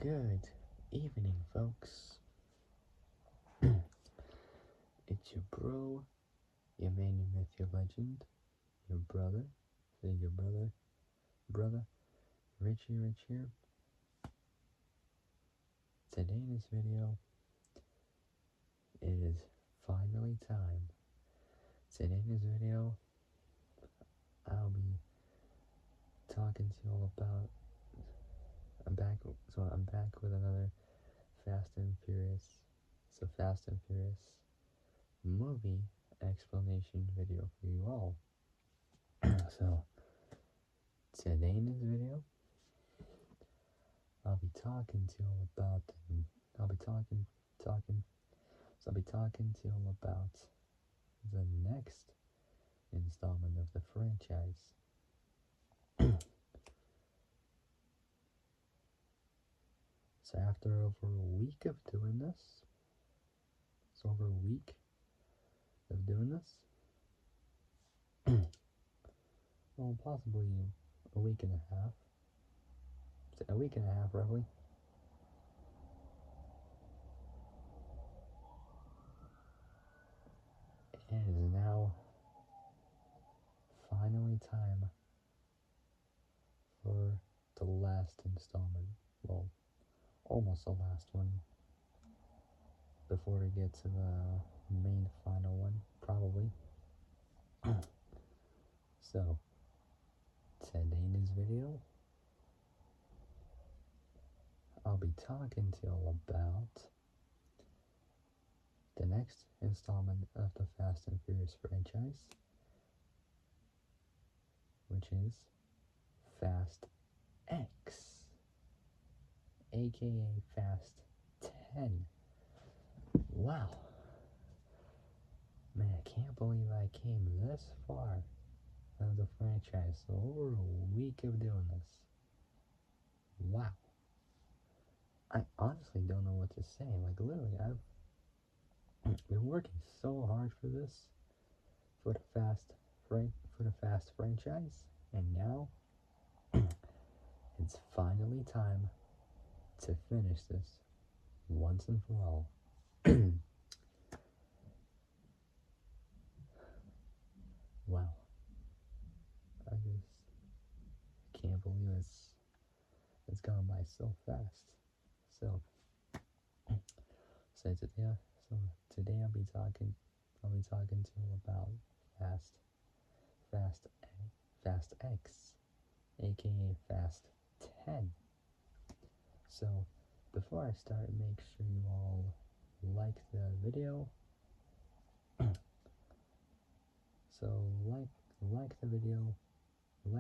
Good evening, folks. It's your bro, your man, your myth, your legend, your brother, brother, Rich here. Today in this video, it is finally time. Today in this video, I'll be talking to you all about, I'm back with another Fast and Furious movie explanation video for you all. So, today in this video, I'll be talking to you all about the next installment of the franchise. So after over a week of doing this, well, possibly a week and a half roughly. It is now finally time for the last installment. Well, almost the last one before we get to the main final one, probably. So, today in this video, I'll be talking to you all about the next installment of the Fast and Furious franchise, which is Fast X, A.K.A. Fast 10. Wow. Man, I can't believe I came this far of the franchise. So over a week of doing this. Wow. I honestly don't know what to say. Like, literally, I've been working so hard for this, for the Fast franchise, and now it's finally time to finish this once and for all. Wow. I just can't believe it's gone by so fast. So today I'll be talking to you about Fast X, aka Fast 10. So before I start, make sure you all like the video. So like the video. So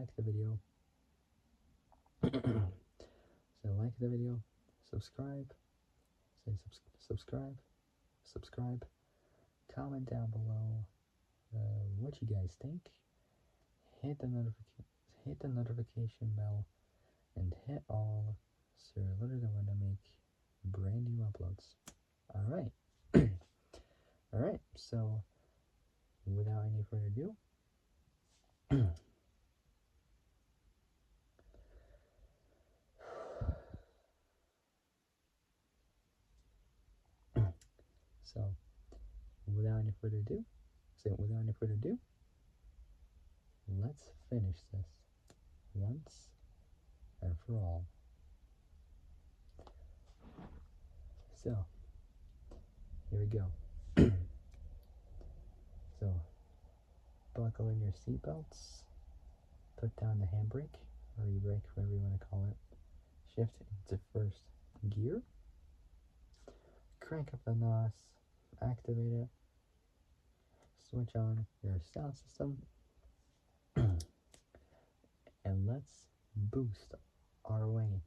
like the video, subscribe, subscribe, comment down below what you guys think, hit the notification bell, and hit all so you're alerted when I make brand new uploads. Alright. Alright, so without any further ado, without any further ado, let's finish this once and for all. So, here we go. So, buckle in your seatbelts, put down the handbrake, or e-brake, whatever you want to call it, shift into first gear, crank up the NOS, activate it, switch on your sound system, and let's boost our way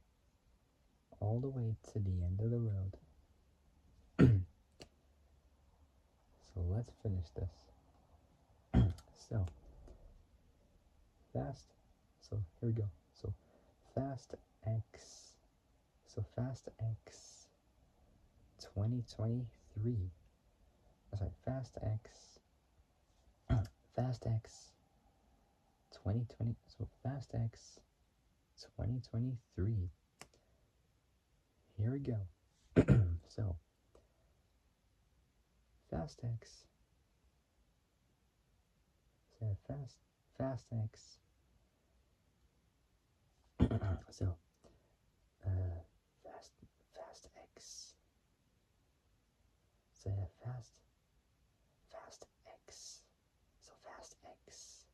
all the way to the end of the road. So let's finish this. So here we go. So Fast X 2023. Fast X 2020. So Fast X 2023. here we go. So, Fast X. So, Fast X. So, uh, Fast X. So, Fast X. So, Fast X.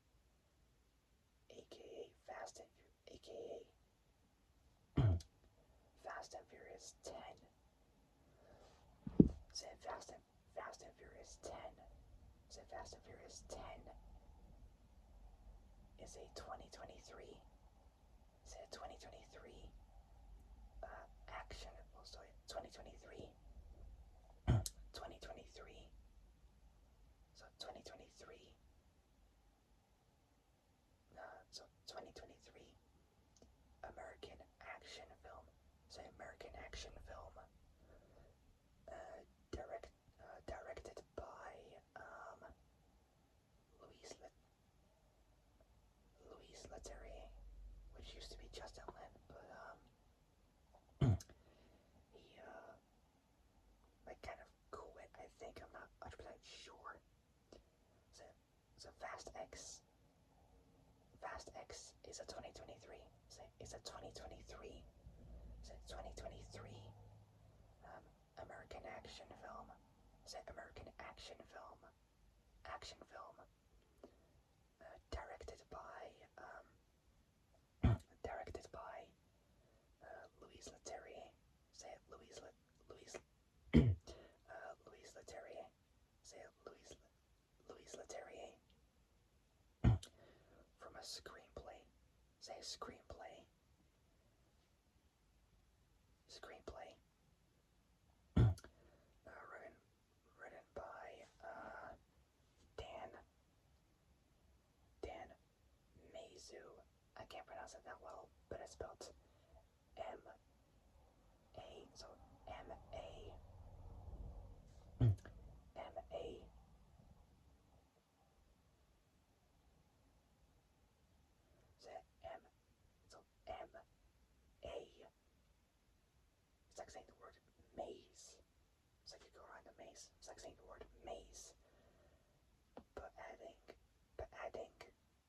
A.K.A. A.K.A. Fast and Furious 10. Say Fast and Furious 10. Say Fast and Furious 10 is a 2023. Say 2023 action. Oh, sorry, 2023. 2023. So 2023. So 2023 American action film. Say American action film. Directed by Louis Leterrier, which used to be Justin Lin, but he like kind of quit. I think I'm not 100% sure. So Fast X is a 2023. It's a 2023. It's a 2023 American action film. It's an American action film. Directed by Louis Leterrier. Say it, Louis Louis Leterrier. Say it, Louis Leterrier. From a screenplay. Say screenplay. Written by Dan Meizu. I can't pronounce it that well, but it's spelled M-A, so M-A, M-A, so M, so M-A, it's like saying the word maze. It's like you go around a maze. It's like saying the word maze, but adding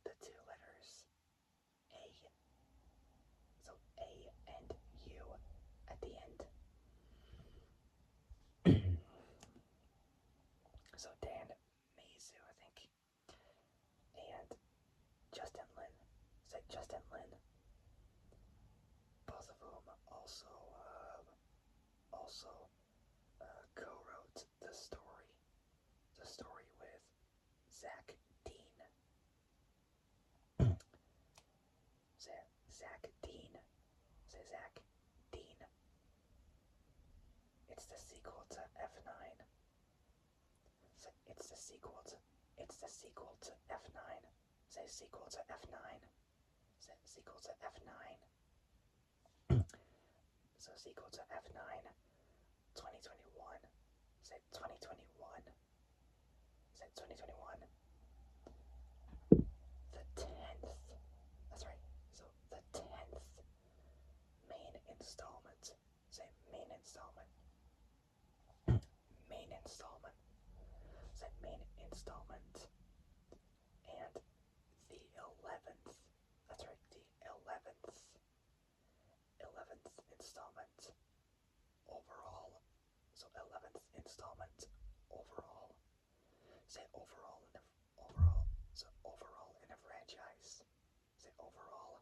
the two letters A, so A and U at the end. So Dan Meizu, I think, and Justin Lin, both of whom also co-wrote the story with Zach Dean. Zach Dean. Say Zach Dean. It's the sequel to F9. It's the sequel to F9. Say sequel to F9. Say sequel to F9. So sequel to F9. 2021. Say 2021. Say 2021. The 10th. That's right. So the 10th main installment. Say main installment. Main installment. Say main installment. And the 11th. That's right. The 11th installment overall. So 11th installment overall. Say overall in the franchise. Say overall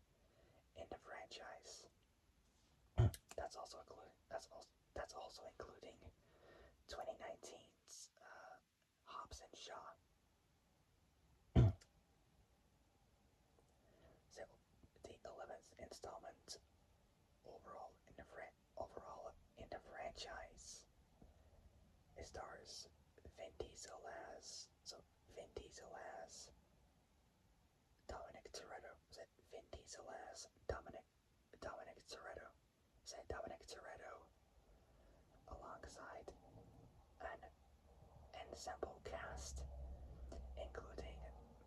in the franchise. That's also including 2019's Hobbs and Shaw. So the 11th installment overall in the franchise. It stars Vin Diesel as Dominic Toretto. Is it Vin Diesel as Dominic Toretto? Is it Dominic Toretto alongside an ensemble cast including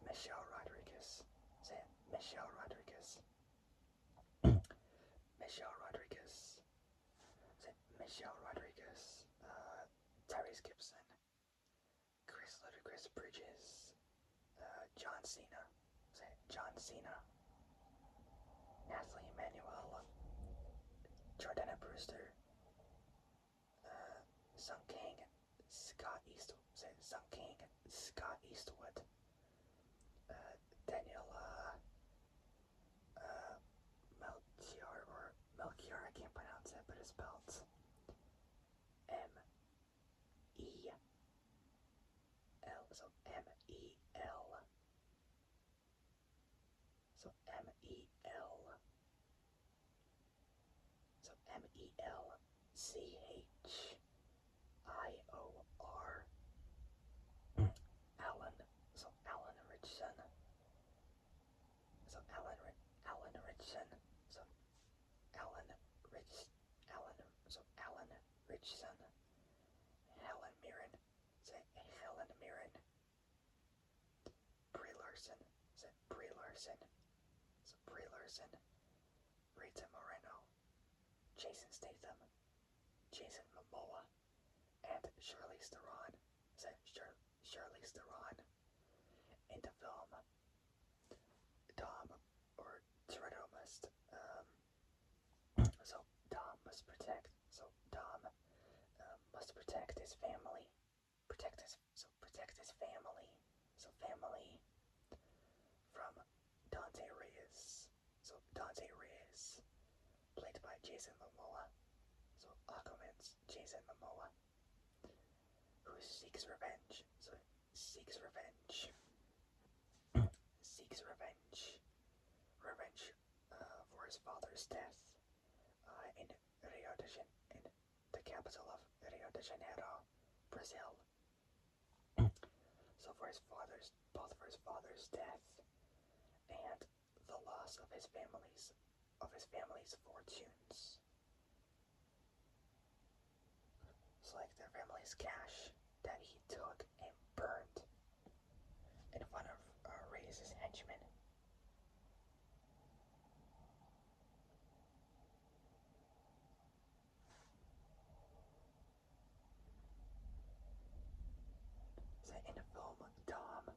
Michelle Rodriguez. Is it Michelle Rodriguez? Michelle Rodriguez. Bridges, John Cena, John Cena, Natalie Emmanuel, Jordana Brewster, Sung King, Scott Eastwood, Daniel Melchior, I can't pronounce it, but it's spelled M-E-L, so M-E-L, so M-E-L, so M-E-L-C-H-I-O-R, Alan, so Alan Richson, so Alan Richson, so Alan Richson, Helen Mirren, Helen Mirren, Brie Larson, Rita Moreno, Jason Statham, Jason Momoa, and Charlize Theron, Charlize Theron, in the film Dom, or Toretto must, so Dom must protect his family, protect his family, from Dante Reyes, played by Jason Momoa, so Aquaman's Jason Momoa, who seeks revenge, for his father's death, in the capital of Rio de Janeiro, Brazil. So for his father's death and the loss of his family's fortunes. It's like their family's cash that he took and burned in front of Reyes' henchmen. So in the film, Dom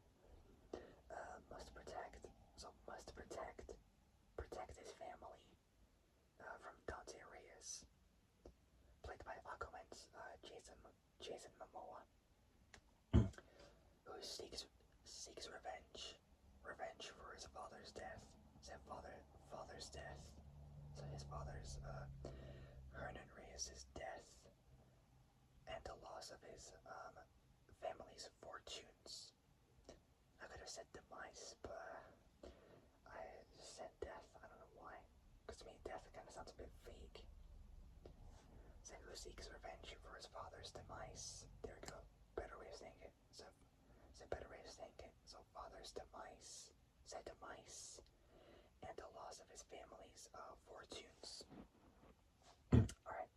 must protect his family from Dante Reyes, played by Aquaman's Jason Momoa, who seeks revenge for his father's death. So his father's Hernan Reyes' death and the loss of his family's fortunes. I could have said demise, but I said death. I don't know why. Because to me, death kind of sounds a bit vague. So who seeks revenge for his father's demise? There we go. Better way of saying it. So father's demise. Demise. And the loss of his family's fortunes. Alright,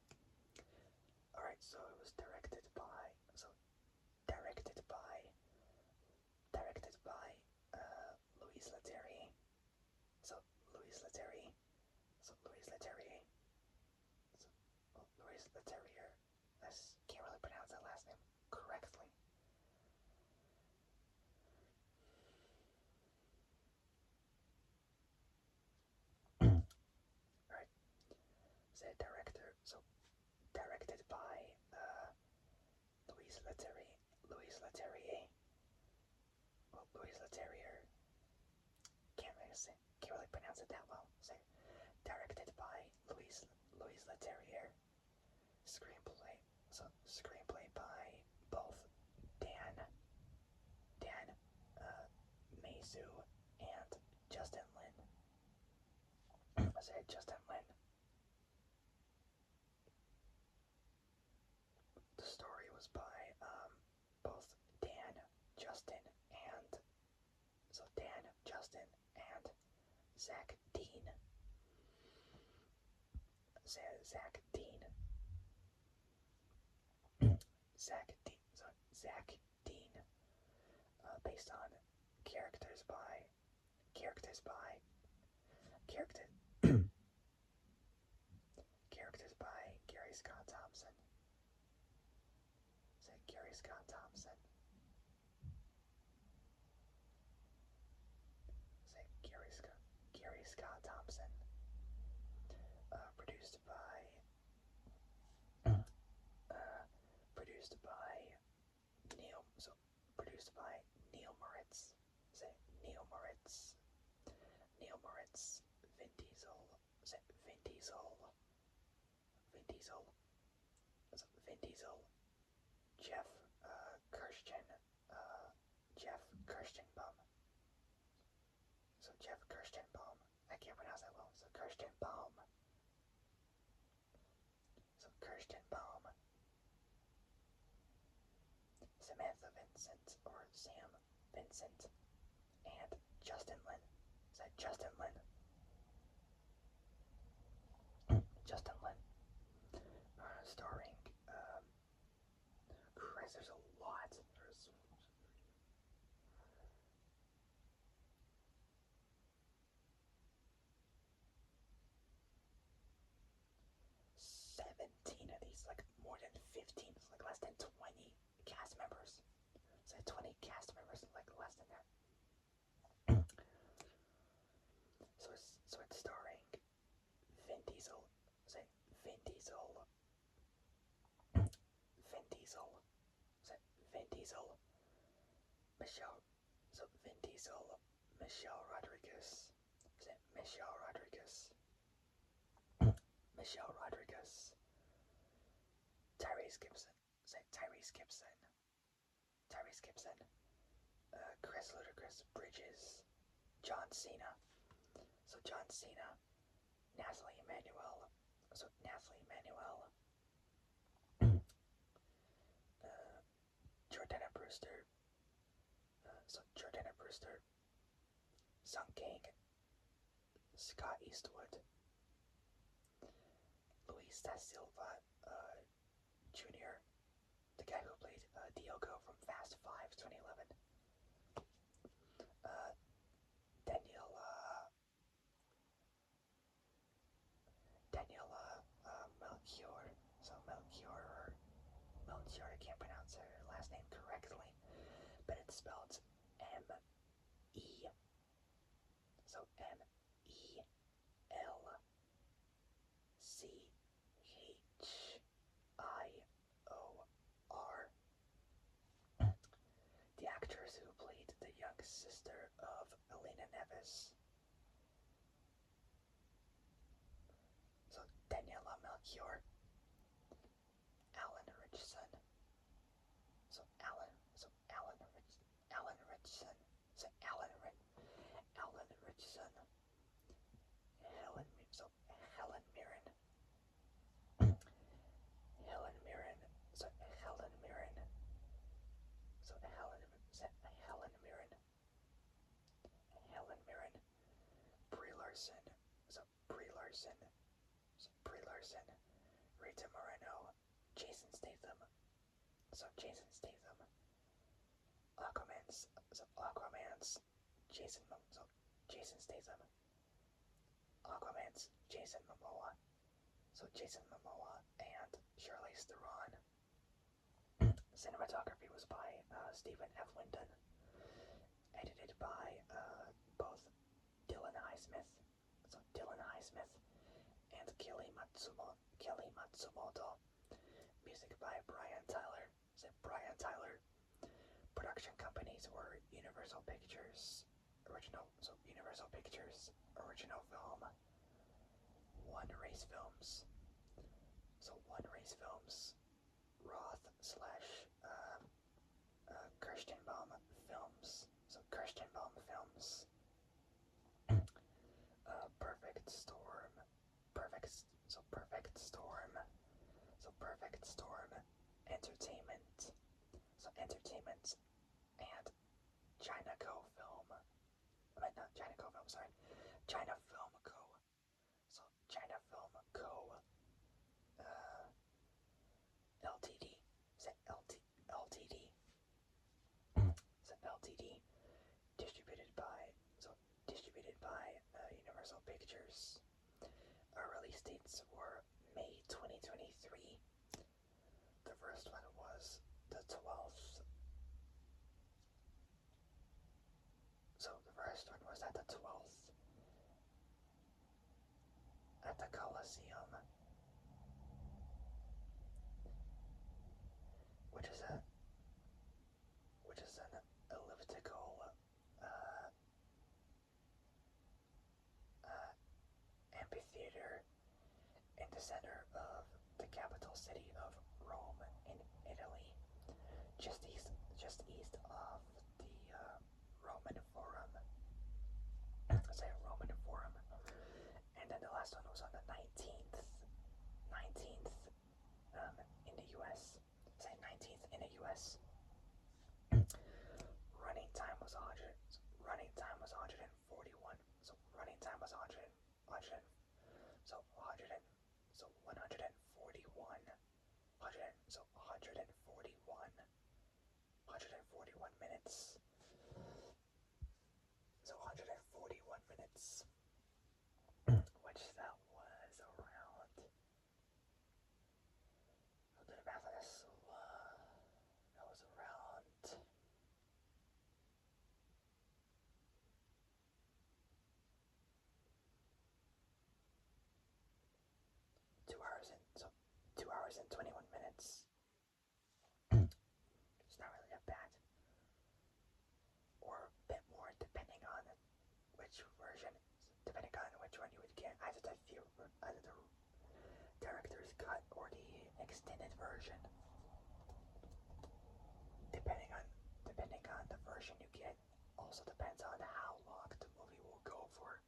so it was directed by Louise Leterrier. Louise Leterrier. I can't really pronounce that last name correctly. Alright, directed by Louise Leterrier. Louise Leterrier. Can't really pronounce it that well. Directed by Louise Leterrier. Screenplay by both Dan Meizu and Justin Lin. Justin Lin. The story was by both Dan, Justin, and Zach Dean. Based on characters by Gary Scott Thompson. Diesel, Jeff Kirsten, Jeff Kirstenbaum. So Jeff Kirstenbaum. I can't pronounce that well. So Kirstenbaum. So Kirstenbaum. Samantha Vincent or Sam Vincent. And Justin Lin. Is that Justin Lin? Justin Lin. Starring, Christ, there's a lot. There's 17 of these, like more than 15, it's like less than 20 cast members. So 20 cast members, like less than that. So it's starring Vin Diesel. Say Vin Diesel. Vin Diesel. Say Vin Diesel. Michelle. So Vin Diesel. Michelle Rodriguez. Say Michelle Rodriguez. Michelle Rodriguez. Tyrese Gibson. Say Tyrese Gibson. Tyrese Gibson. Chris Ludacris Bridges. John Cena. So John Cena. Nathalie Emmanuel. So Nathalie Emmanuel. Jordana Brewster. So Jordana Brewster. Sung King. Scott Eastwood. Luis da Silva Jr., the guy who played Diogo from Fast 5 2011. Daniela Melchior. So Melchior, I can't pronounce her last name correctly, but it's spelled M-E. So Melchior. The actress who played the young sister of Elena Neves. So Daniela Melchior. Alan Richson. So Alan Richson. So Alan Richson. Helen Mirren. Helen Mirren. So Helen Mirren. So Helen Mirren. Helen Mirren. Brie Larson. So Brie Larson. So Brie Larson. Rita Moreno. Jason Statham. So Jason Statham. Aquaman's Jason Statham. Aquaman's Jason Momoa. So Jason Momoa and Charlize Theron. Cinematography was by Stephen F. Linden. Edited by both Dylan Highsmith. So Dylan Highsmith and Kelly Matsumoto. Music by Brian Tyler. So Brian Tyler. Production companies were Universal Pictures Original Film, One Race Films. So One Race Films, Roth / Kirstenbaum Films. So Kirstenbaum Films. Perfect Storm. Perfect Storm Entertainment. So Entertainment and China Co Film. Not China Co Film, sorry. China Film Co. So China Film Co. LTD. Is it LTD? So LTD. Distributed by Universal Pictures. Our release dates were May 2023. The first one was the 12th. So the first one was at the 12th at the Coliseum, which is an elliptical amphitheater in the center of the capital city of Rome in just east of the Roman Forum. Say Roman Forum, and then the last one was on the 19th in the U.S. Say 19th in the U.S. Running time was 100. Running time was 141. So running time was 100. 100. So 100. So 141. 100. So 141. 141 minutes. So 141 minutes. Which that was around. I'll do the math on this. So, that was around 2 hours and 2 hours and 21 minutes. It's not really that bad, or a bit more depending on which version, depending on which one you would get, either the director's cut or the extended version. Depending on the version you get, also depends on how long the movie will go for.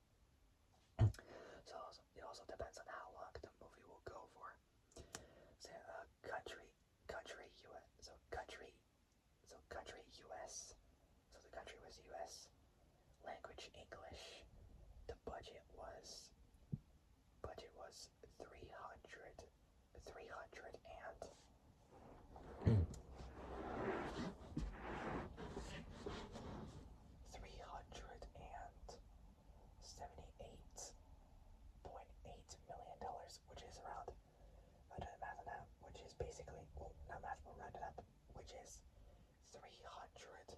So it also depends on how long the movie will go for. So country US. So country US. So the country was US. Language English. The budget was 378.8 million dollars, which is around, I did the math on that, which is basically, well, not math, but rounded up, which is 300,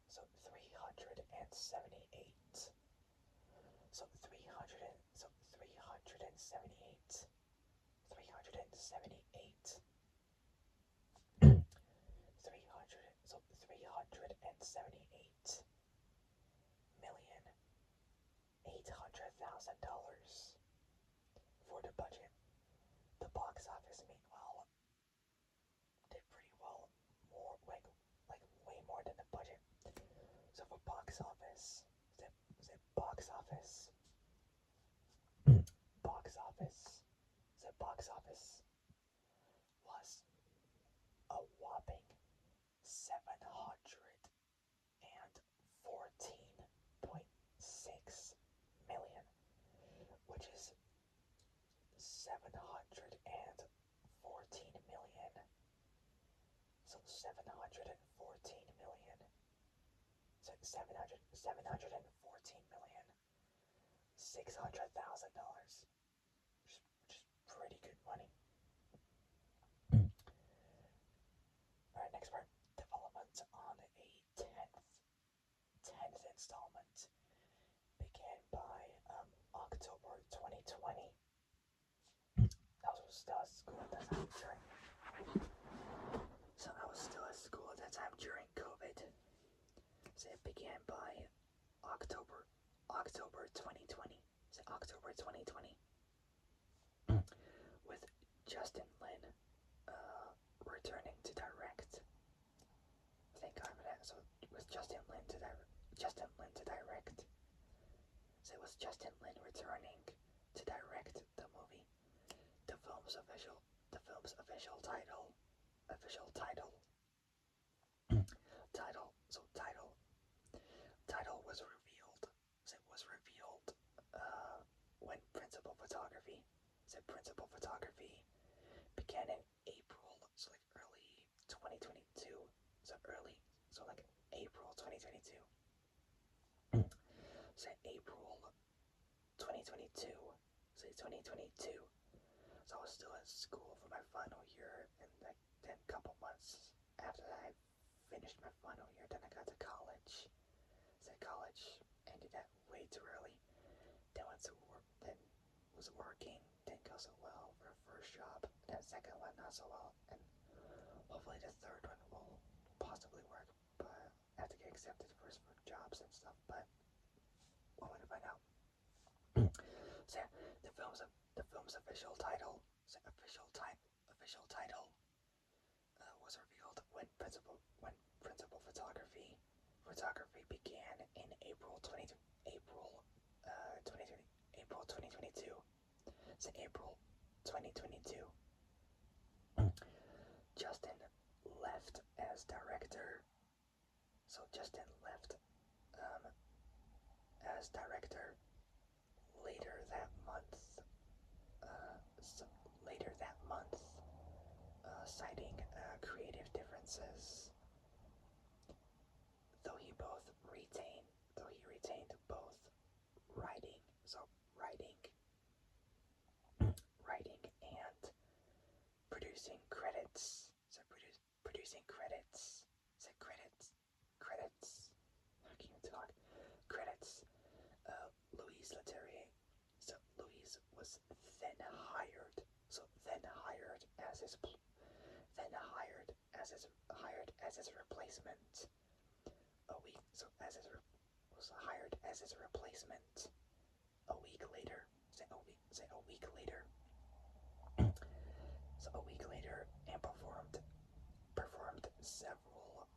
so 378, so 300, so 378, 378, 300, so 378,800,000 for the budget. The box office, meanwhile, did pretty well, more like way more than the budget. So for box office, box office, box office was a whopping 714.6 million, which is 714 million. So 714 million. So 714 million. $600,000. Which is pretty good money. Alright, next part. Development on a 10th installment began by October 2020. I was still at school at that time during COVID. So it began by October 2020. So October 2020. With Justin Lin returning to direct. Thank God for that. So with Justin Lin to direct. So it was Justin Lin returning to direct the movie. The film's official title was revealed. So it was revealed when principal photography began in April, so like early 2022. So like April 2022. So April 2022. So 2022. So I was still at school for my final year, and like then a couple months after I finished my final year, then I got to college. So college ended that way too early. Then went to work. Then was working. Didn't go so well for the first job. Then second one not so well, and hopefully the third one will possibly work. But I have to get accepted first for jobs and stuff. But we'll want to find out. So yeah, the film's official title. So official official title was revealed when principal photography began in April 2022. So April 2022. Justin left as director. So Justin left um, as director later that month. So later that month, citing creative differences. Though he retained both writing, so writing, writing and producing credits. So producing credits. Say credits. I can't talk. Credits. Louise Leterrier. So Louise was then hired. So then hired as his replacement. A week. So was hired as his replacement. A week later. Say a week later. So a week later, and performed several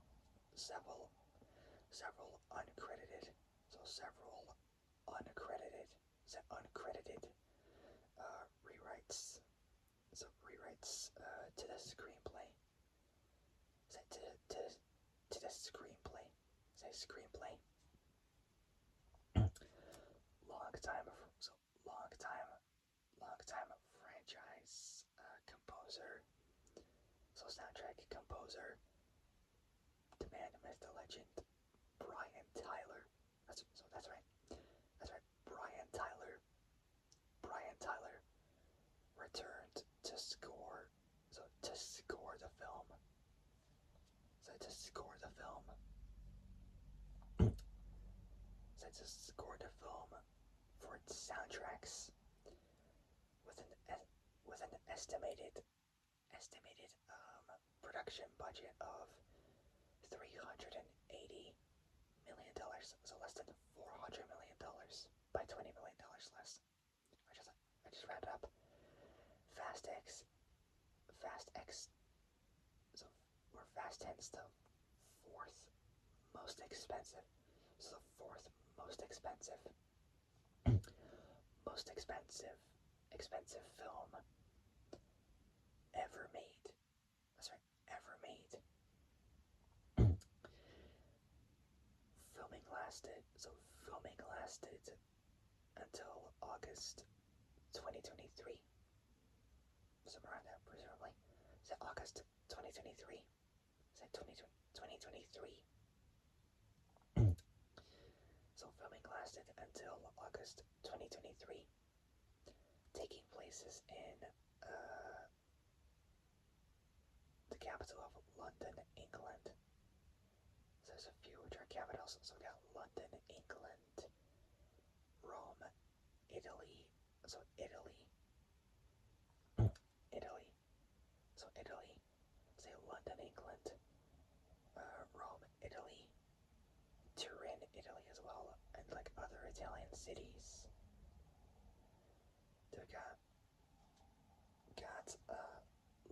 uncredited, so several uncredited, rewrites, so rewrites to the screenplay, so to the screenplay, say screenplay. long time, so long time franchise composer, so soundtrack composer, the man, the myth, the legend, Brian Tyler. That's right. That's right. Brian Tyler returned to score. So to score the film. So to score the film. So to score the film for its soundtracks with an estimated production budget of $380 million, so less than $400 million, by $20 million less. I just rounded up. Fast X, so where Fast 10's the fourth most expensive. So the fourth most expensive, expensive film ever made. That's right, ever made. Filming lasted until August 2023. Somewhere around there, presumably. Is it August 2023? Is it 2023? So filming lasted until August 2023, taking places in the capital of London, England. So there's a few which are capitals. So we got London, England, Rome, Italy. So Italy. So Italy. Say London, England, Rome, Italy, Turin, Italy as well, and like other Italian cities. They got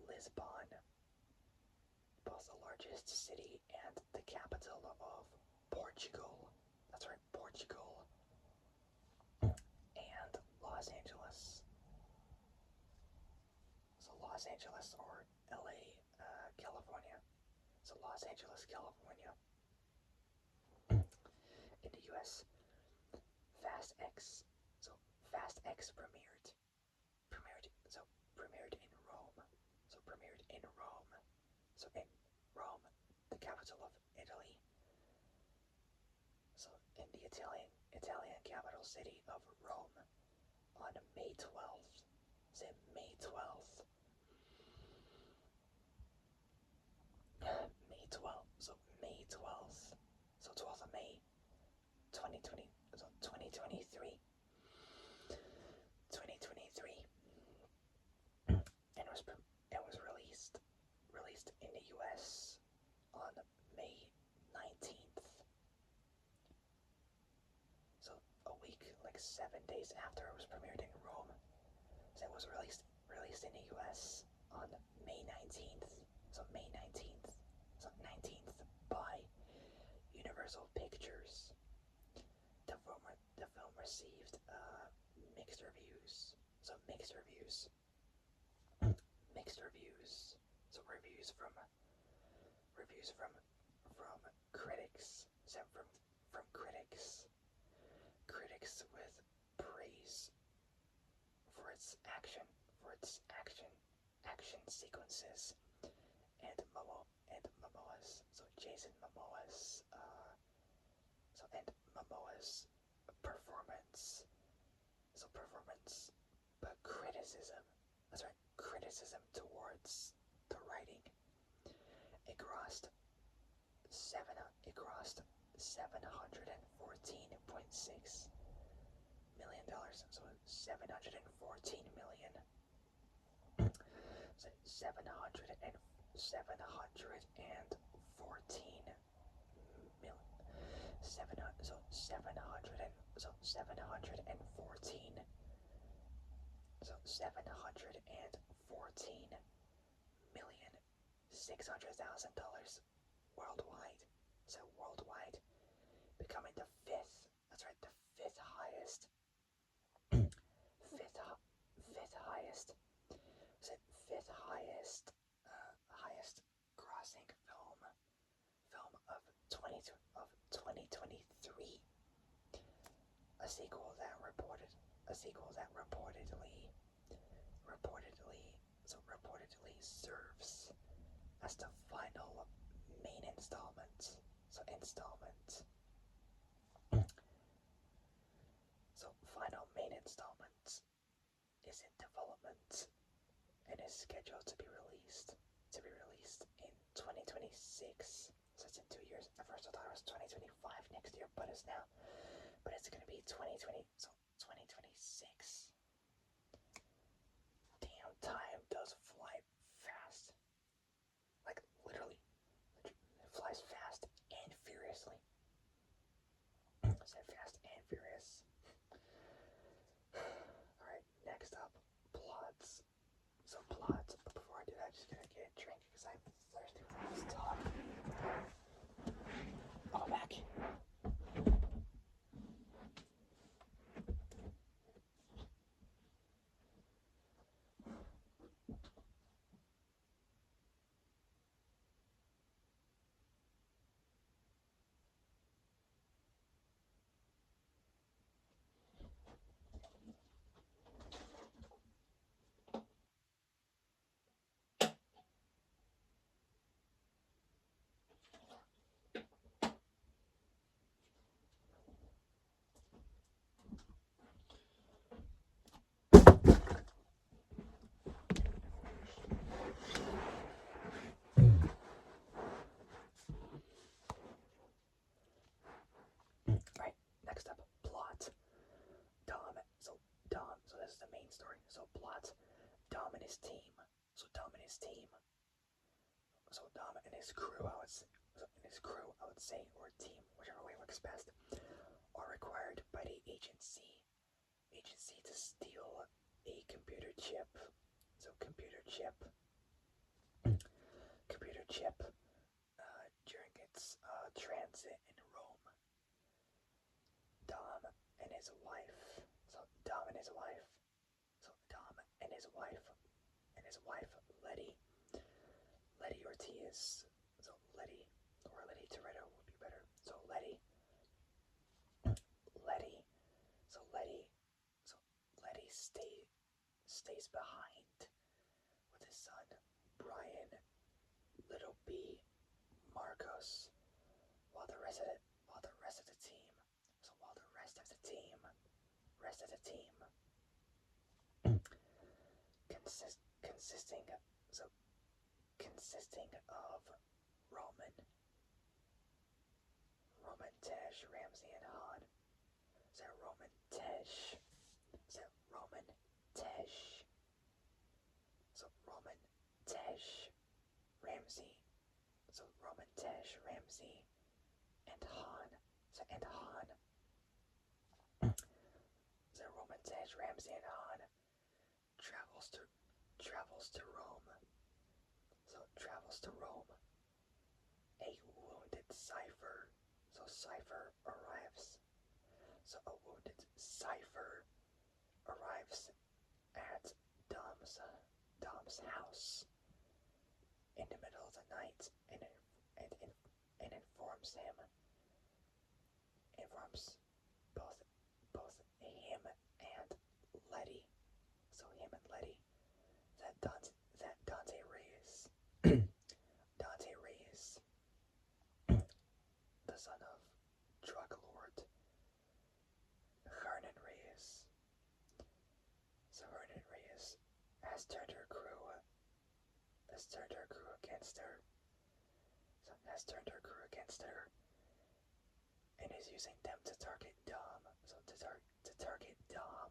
Lisbon, both the largest city and the capital of Portugal. That's right, Portugal. And Los Angeles. So Los Angeles or LA, California. So Los Angeles, California. In the US, Fast X. So Fast X premiered in Rome. So premiered in Rome. So in Rome, the capital of Italy. So in the Italian capital city of Rome on May 12th. Say May 12th. May 12th. So May 12th. So 12th of May 2020. So 2023. 2023. And it was released in the US on May 19th. So a week, like 7 days after it was premiered in Rome. So it was released in the US on May received mixed reviews. So mixed reviews, mixed reviews. So reviews from critics. So from critics with praise for its action sequences, and Momoa's, so Jason Momoa's, Momoa's performance, but criticism, that's right, criticism towards the writing. It grossed it grossed $714.6 million. So 714 million. So 714 million. So 714,600,000 worldwide. So worldwide, becoming the fifth. That's right, the fifth highest. Fifth highest. Was it fifth highest? Highest grossing film of 2023. A sequel that reportedly serves as the final main installment. So final main installment is in development and is scheduled to be released in 2026. So it's in 2 years. At first I thought it was 2025 next year, but it's gonna be 2020. So 2026. Damn, time does fly fast. Like literally, it flies fast and furiously. I said fast and furious. Alright, next up, plots. So plots, but before I do that, I'm just gonna get a drink because I'm thirsty from this talk. I'll be back. Alright, next up, plot. Dom, so this is the main story. So plot, Dom and his team. So Dom and his team. So Dom and his crew, I would say, or team, whichever way works best, are required by the agency to steal a computer chip. So computer chip during its transit in Rome. Dom and his wife. So Dom and his wife. So Dom and his wife Letty Ortiz. So Letty Toretto would be better. So Letty. So Letty stays behind with his son Brian, Little B, Marcos, while the rest of the team. So while the rest of the team consisting of Roman, Tesh, Ramsey, and Han. So Roman, Tesh. So Roman, Tesh. So Roman, Tesh, Ramsey. So Roman, Tesh, Ramsey, and Han. So Roman, Tesh, Ramsey, and Han travels to Rome. So travels to Rome. A wounded Cypher. So Cypher arrives. So a wounded Cypher arrives at Dom's house in the middle of the night and informs both him and Letty, so him and Letty, that Dante Reyes Dante Reyes, the son of drug lord Hernan Reyes. So Hernan Reyes has turned her crew against her. So has turned her crew against her and is using them to target Dom. So to target Dom.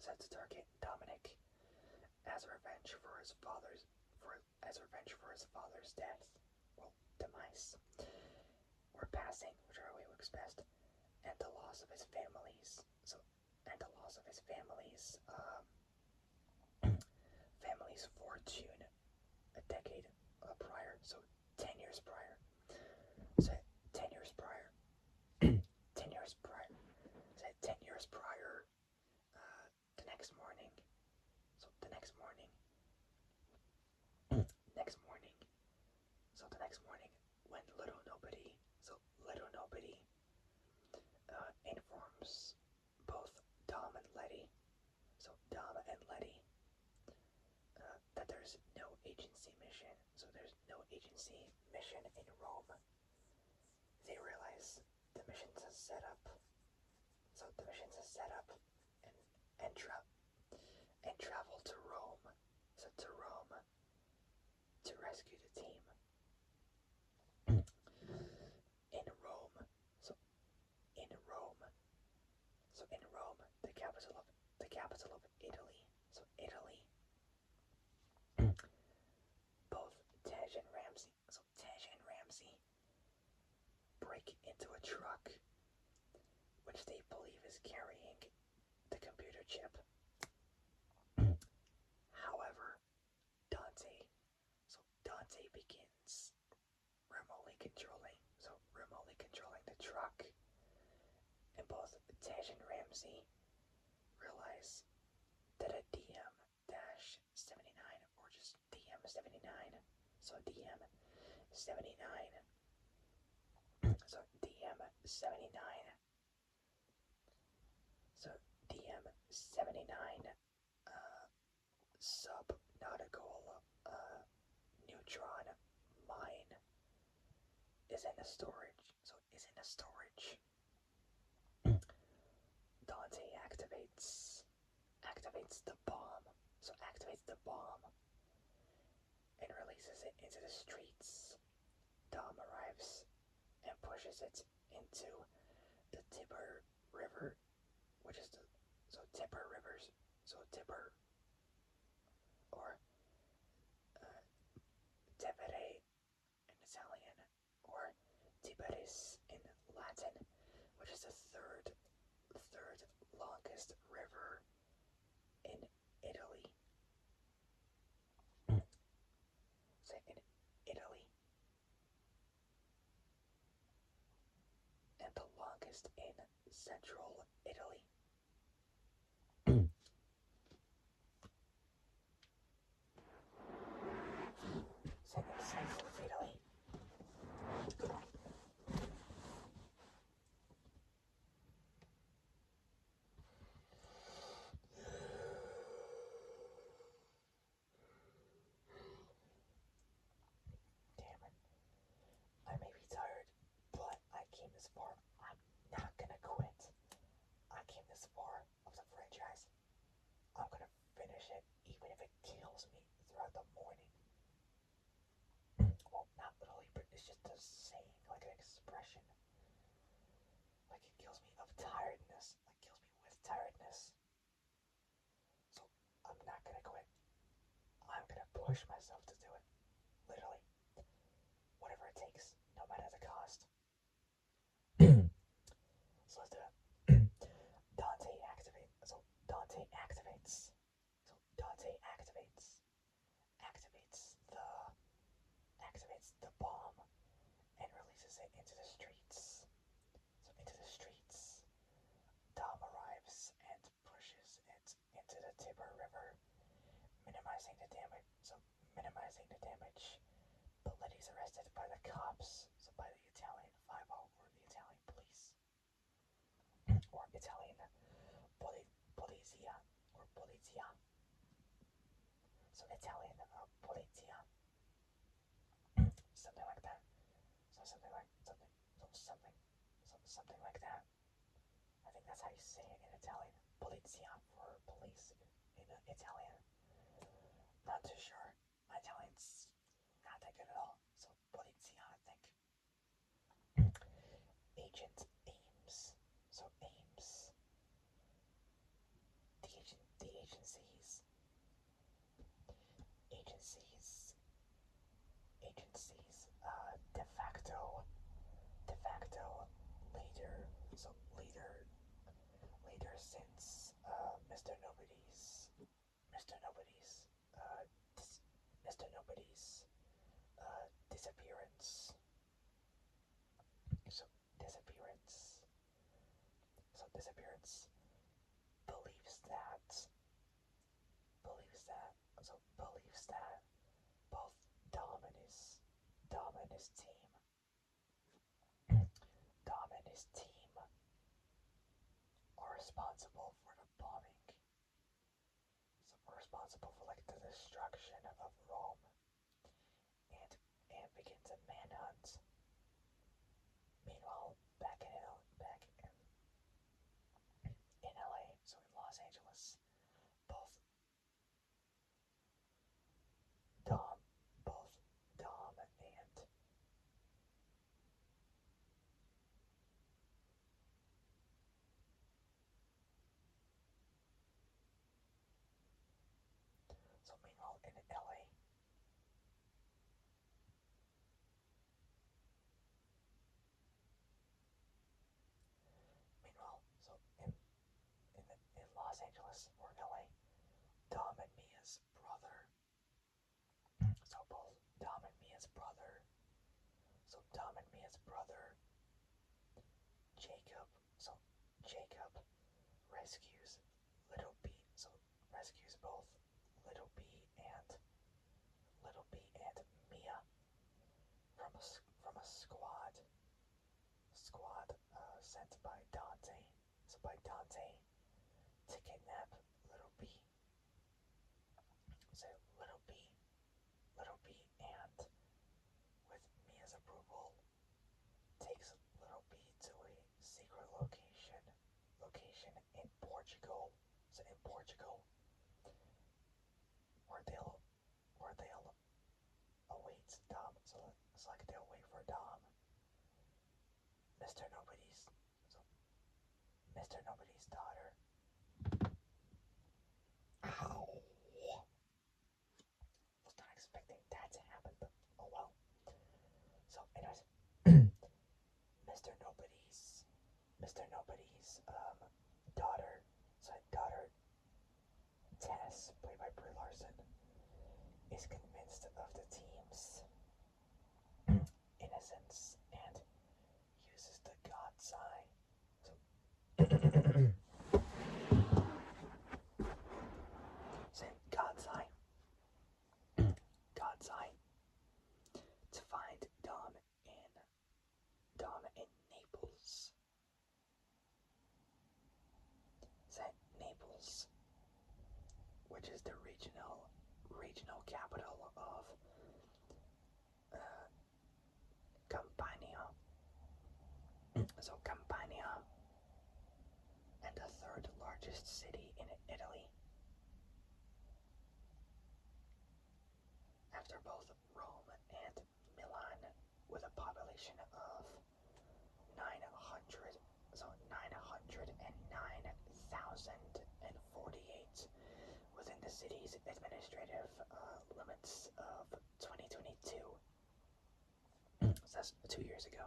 So to target Dominic as revenge for his father's death. Well, demise. Or passing, whichever way works best. And the loss of his family's fortune a decade prior, so 10 years prior. So 10 years prior. 10 years prior. So 10 years prior, the next morning. So the next morning. When Little Nobody informs both Dom and Letty, that there's no agency mission. So there's no agency mission in Rome. They realize the mission's a setup. So the mission's a setup and travel to Rome. So to Rome to rescue the team. In Rome. So in Rome. So in Rome, the capital of Italy. So Italy. Both Tej and Ramsey break into a truck which they believe is carrying the computer chip. However, Dante begins remotely controlling the truck, and both Tej and Ramsey realize that a DM-79, or just DM-79, so DM-79, so DM-79, so DM-79 subnautical neutron mine is in the storage. So is in the storage. Dante activates the bomb. So activates the bomb and releases it into the streets. Dom arrives and pushes it into the Tiber River, which is Tiber Rivers. So Tiber, or Tevere in Italian, or Tiberis in Latin, which is the third longest river in Italy. So in Italy, and the longest in central Italy. So in central Italy. Damn it. I may be tired, but I came this far. I'm not gonna quit. I came this far of the franchise. I'm gonna finish it, even if it kills me throughout the morning. Well, not literally, but it's just a saying, like an expression. Like it kills me of tiredness. Like kills me with tiredness. So I'm not gonna quit. I'm gonna push myself to do it. Literally. Whatever it takes, no matter the cost. So let's do it. Dante activates. So Dante activates. So Dante activates the bomb and releases it into the streets. So into the streets. minimizing the damage. But Letty's arrested by the cops, so by the Italian 5 or the Italian police, or Italian polizia, or polizia. So Italian polizia, something like that. So something like something like that. I think that's how you say it in Italian. Polizia for police in Italian. Not too sure. My Italian's not that good at all. So polizia, I think. Agent Ames. So Ames. The agencies. De facto leader. So leader since Mr. Nobody's uh, Mr. Nobody's disappearance. So disappearance. So disappearance believes that believes that both Dom and his team are responsible for the bombing. So we're responsible for like the destruction of Rome, and begins a manhunt. Meanwhile, back in LA, so in Los Angeles, both Dom both Dom and so meanwhile in LA, meanwhile so in Los Angeles or LA, Dom and Mia's brother. So both Dom and Mia's brother. So Dom and Mia's brother, Jacob. So Jacob rescues Little B. So rescues both Little B and Mia from a squad sent by Dante. So by Dante to kidnap Little B. So Little B, and with Mia's approval, takes Little B to a secret location in Portugal. So in Portugal, where they'll await Dom. So it's like they'll wait for Dom. Mr. Nobody's so Mr. Nobody's daughter. Ow! Was not expecting that to happen, but oh well. So anyways, Mr. Nobody's daughter, so daughter Tess, played by Brie Larson, is convinced of the team's innocence and uses the God's Eye. So, God's Eye. God's Eye to find Dom in Naples. So, Naples, which is the regional capital of Campania. So Campania, and the third largest city in Italy, after both Rome and Milan, with a population of 900, so 909,048 within the city's administrative limits of 2022. So that's 2 years ago.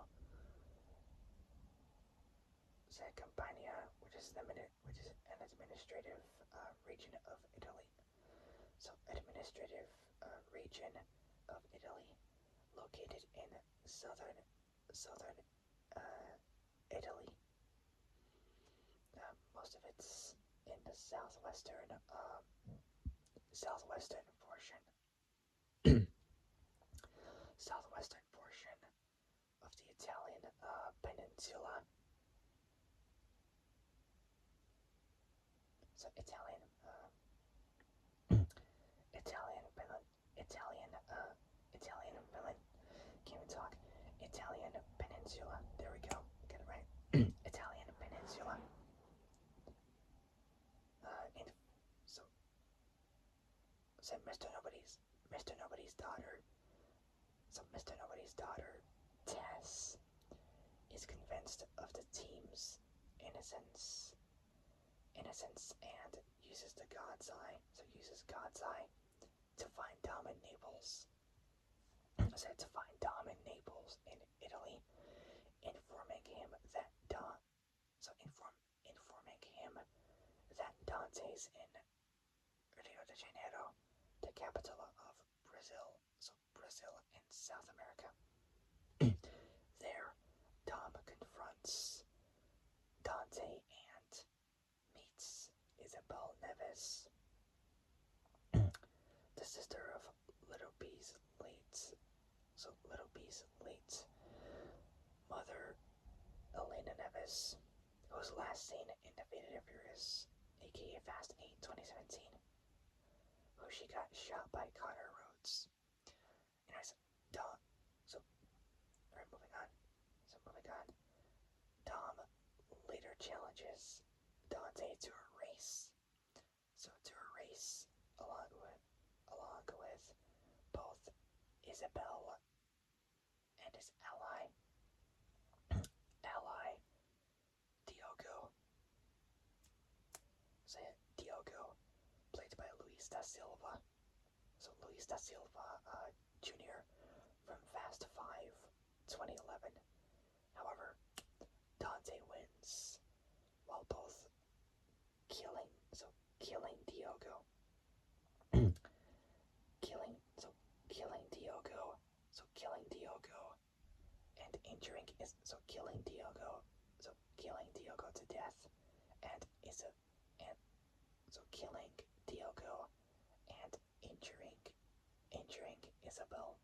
So Campania, which is an administrative region of Italy. So administrative region of Italy, located in southern Italy. Most of it's in the southwestern portion. peninsula. So Italian, Italian villain. Can't even talk. Italian peninsula. There we go. Get it right. Italian peninsula. And so, Mr. Nobody's daughter. So Mr. Nobody's daughter, Tess, is convinced of the team's innocence, and uses the God's Eye. So uses God's Eye to find Dom in Naples. So to find Dom in Naples in Italy, informing him that Dante's in Rio de Janeiro, the capital of Brazil. So Brazil in South America. There, Dom confronts Dante and meets Isabel Neves, the sister of Little B's late mother, Elena Neves, who was last seen in The Fate and Furious, A.K.A. Fast 8 2017, who she got shot by Connor Rhodes. Anyways, Dom, so, alright, moving on. Dom later challenges Dante to a race. So to a race along with both Isabel and his ally Diogo. So Diogo, played by Luis da Silva. So Luis da Silva Jr. from Fast 5 2011. However, Dante wins while both killing Diogo. killing Diogo and injuring is so killing Diogo to death and killing Diogo and injuring Isabel.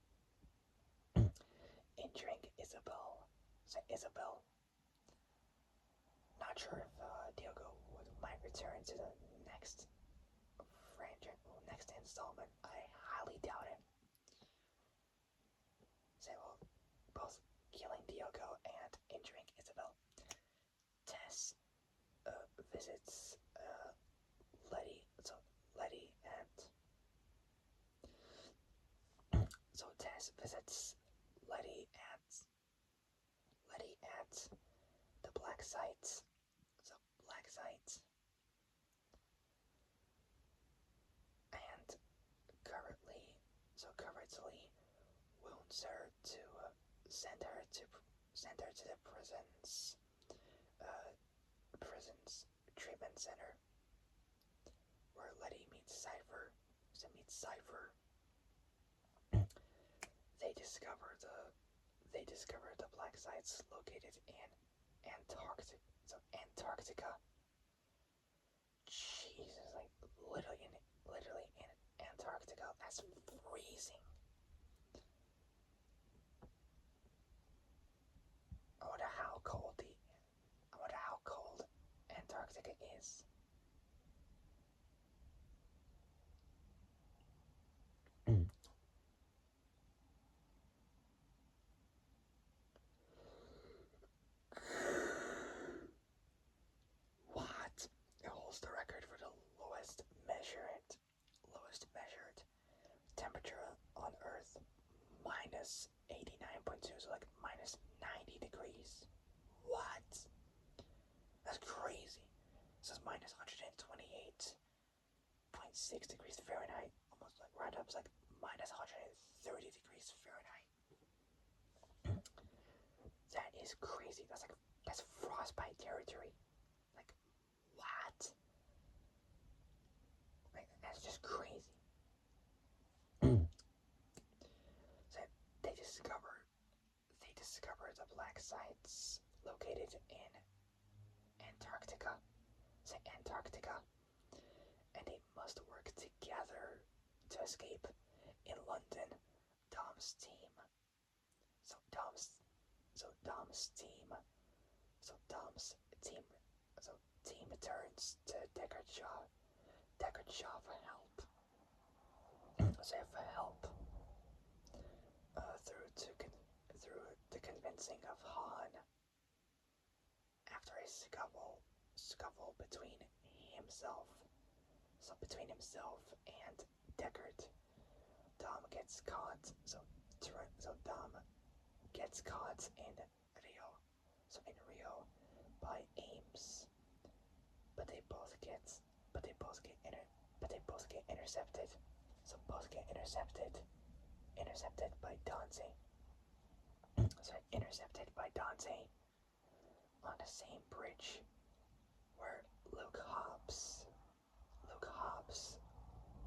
So Isabel. Not sure if Diogo might return to the next installment. I highly doubt it. So both killing Diogo and injuring Isabel. Tess visits Letty. So Tess visits Letty at the black sites. So black sites. And currently wounds her to send her to the prison's treatment center, where Letty meets Cypher. They discover the black sites located in Antarctica. Jesus, like literally in Antarctica. That's freezing. I wonder how cold Antarctica is. What? It holds the record for the lowest measured temperature on Earth, minus 89.2, so like minus 90 degrees. What? That's crazy. This is minus 128.6 degrees Fahrenheit, almost like right up, like minus 130 degrees Fahrenheit. That is crazy. That's frostbite territory. Like, what? Like, that's just crazy. So they discovered the black sites located in Antarctica. And they must work together to escape. In London, Dom's team Dom's team, so team turns to Deckard Shaw for help. So for help, through the convincing of Han, after a scuffle between himself and Deckard, Dom gets caught. So Dom gets caught in Rio. So in Rio by Ames, but they both get intercepted. So both get intercepted by Dante. Intercepted by Dante on the same bridge where Luke Hobbs,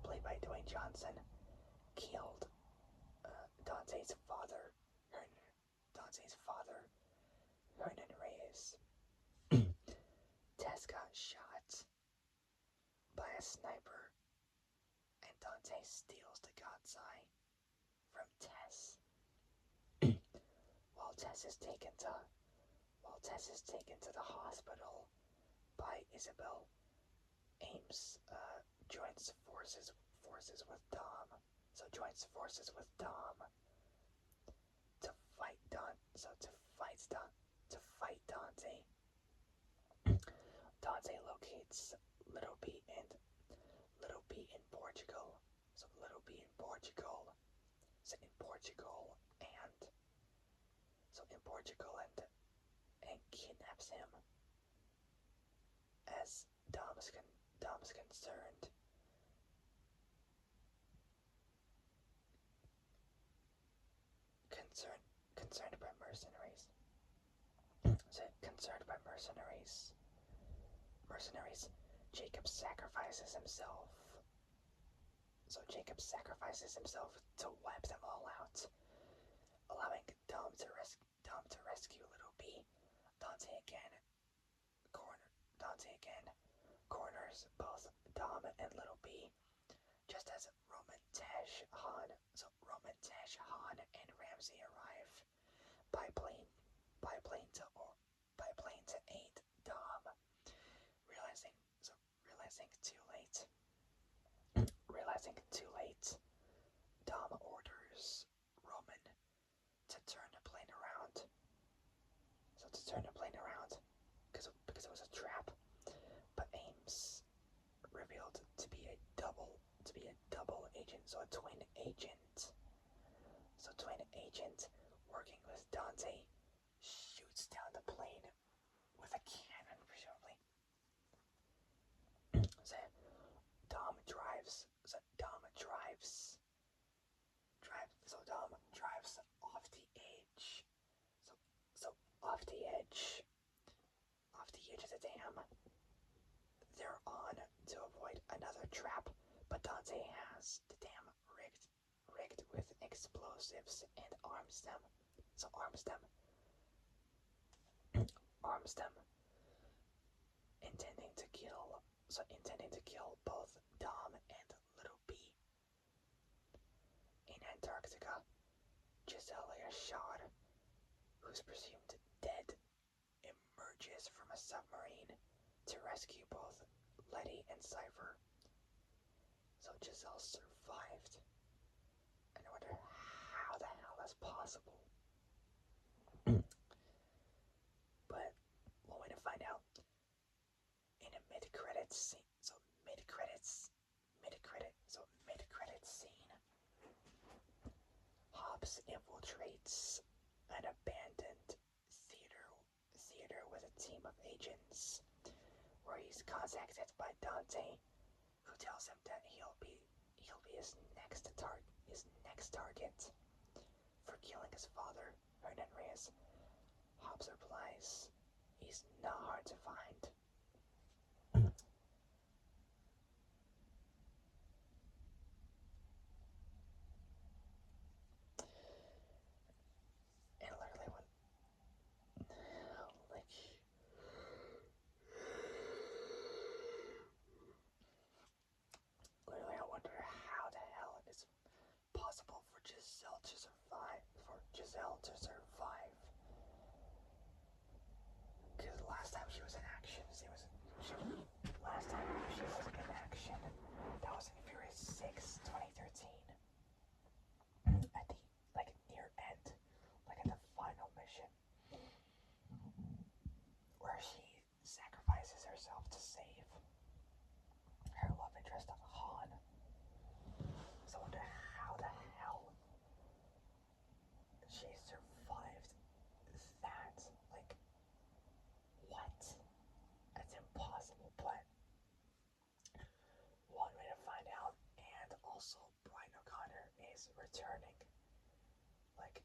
played by Dwayne Johnson, killed Dante's father, Hernan Reyes. Tess got shot by a sniper, and Dante steals the God's Eye from Tess. While Tess is taken to the hospital by Isabel, Ames joins forces with Dom. So joins forces with Dom to fight Dante. Dante locates Little B in Portugal. So Little B in Portugal. So in Portugal and kidnaps him as Dom's concerned. Concerned by mercenaries. Jacob sacrifices himself. So Jacob sacrifices himself to wipe them all out, allowing Dom to rescue Little B. Dante again corners both Dom and Little B, just as Roman Tesh Han and Ramsey arrive by plane to aid Dom. Realizing too late, Dom orders Roman to turn the plane around. Because it was a trap. But Ames revealed to be a double agent, so a twin agent. So twin agent working with Dante shoots down the plane with a cannon, presumably. So Dom drives off the edge. So off the edge of the dam. They're on to avoid another trap, but Dante has the dam rigged with explosives and arms them, intending to kill both Dom and Little B. In Antarctica, Giselle Yashar, who's presumed dead, emerges from a submarine to rescue both Letty and Cypher. So Giselle survived. And I wonder how the hell that's possible. But we're going to find out in a mid-credits scene. Mid-credits scene, Hobbs infiltrates an abandoned theater with a team of agents, where he's contacted by Dante, who tells him that he'll be his next target for killing his father, Hernan Reyes. Hobbs replies, he's not hard to find. And literally, I wonder how the hell it is possible for Giselle to survive. Because returning, like,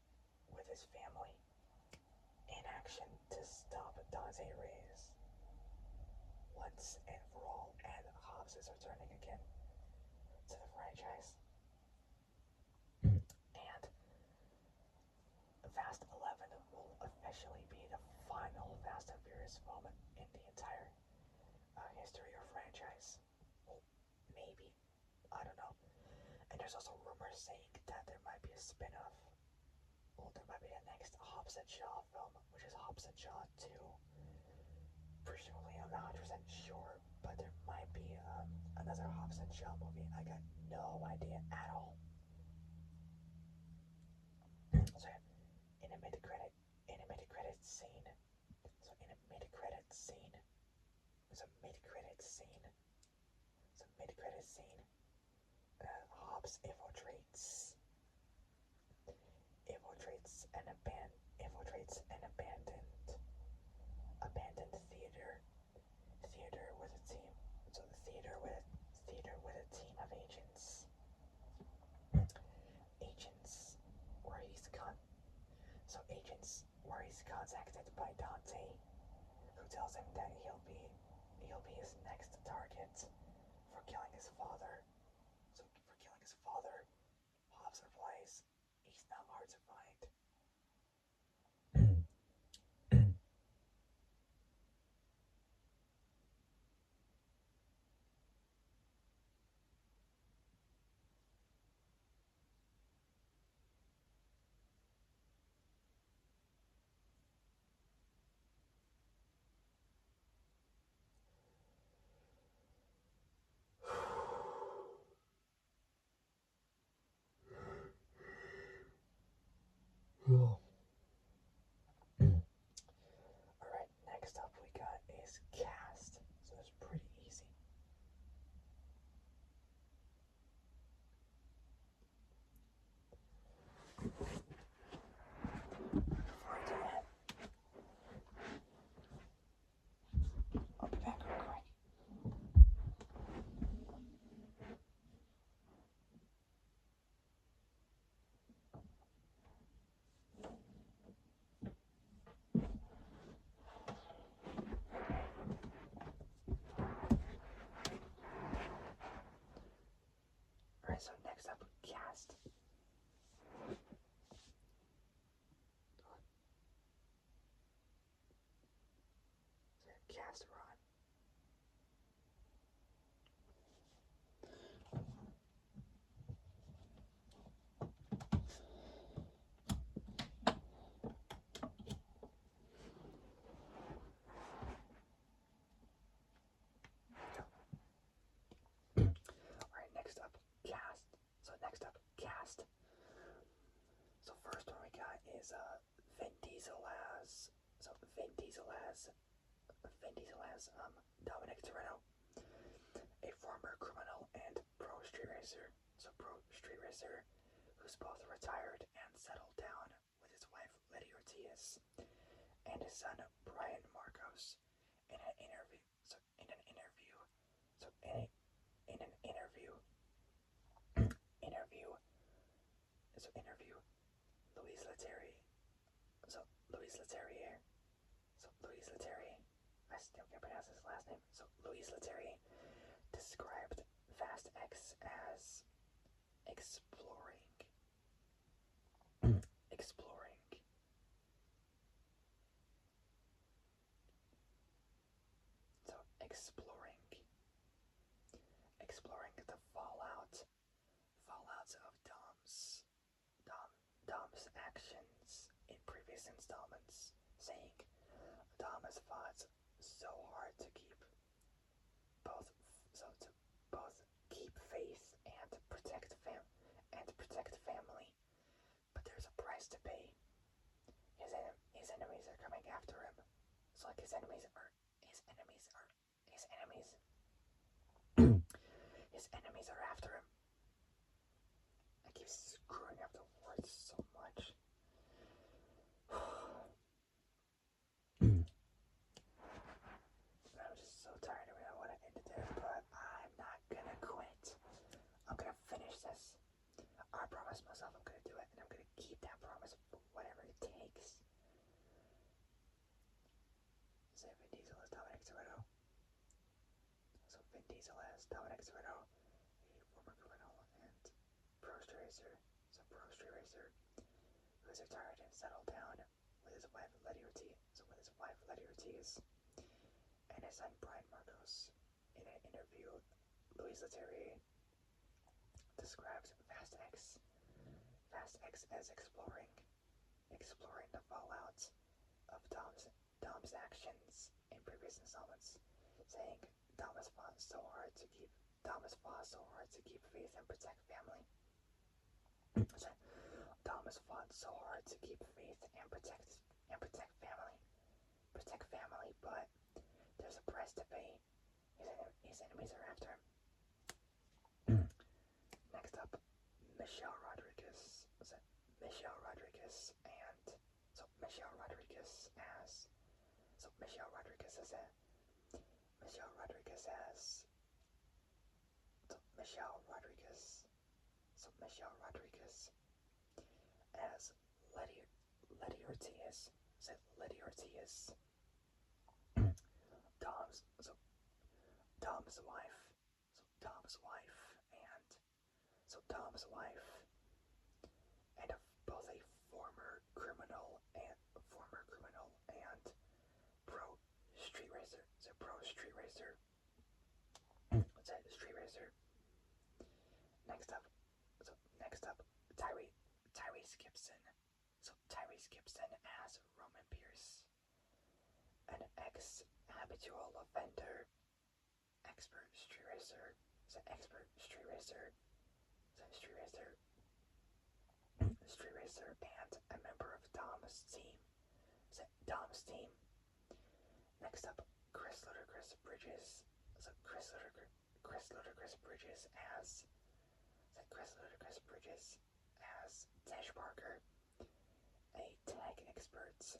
with his family in action to stop Dante Reyes once and for all, and Hobbs is returning again to the franchise. And Fast 11 will officially be the final Fast and Furious film in the entire history of franchise. Well, maybe. I don't know. And there's also rumors saying that there might be a spin-off. Well, there might be a next Hobbs and Shaw film, which is Hobbs and Shaw 2. Presumably, I'm not 100% sure, but there might be another Hobbs and Shaw movie. I got no idea at all. So in a mid-credit scene, Hobbs infiltrates an abandoned theater with a team. So the theater with a team of agents where he's contacted by Dante, who tells him that he'll be his next target for killing his father. So for killing his father, Hobbs replies, "He's not hard to find." Alright, next up we got is cast. So it's pretty easy. Before I do that, I'll be back real quick. Alright, so next up, cast. So cast Ron. Alright, next up, cast. So first one we got is Vin Diesel as Dominic Toretto, a former criminal and pro street racer. So pro street racer who's both retired and settled down with his wife Letty Ortiz and his son Brian Marcos. In an interview, Louise Leterrier. I still can't pronounce his last name. So Louise Leterrier described Fast X as exploring. So exploring the fallouts of Dom's actions in previous installments, saying Dom has fought so hard to both keep faith and protect family, but there's a price to pay. His enemies are coming after him. So like his enemies are after him. I keep screwing up the words so much. I'm just so tired of it. I want to end it there, but I'm not gonna quit. I'm gonna finish this. I promise myself I'm Dominic Toretto, a former criminal and pro street racer, who is retired and settled down with his wife Letty Ortiz, and his son Brian Marcos. In an interview, Louis Leterrier describes Fast X as exploring the fallout of Dom's actions in previous installments, saying Dom has fought so hard to keep faith and protect family. Dom has fought so hard to keep faith and protect family, but there's a price to pay. His enemies are after him. Next up, Michelle Rodriguez and Michelle Rodriguez as Letty Ortiz. Dom's Dom's wife. Dom's wife and both a former criminal and pro street racer. Street racer. Next up, Tyrese Gibson. Tyrese Gibson as Roman Pierce, an ex-habitual offender, expert street racer, and a member of Dom's team. Next up, Chris Ludacris Bridges. As Tesh Parker, a tag expert,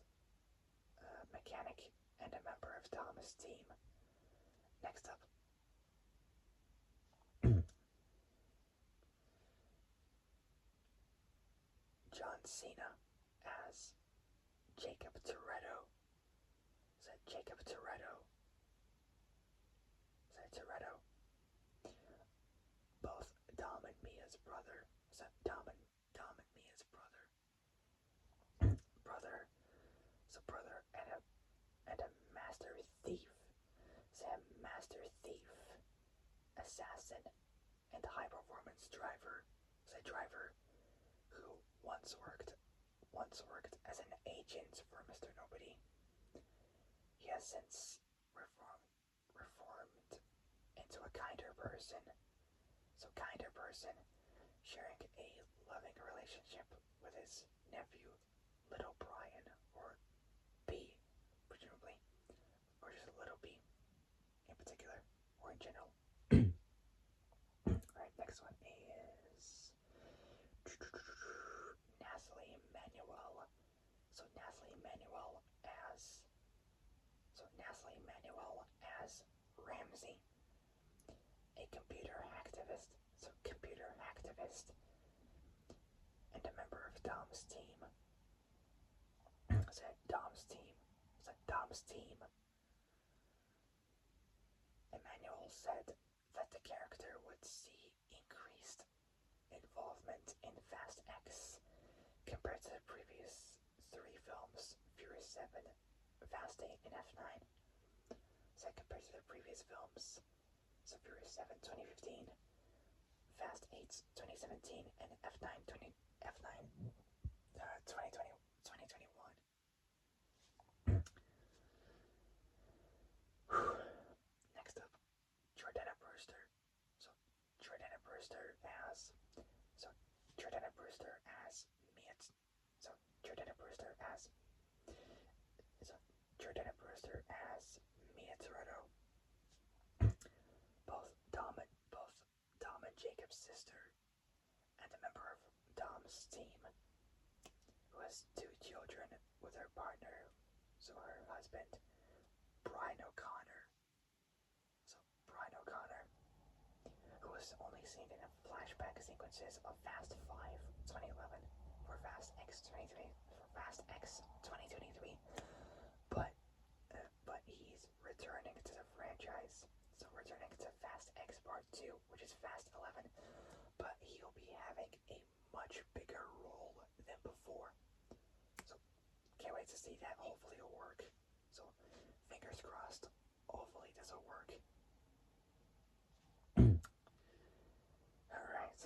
mechanic, and a member of Dom's team. Next up, John Cena as Jacob Toretto. Both Dom and Mia's brother. Brother and a master thief. Assassin, and high performance driver. Who once worked as an agent for Mr. Nobody. He has since reformed into a kinder person. Sharing a loving relationship with his nephew, Little Brian, or B, presumably, or just Little B in particular, or in general. Alright, next one is Nathalie Manuel. Nathalie Manuel as Ramsey, a computer activist, and a member of Dom's team. Emmanuel said that the character would see increased involvement in Fast X compared to the previous three films, Furious 7, Fast 8, and F9. So compared to the previous films, so Furious 7 2015, Fast 8 2017, and F9 2021. Next up, Jordana Brewster. Jordana Brewster as Mia. Mia Toretto. Both Dom and Jacob's sister, and a member of Dom's team, who has two children with her partner, so her husband, Brian O'Connor. Who was only seen in flashback sequences of Fast 5 2011 for Fast X 2023, but he's returning to the franchise. So returning to Fast X Part is Fast 11, but he'll be having a much bigger role than before. So can't wait to see that. Hopefully it'll work. So fingers crossed. Hopefully this will work. Alright.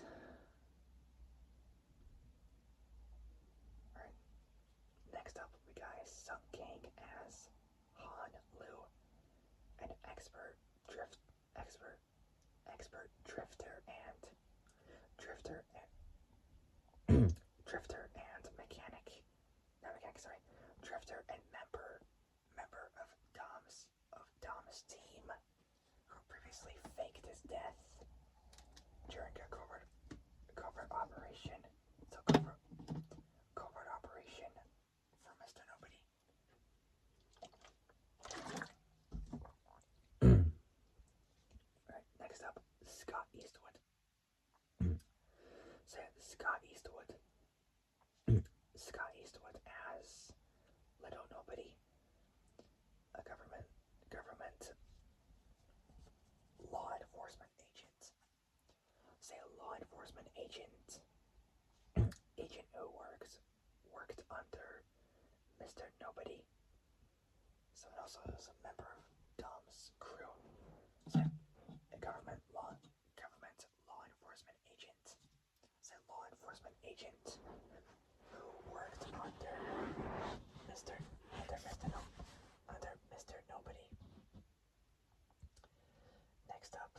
Alright. Next up we got Sung Kang as Han Lu, an expert drifter and drifter and mechanic. Not mechanic, sorry. Drifter and member of Dom's team, who previously faked his death during a covert operation. So covert operation for Mr. Nobody. Alright, next up, Scott Eastwood. So Scott Eastwood as Little Nobody, a government law enforcement agent. Say a law enforcement agent who worked under Mr. Nobody. So it also is a member of Dom's crew. So a government law enforcement agent. Say law enforcement agent who worked under Mr. Nobody. Next up,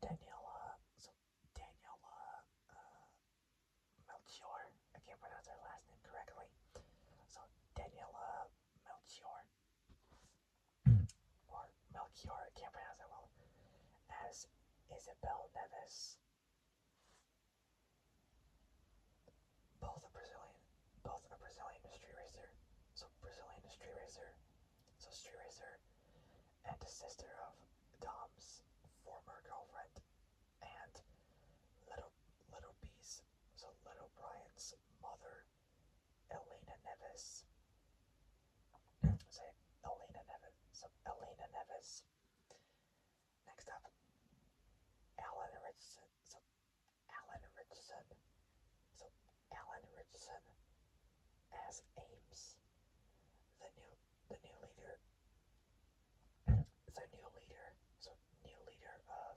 Daniela Melchior. I can't pronounce her last name correctly. So Daniela Melchior, or Melchior, I can't pronounce that well, as Isabel Neves. Both a Brazilian street racer. So street racer, and a sister of Dom's former girlfriend, and Little B's, so Little Brian's mother, Elena Neves. Say Elena Neves. So Elena Neves. Next up, Alan Richardson. So Alan Richardson as Ames, the new leader. So new leader of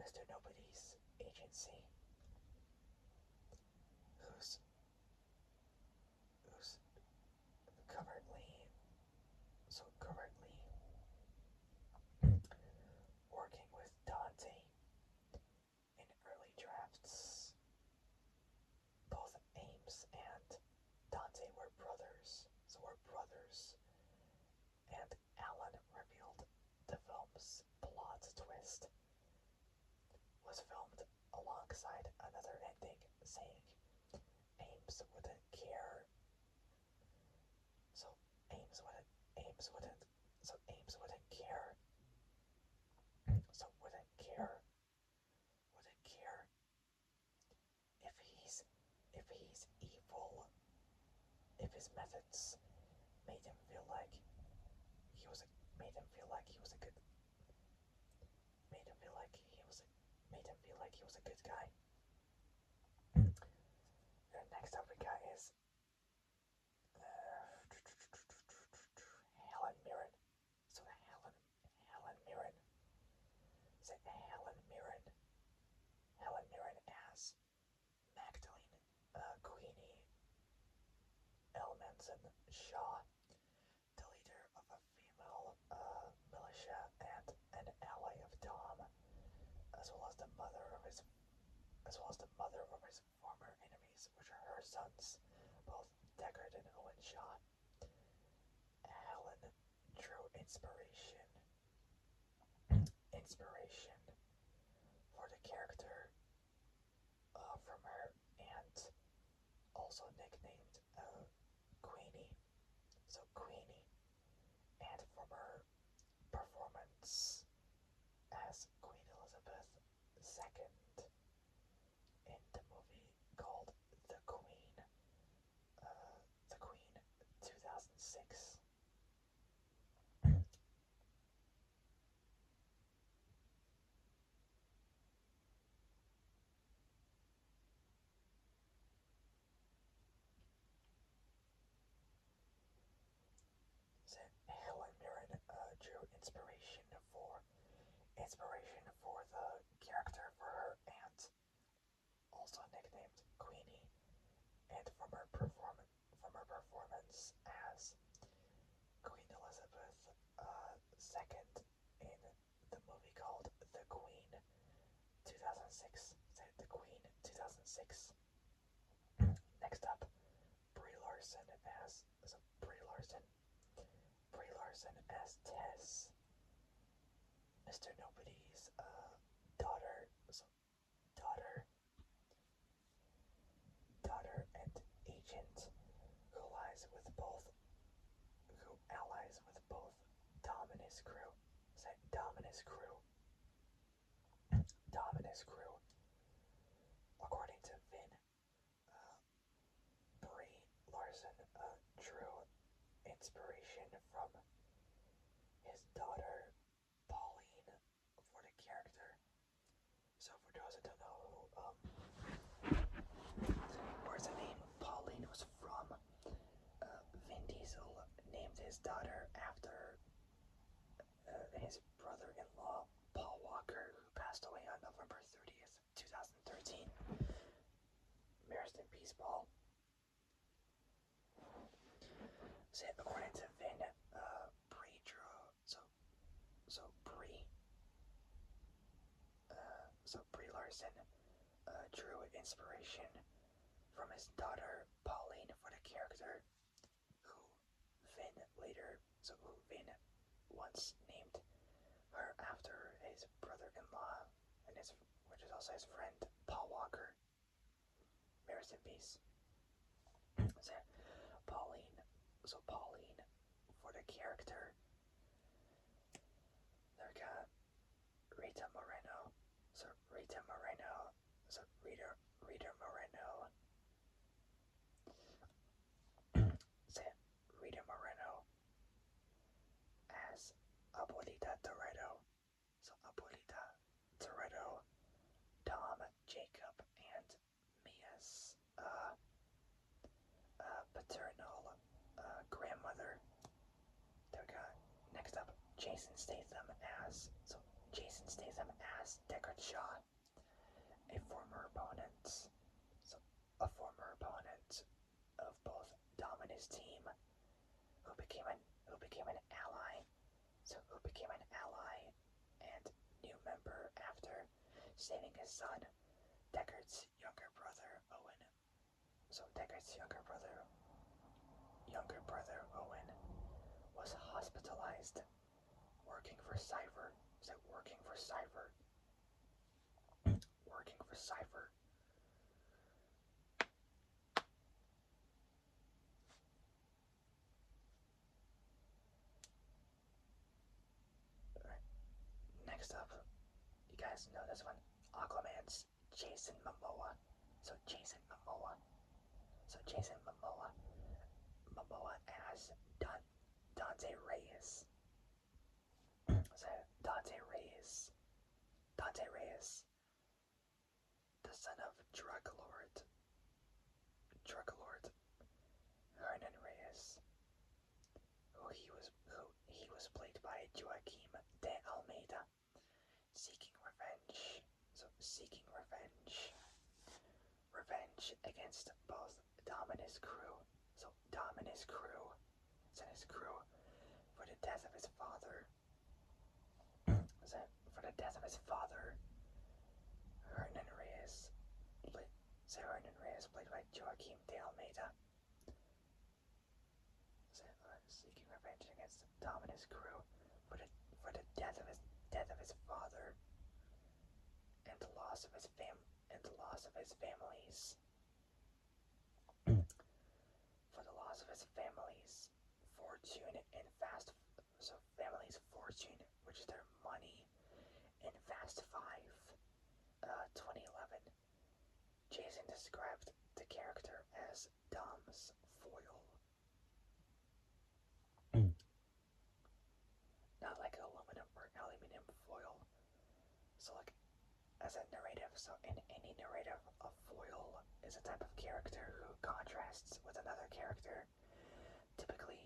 Mr. Nobody's agency, who's currently working with Dante in early drafts. Both Ames and Dante were brothers, and Alan revealed the film's plot twist was filmed alongside another ending, saying Ames wouldn't care. So Ames wouldn't care. Wouldn't care if he's evil, if his methods made him feel like he was a good guy. And next up we got is Helen Mirren. So Helen Mirren. Say Helen Mirren as Magdalene Queenie Elmanson Shaw, the leader of a female militia and an ally of Dom, as well as the mother of his former enemies, which are her sons, both Deckard and Owen Shaw. Helen drew inspiration for the character from her, and also nicknamed Queenie. So Queenie, and from her performance as Queen Elizabeth II in the movie inspiration for the character for her aunt, also nicknamed Queenie, and from her performance as Queen Elizabeth II in the movie called The Queen 2006. The Queen 2006. Next up, Brie Larson as Brie Larson as Tess, Mr. Nobody's daughter, daughter, daughter and agent who allies with both Dominus Crew. Dominus Crew. Dominus Crew. According to Vin, Brie Larson drew inspiration from his daughter Pauline for the character. So for those that don't know where the name Pauline was from, Vin Diesel named his daughter after his brother-in-law Paul Walker, who passed away on November 30th, 2013. Rest in peace, Paul. So according to Vin, Brie drew Brie Larson drew inspiration from his daughter Pauline for the character, who Vin once named her after his brother-in-law and which is also his friend Paul Walker. Rest in peace. So Pauline for the character. There we got Rita Moreno. Rita Moreno. Rita Moreno. Rita Moreno as Abuelita Toretto. Abuelita Toretto, Dom, Jacob, and Mia's paternal grandmother. There we go. Next up, Jason Statham as Deckard Shaw, a former opponent of both Dom and his team, who became an ally. Who became an ally and new member after saving his son, Deckard's younger brother Owen. Deckard's younger brother Owen was hospitalized working for Cypher. Working for Cypher. Right. Next up, you guys know this one. Aquaman's Jason Momoa. Jason Momoa. Momoa as Dante Reyes. Dante Reyes, the son of Drug Lord Hernan Reyes, who he was played by Joaquim de Almeida, seeking revenge against both Dominus Crew for the death of his father. Hernan Reyes, played by Joaquim de Almeida, seeking revenge against Dominus Crew for the death of his father and the loss of his family's fortune and which is their money in Fast 5, 2011. Jason described the character as Dom's foil. Not like aluminum foil. So like as a narrative, in any narrative, a foil is a type of character who contrasts with another character. Typically,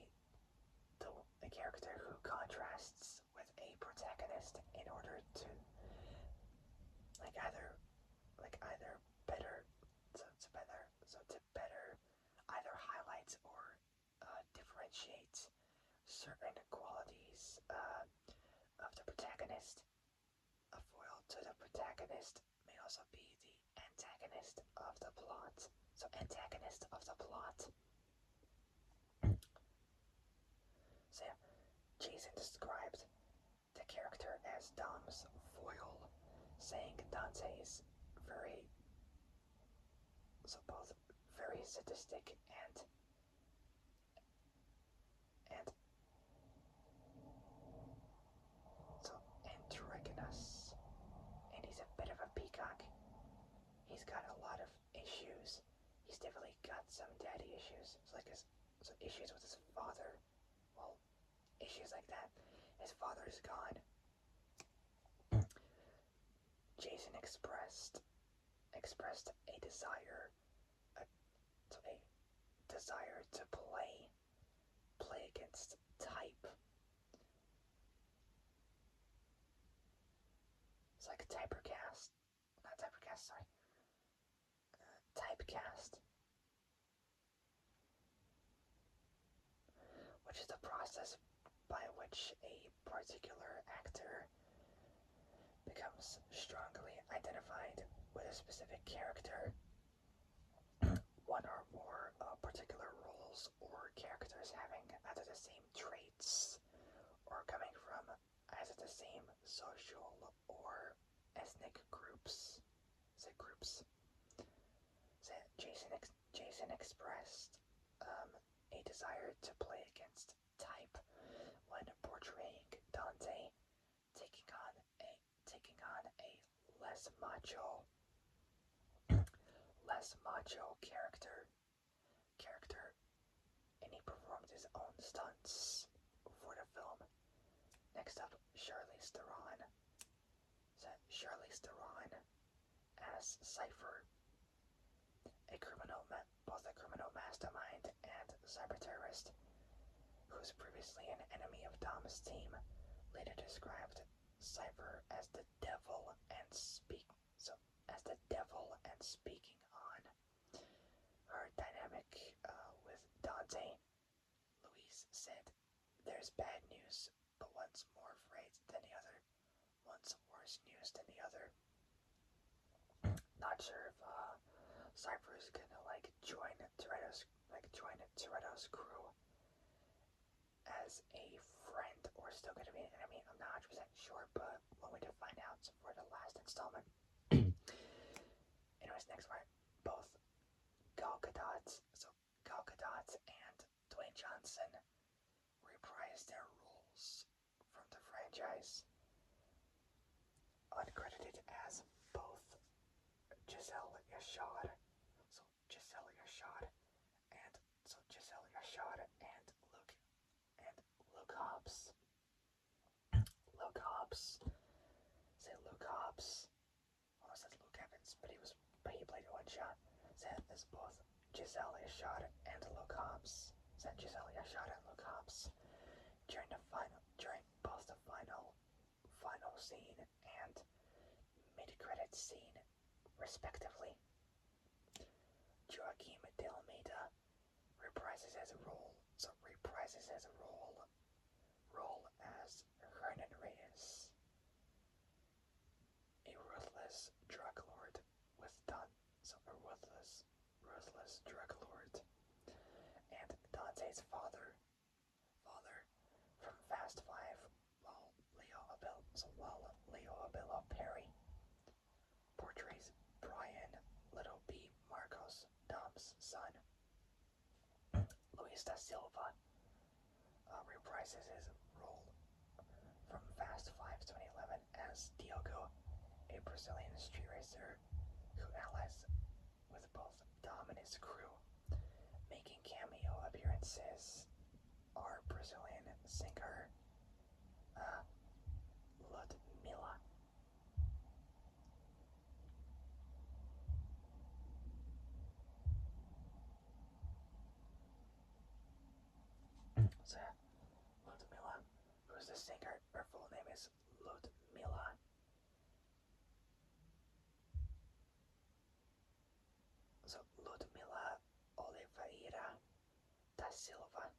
a character who contrasts with a protagonist in order to certain qualities of the protagonist. A foil to the protagonist may also be the antagonist of the plot. So, antagonist of the plot. So, yeah, Jason described the character as Dom's foil, saying Dante is both very sadistic and so androgynous, and he's a bit of a peacock. He's got a lot of issues. He's definitely got some daddy issues. So issues with his father. Well, issues like that. His father's gone. Jason expressed a desire, a desire to play against type. It's like typecast, which is the process by which a particular actor becomes strongly identified with a specific character, one or more particular roles or characters having either the same traits or coming from either the same social or ethnic groups. So Jason expressed a desire to play against type when portraying Dante, taking on a less macho character, and he performed his own stunts for the film. Next up, Charlize Theron. So Charlize Theron as Cypher, both a criminal mastermind and cyber terrorist, who was previously an enemy of Dom's team, later described Cypher as the devil and speaking on her dynamic with Dante. Louise said, "There's bad news, but one's more afraid than the other. One's worse news than the other." Not sure if Cypher is gonna join Toretto's crew as a friend or still gonna be an enemy. I'm not 100% sure, but we'll wait to find out for the last installment. Anyways, next part, both Gal Gadot and Dwayne Johnson reprised their roles from the franchise, uncredited as both Giselle Yashad and Luke Hobbs. Luke Hobbs. Say Luke Hobbs. Almost said Luke Evans, but he played one shot. Said as both Giselle Yashad and Luke Hobbs. Said Giselle Yashad and Luke Hobbs during both the final scene and mid-credit scene, respectively. Joaquim de Almeida reprises his role as Hernan Reyes, a ruthless drug lord and Dante's father from Fast Five, while Leo Abelo Perry portrays Brian Little B. Marcos, Dom's son. Luis da Silva reprises his role from Fast Five 2011 as Diogo, a Brazilian street racer who allies with both Dom and his crew. Making cameo appearances are Brazilian singer Ludmilla. So, Ludmilla, who's the singer, her full name is Ludmilla. So, Ludmilla Oliveira da Silva.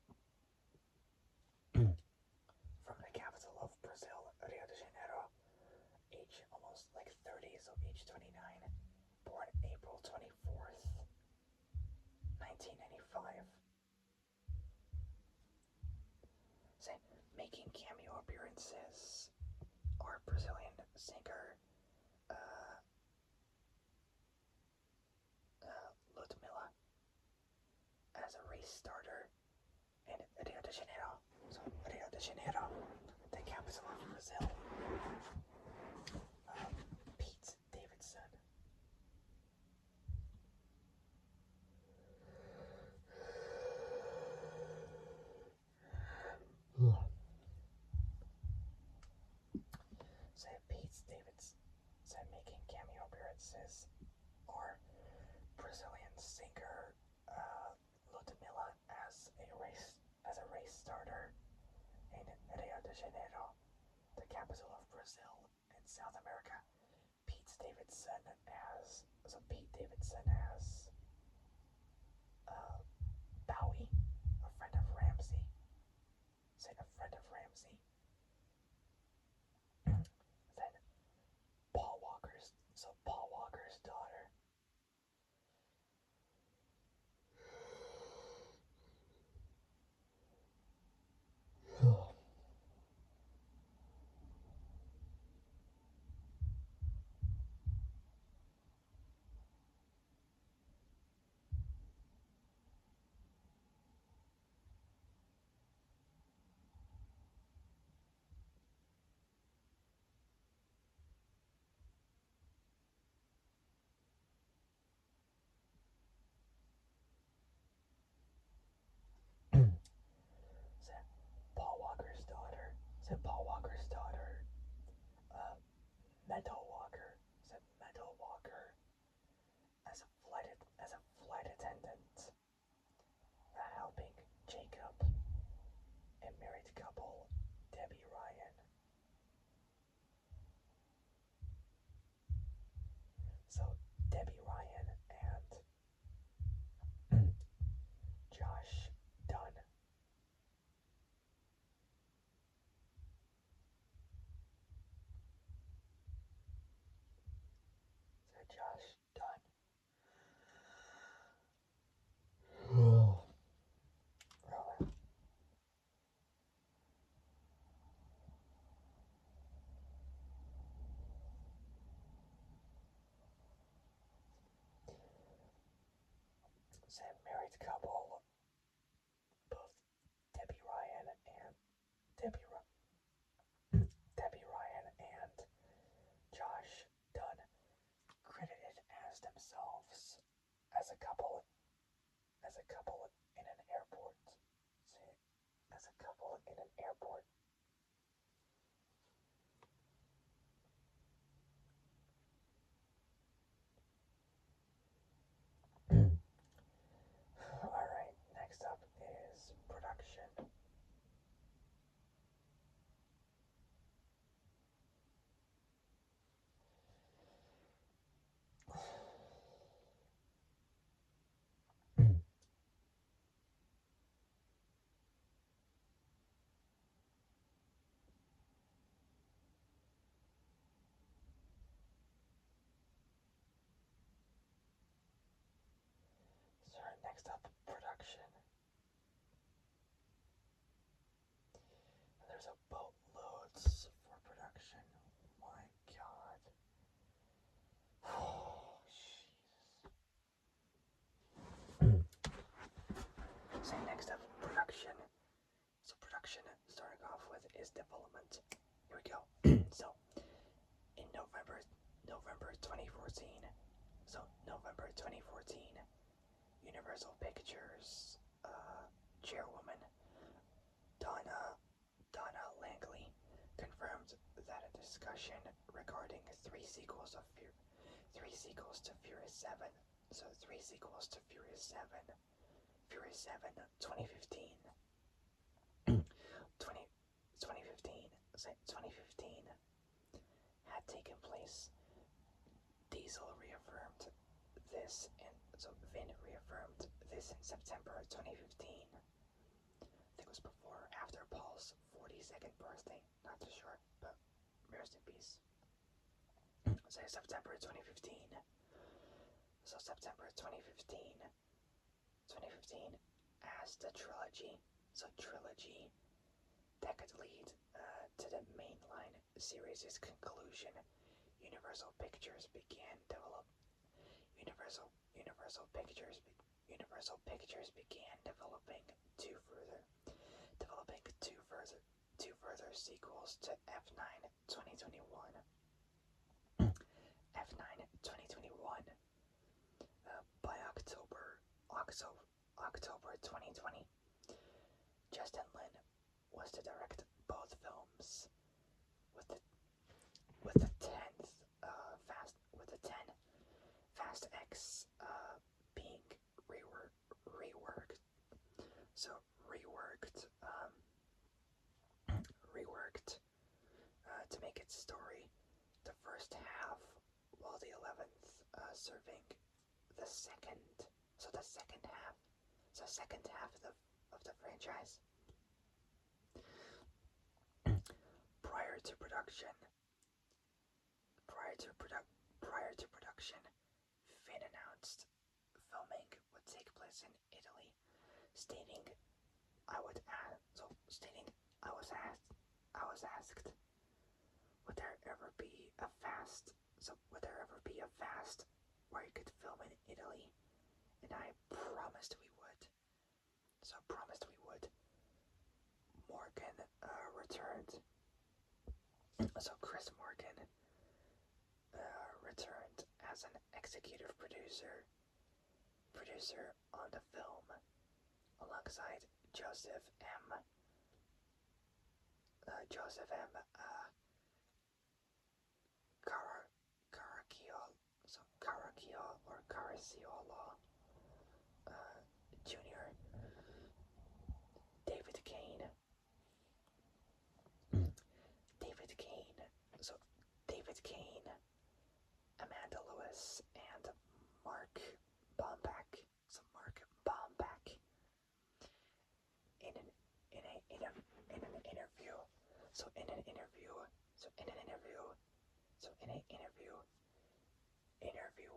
singer Ludmilla as a race starter in Rio de Janeiro. So Rio de Janeiro, the capital of Brazil. Pete Davidson. So Pete Davidson making cameo appearances, or Brazilian singer Ludmilla as a race starter in Rio de Janeiro, the capital of Brazil in South America. Pete Davidson as Bowie, a friend of Ramsey. Say a friend of Ramsey. Then Paul Walker's daughter. Paul Walker's daughter, Meadow Walker, as a flight attendant, helping Jacob and married couple Debbie Ryan. So Debbie Ryan and Josh Dunn. So Josh Dunn. So married couple, both Debbie Ryan and Debbie Ryan and Josh Dunn credited as themselves as a couple in an airport. See, as a couple in an airport. Alright, next up is production. So next up, production. There's a boatloads for production. Oh my god. Oh, Jesus. So next up, production. So production, starting off with, is development. Here we go. So in November 2014. So November 2014, Universal Pictures chairwoman Donna Langley confirmed that a discussion regarding three sequels to Furious 7. So 2015. 2015 had taken place. Diesel reaffirmed this Vin reaffirmed this in September 2015. I think it was before or after Paul's 42nd birthday. Not too sure, but rest in peace. So September 2015. So September 2015 as the trilogy. So trilogy that could lead to the mainline series' conclusion Universal Pictures began develop Universal Universal Pictures Universal Pictures began developing two further sequels to F9 2021. F9 2021 by October 2020. Justin Lin was to direct both films, with the with the tenth with the 10 Fast X being reworked. So reworked to make its story the first half, while the 11th serving the second. So the second half. So second half of the franchise. Prior to production, Finn announced filming would take place in Italy, stating, "I would ask." So stating, I was asked, would there ever be a fast? So would there ever be a fast where you could film in Italy? And I promised we would. So promised we would. Morgan returned. So Chris Morgan returned as an executive producer on the film, alongside Joseph M. Caracciolo Jr., David Kane, so David Kane, Amanda Lewis, and Mark Bomback. So Mark Bomback in an interview. So in an interview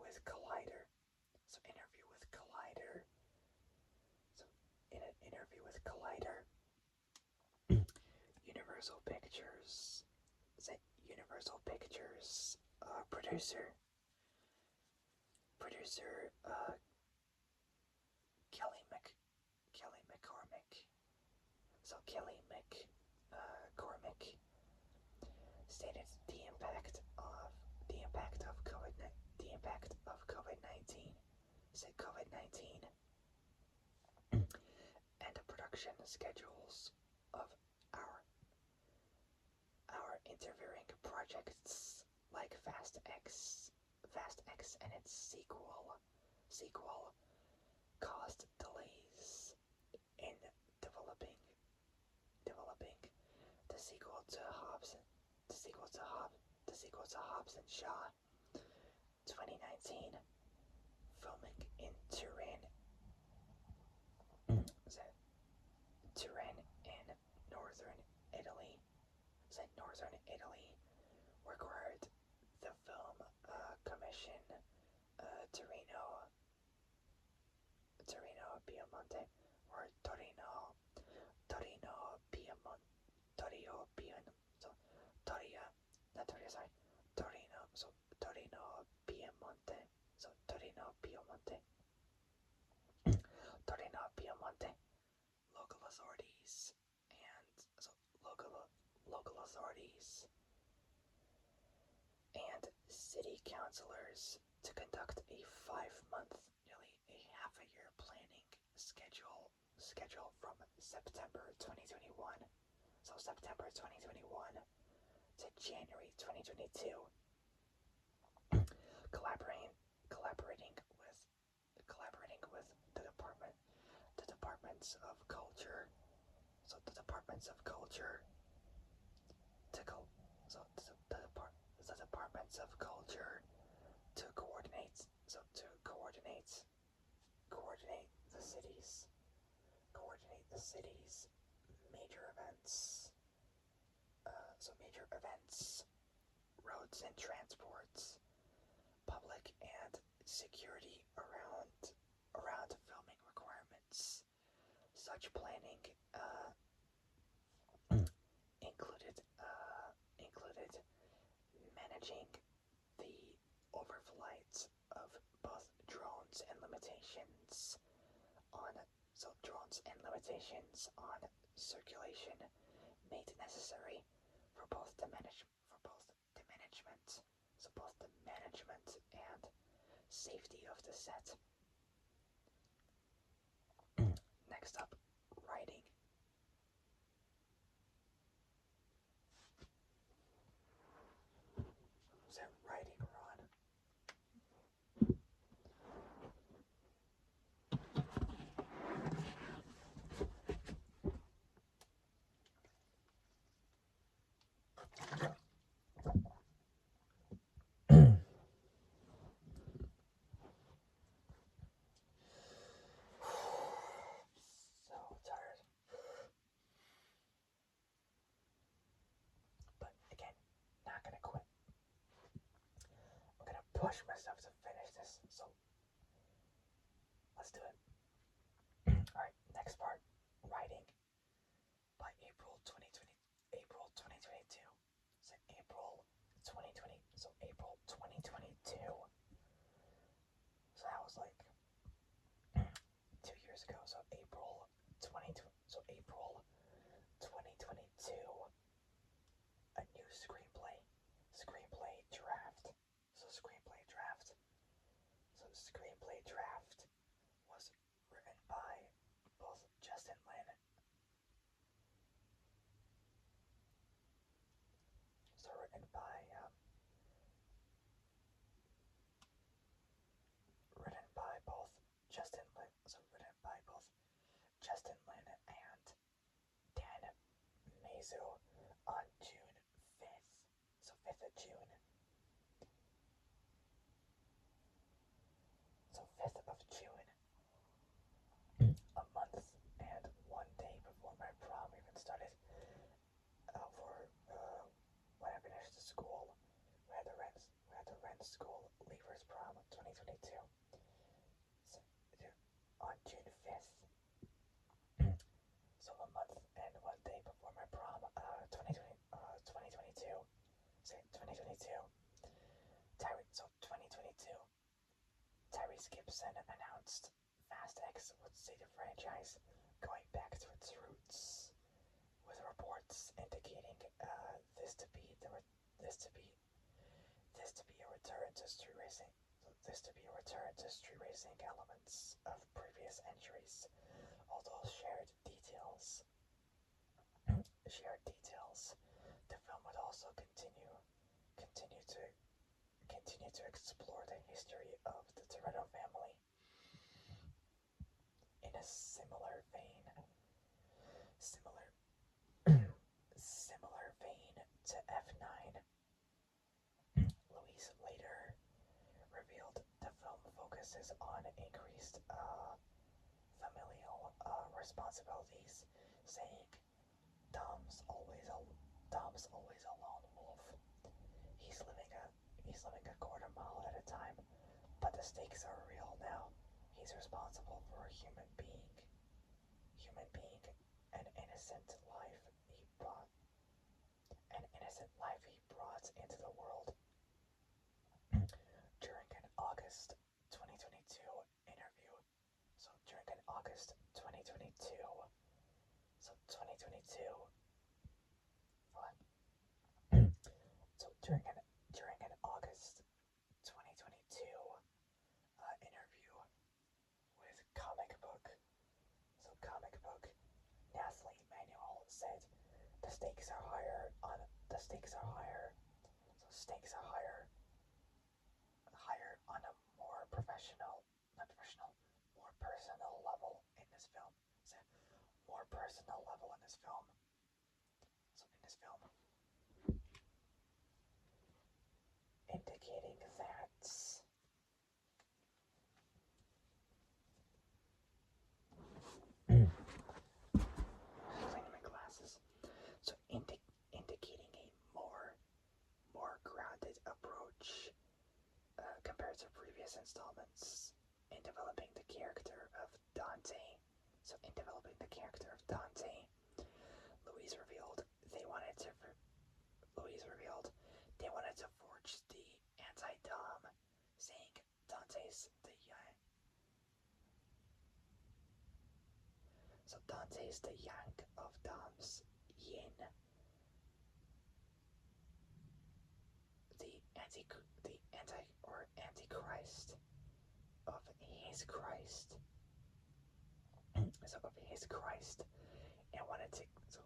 with Collider. So interview with Collider. So in an interview with Collider, Universal Pictures producer Kelly McCormick. So Kelly McCormick stated the impact of COVID-19. Said COVID-19 and the production schedules of our interfering projects like Fast X and its sequel caused delays in developing the sequel to Hobbs and Shaw 2019, filming in Turin in northern Italy required the film commission Torino Piemonte, or Torino Piemonte, so Toria, not Toria, sorry, Torino, so Torino Piemonte, so Torino Piemonte, local authorities and city councilors to conduct a 5-month, nearly a half a year planning schedule from September 2021. So September 2021 to January 2022. Collaborating with the departments of culture. So the departments of culture to the departments of culture to coordinate the city's major events. Major events, roads and transports, public and security around filming requirements. Such planning included managing overflight of both drones and limitations on circulation made necessary for both the management and safety of the set. Next up, writing. Was that writing, Ron? So tired. But again, not gonna quit. I'm gonna push myself to finish this. So let's do it. Alright, next part. Writing by April 2022. So April 2020. So April 2022. So that was like 2 years ago. So April 2022. A new screenplay draft. So screenplay draft. So screenplay draft was written by both Justin Lin. So written by both Justin Lin. So written by both Justin Lin and Dan Mazu on June 5th. So 5th of June. So 5th of June. A month and 1 day before my prom even started. When I finished the school, we had to rent school leavers prom 2022. So, on June 5th. So a month and 1 day before my prom, 2022. Say 2022. So 2022. Tyrese Gibson announced Fast X would see the franchise going back to its roots, with reports indicating this to be a return to street racing. Elements of previous entries, although shared details. The film would also continue to explore the history of the Toretto family in a similar vein to F9. Louise later revealed the film focuses on increased familial responsibilities, saying Dom's always a lone wolf. He's living a quarter mile at a time, but the stakes are real now. He's responsible for a human being, an innocent life he brought into the world. During an August 2022 interview, so during an August 2022, so 2022, what? So during an August 2022 interview with comic book Nathalie Manuel said the stakes are higher. On a more more personal level in this film. More personal level in this film. So in this film, indicating that cleaning my glasses. So indicating a more grounded approach compared to previous installments in developing the character of Dante. So in developing the character of Dante, Louise revealed they wanted to So Dante is the yang of Dom's yin, the antichrist of his Christ. So of his Christ, and wanted to. So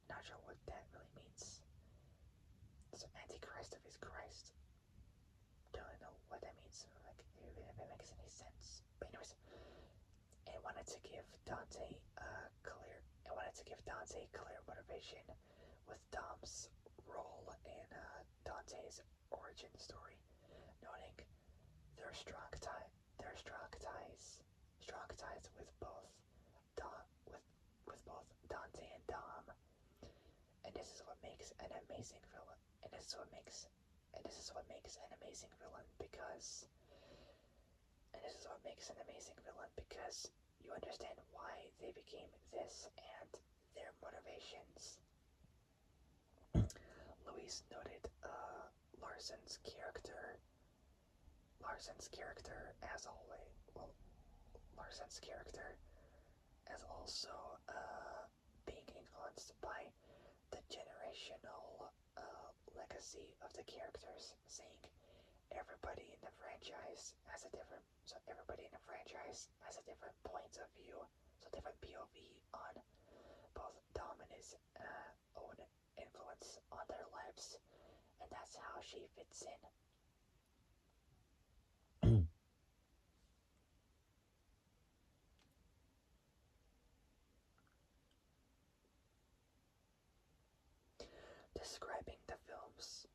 not sure what that really means. So antichrist of his Christ. Don't know what that means. Like if it makes any sense. But anyways, and wanted to give Dante clear motivation with Dom's role in Dante's origin story, noting their strong ties with both with both Dante and Dom, and this is what makes an amazing villain. And this is what makes an amazing villain because you understand why they became this and their motivations. Luis noted Larson's character as always. Well, Larson's character as also being influenced by the generational legacy of the characters, saying everybody in the franchise has a different point of view, so different POV on both Dom and his own influence on their lives, and that's how she fits in. Describing the film's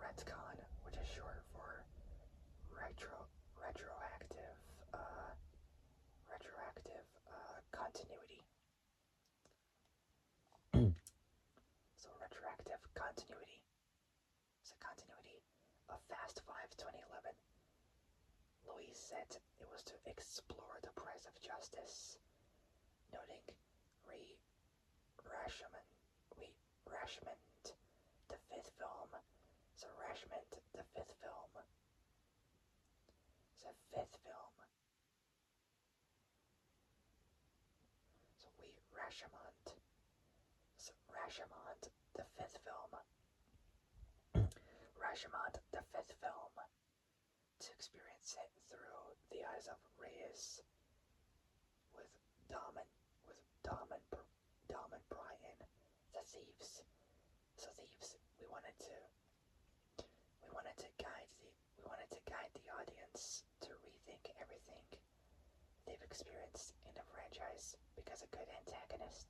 retcon, which is short for retroactive continuity. So retroactive continuity. It's a continuity of Fast 5 2011. Louise said it was to explore the price of justice, noting Rashmond, the fifth film. So Rashmond, the fifth film. So fifth film. So Rashomon, the fifth film. Rashomon, the fifth film. To experience it through the eyes of Reyes, with Dom and Brian, the thieves. So thieves, we wanted to guide the audience to rethink everything they've experienced in the franchise, because a good antagonist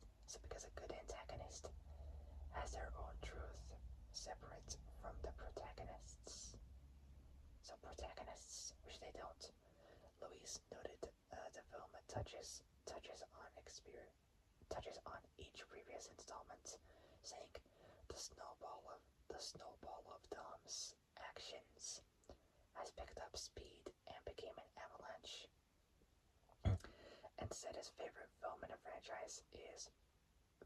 has their own truth separate from the protagonists. So protagonists, which they don't. Louise noted the film touches on each previous installment, saying the snowball of Dom's actions has picked up speed and became an avalanche, and said his favorite film in the franchise is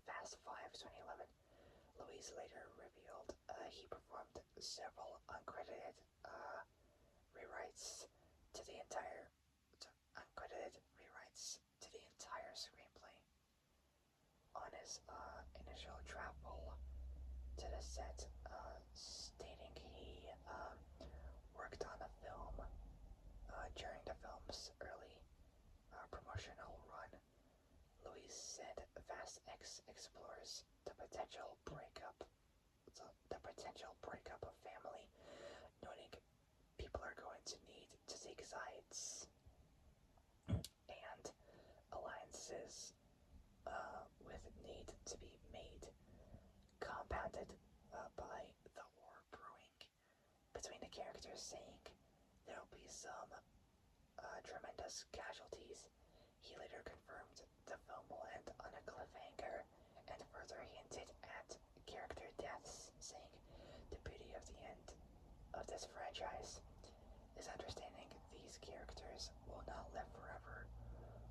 Fast 5 2011. Louise later revealed he performed several uncredited rewrites to the entire screenplay on his initial travel to the set, stating he worked on the film during the film's early promotional run. Louise said Fast X explores the potential breakup of family, noting people are going to need to take sides, and alliances with need to be made, compounded by the war brewing between the characters, saying there'll be some tremendous casualties. He later confirmed the film will end on a cliffhanger and further hinted at character deaths, saying the beauty of the end of this franchise is understanding these characters will not live forever.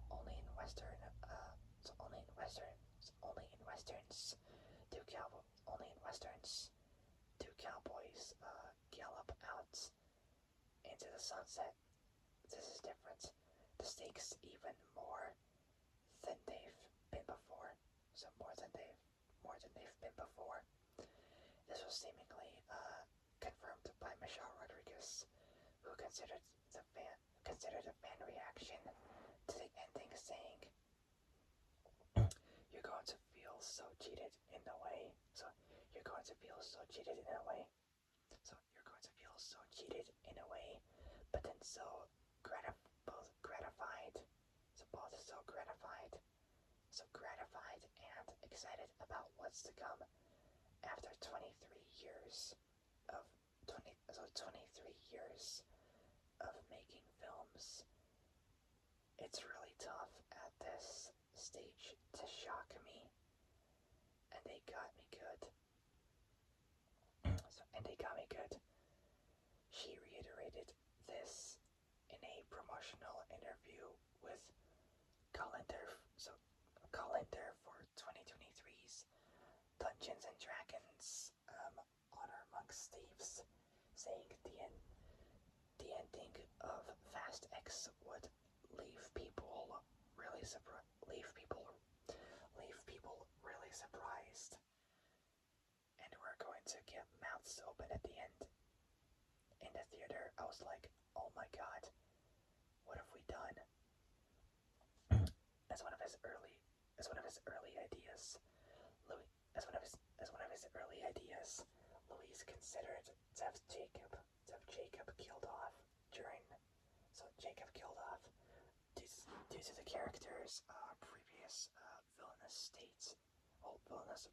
Only in westerns do cowboys gallop out into the sunset. This is different. stakes even more than they've been before. So more than they've been before. This was seemingly confirmed by Michelle Rodriguez, who considered a fan reaction to the ending, saying, "You're going to feel so cheated in a way. So you're going to feel so cheated in a way. So you're going to feel so cheated in a way, but then both gratified. So both so gratified and excited about what's to come after 23 years of 23 years of making films. It's really tough at this stage to shock me, and they got me good. She reiterated this in a promotional interview with Calendar for 2023's Dungeons and Dragons Honor Amongst Thieves, saying the ending of Fast X would leave people really surprised, and we're going to get mouths open at the end. In the theater, I was like, "Oh my god, what have we done?" As one of his early ideas, Louis, as one of his early ideas, Louise considered to have Jacob killed off during. So Jacob killed off due to the character's previous villainous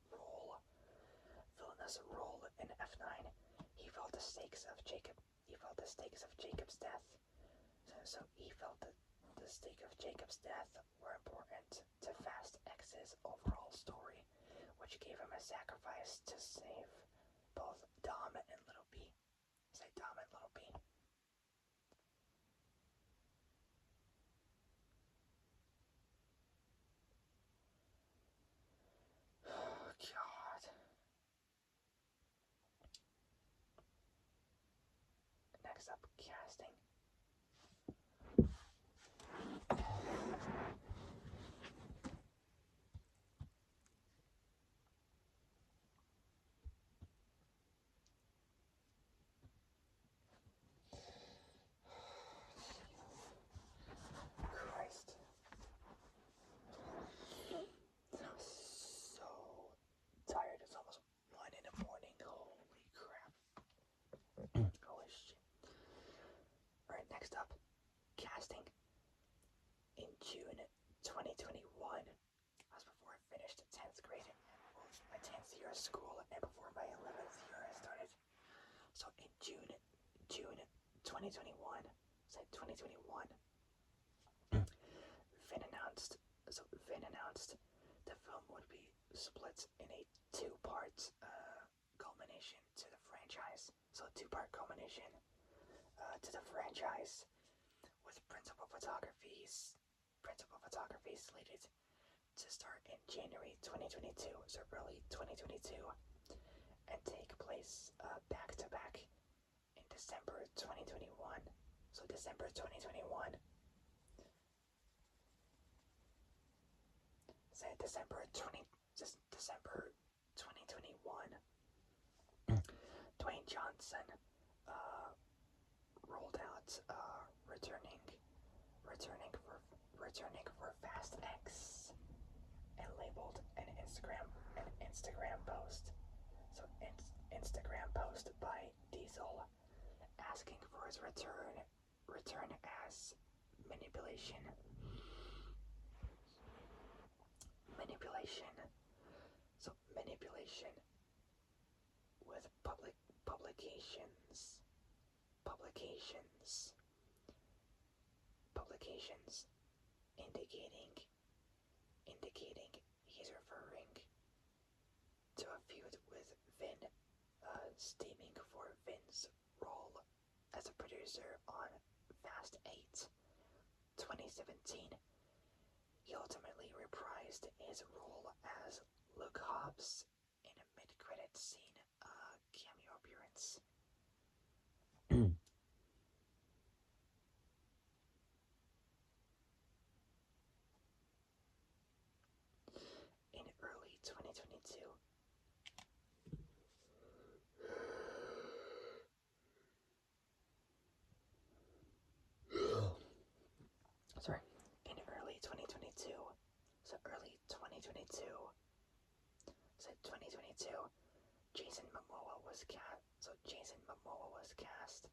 role in F9. He felt the stakes of Jacob's death. So he felt that the stake of Jacob's death were important to Fast X's overall story, which gave him a sacrifice to save both Dom and Little B. Say Dom and Little B. Oh, God. Next up, casting. Christ. I'm so tired. It's almost 1 in the morning. Holy crap. Holy shit. Alright, next up, casting. In June 2021, that was before I finished 10th grade, my 10th year of school, and before my 11th year I started. So in June 2021, said 2021, Vin announced the film would be split in a two-part culmination to the franchise. So a two-part culmination to the franchise, with principal photography slated to start in January 2022, so early 2022, and take place back to back in December 2021. So December 2021. Say December 2021. Dwayne Johnson rolled out returning for Fast X, and labeled an Instagram post. So Instagram post by Diesel asking for his return as manipulation. So manipulation with publications indicating he's referring to a feud with Vin, steaming for Vin's role as a producer on Fast 8 2017. He ultimately reprised his role as Luke Hobbs in a mid-credit scene cameo appearance. 2022. So 2022, Jason Momoa was cast. So Jason Momoa was cast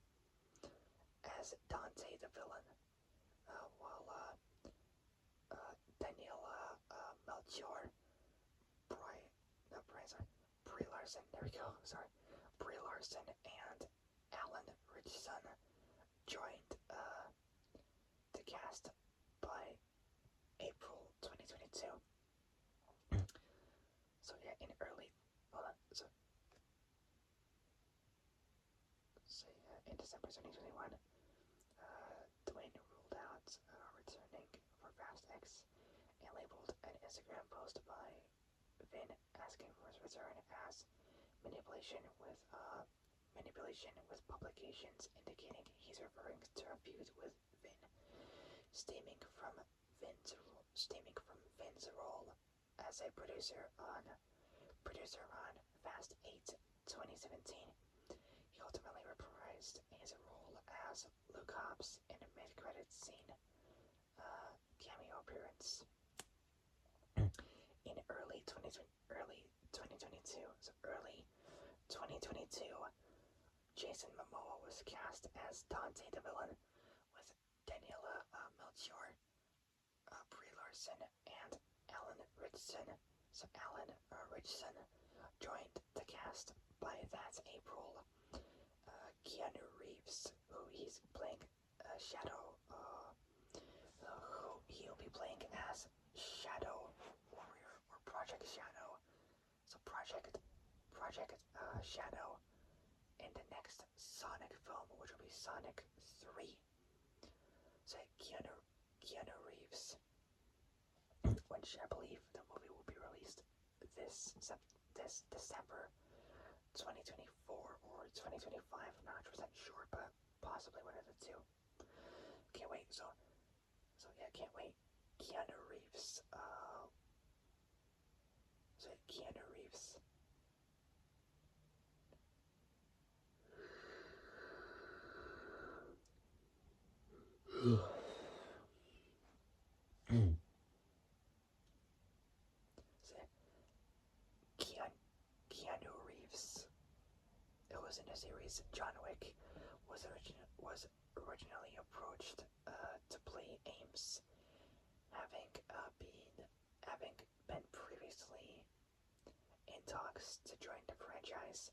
as Dante the villain, while Daniela Melchior, Brie Larson. There we go. Sorry, Brie Larson and Alan Richardson joined the cast by April 2022. So yeah, in early, hold on, so yeah, in December 2021, Dwayne ruled out returning for Fast X and labeled an Instagram post by Vin asking for his return as manipulation with publications indicating he's referring to a feud with Vin, stemming from Vin's role as a producer on Fast 8 2017. He ultimately reprised his role as Luke Hobbs in a mid-credits scene cameo appearance. In early 2022, Jason Momoa was cast as Dante the villain, with Daniela Melchior, Brie Larson, and Alan Richardson. So Alan Richardson joined the cast by that April. Keanu Reeves, who he's playing Shadow, who he'll be playing as Shadow Warrior or Project Shadow. So Project Shadow in the next Sonic film, which will be Sonic 3. So Keanu Reeves, which I believe the movie will be released this December 2024 or 2025. I'm not 100% sure, but possibly one of the two. Can't wait. So yeah, can't wait. Keanu Reeves. Keanu Reeves. Keanu Reeves, who was in the series John Wick, was originally approached to play Ames, having been previously in talks to join the franchise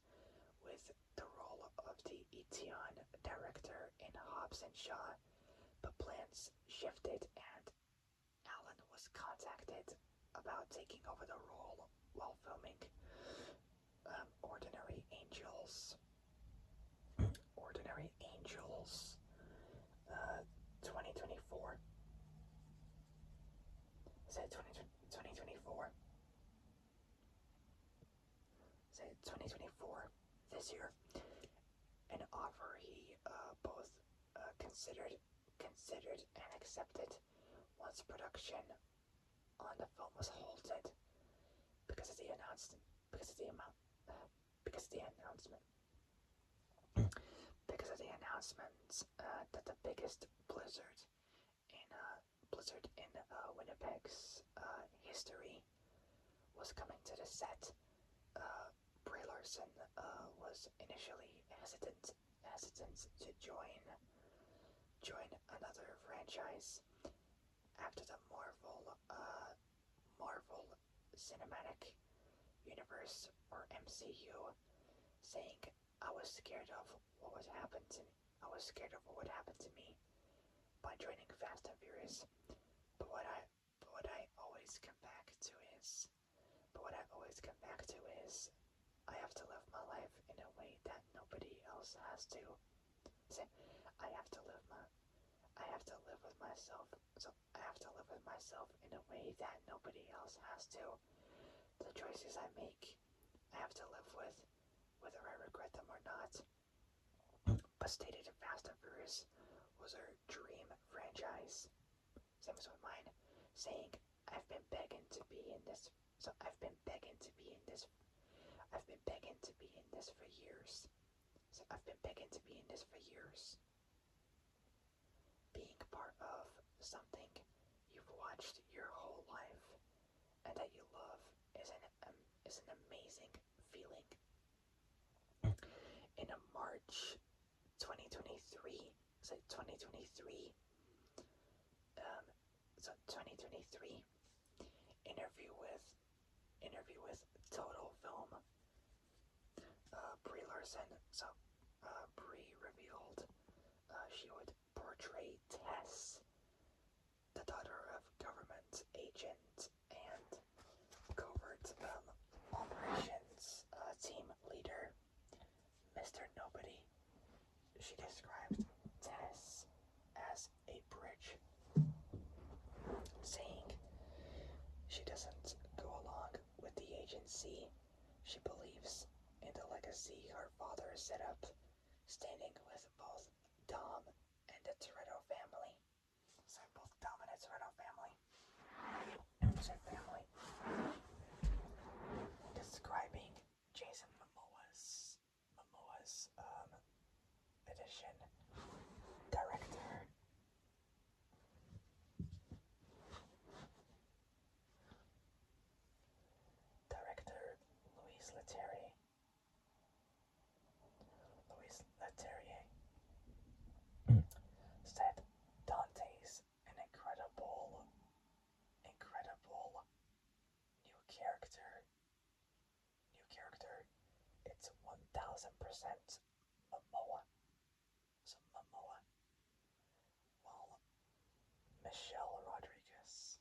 with the role of the Etion director in Hobbs and Shaw, but plans shifted and Alan was contacted about taking over the role while filming Ordinary Angels. 2024. Say 2024. Say 2024. This year, an offer he both considered and accepted once production on the film was halted because of the announcement because of the announcements that the biggest blizzard in Winnipeg's history was coming to the set. Brie Larson was initially hesitant to join another franchise after the Marvel Cinematic Universe or MCU, saying I was scared of what would happen to me by joining Fast and Furious. But what I always come back to is I have to live my life in a way that nobody else has to. So I have to live with myself. So I have to live with myself in a way that nobody else has to. The choices I make, I have to live with, whether I regret them or not. But stated Fast and Furious was her dream franchise. Same as with mine, saying I've been begging to be in this. So I've been begging to be in this. I've been begging to be in this for years. So I've been begging to be in this for years. Being part of something you've watched your whole life, and that you love is an amazing feeling. In a March 2023, so 2023, um, so 2023 interview with Total Film, Brie Larson. So Brie revealed she would portray Tess, the daughter of government agent and covert operations team leader, Mr. Nobody. She described Tess as a bridge, saying she doesn't go along with the agency. She believes in the legacy her father set up, standing with both Dom and the Toretto family. So both Dom and the Toretto family. Describing Jason Momoa's edition. Director Louis Leterrier said Dante's an incredible new character. It's 1000% Momoa. So Momoa. While Michelle Rodriguez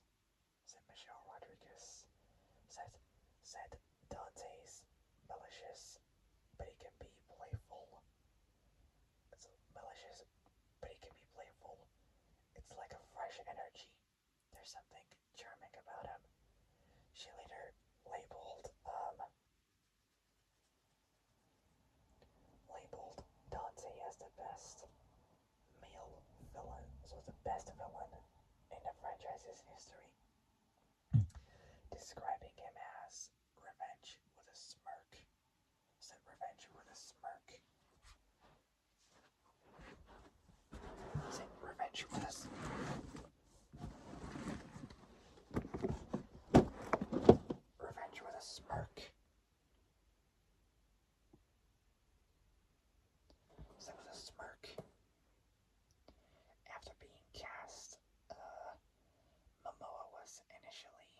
said Dante's malicious, but he can be playful. It's malicious, but he can be playful. It's like a fresh energy. There's something charming about him. She later labeled Dante as the best male villain, so the best villain in the franchise's history, describing him as revenge with a smirk. Said revenge with a smirk. Said revenge with a revenge with a smirk. Said with a smirk. After being cast, Momoa was initially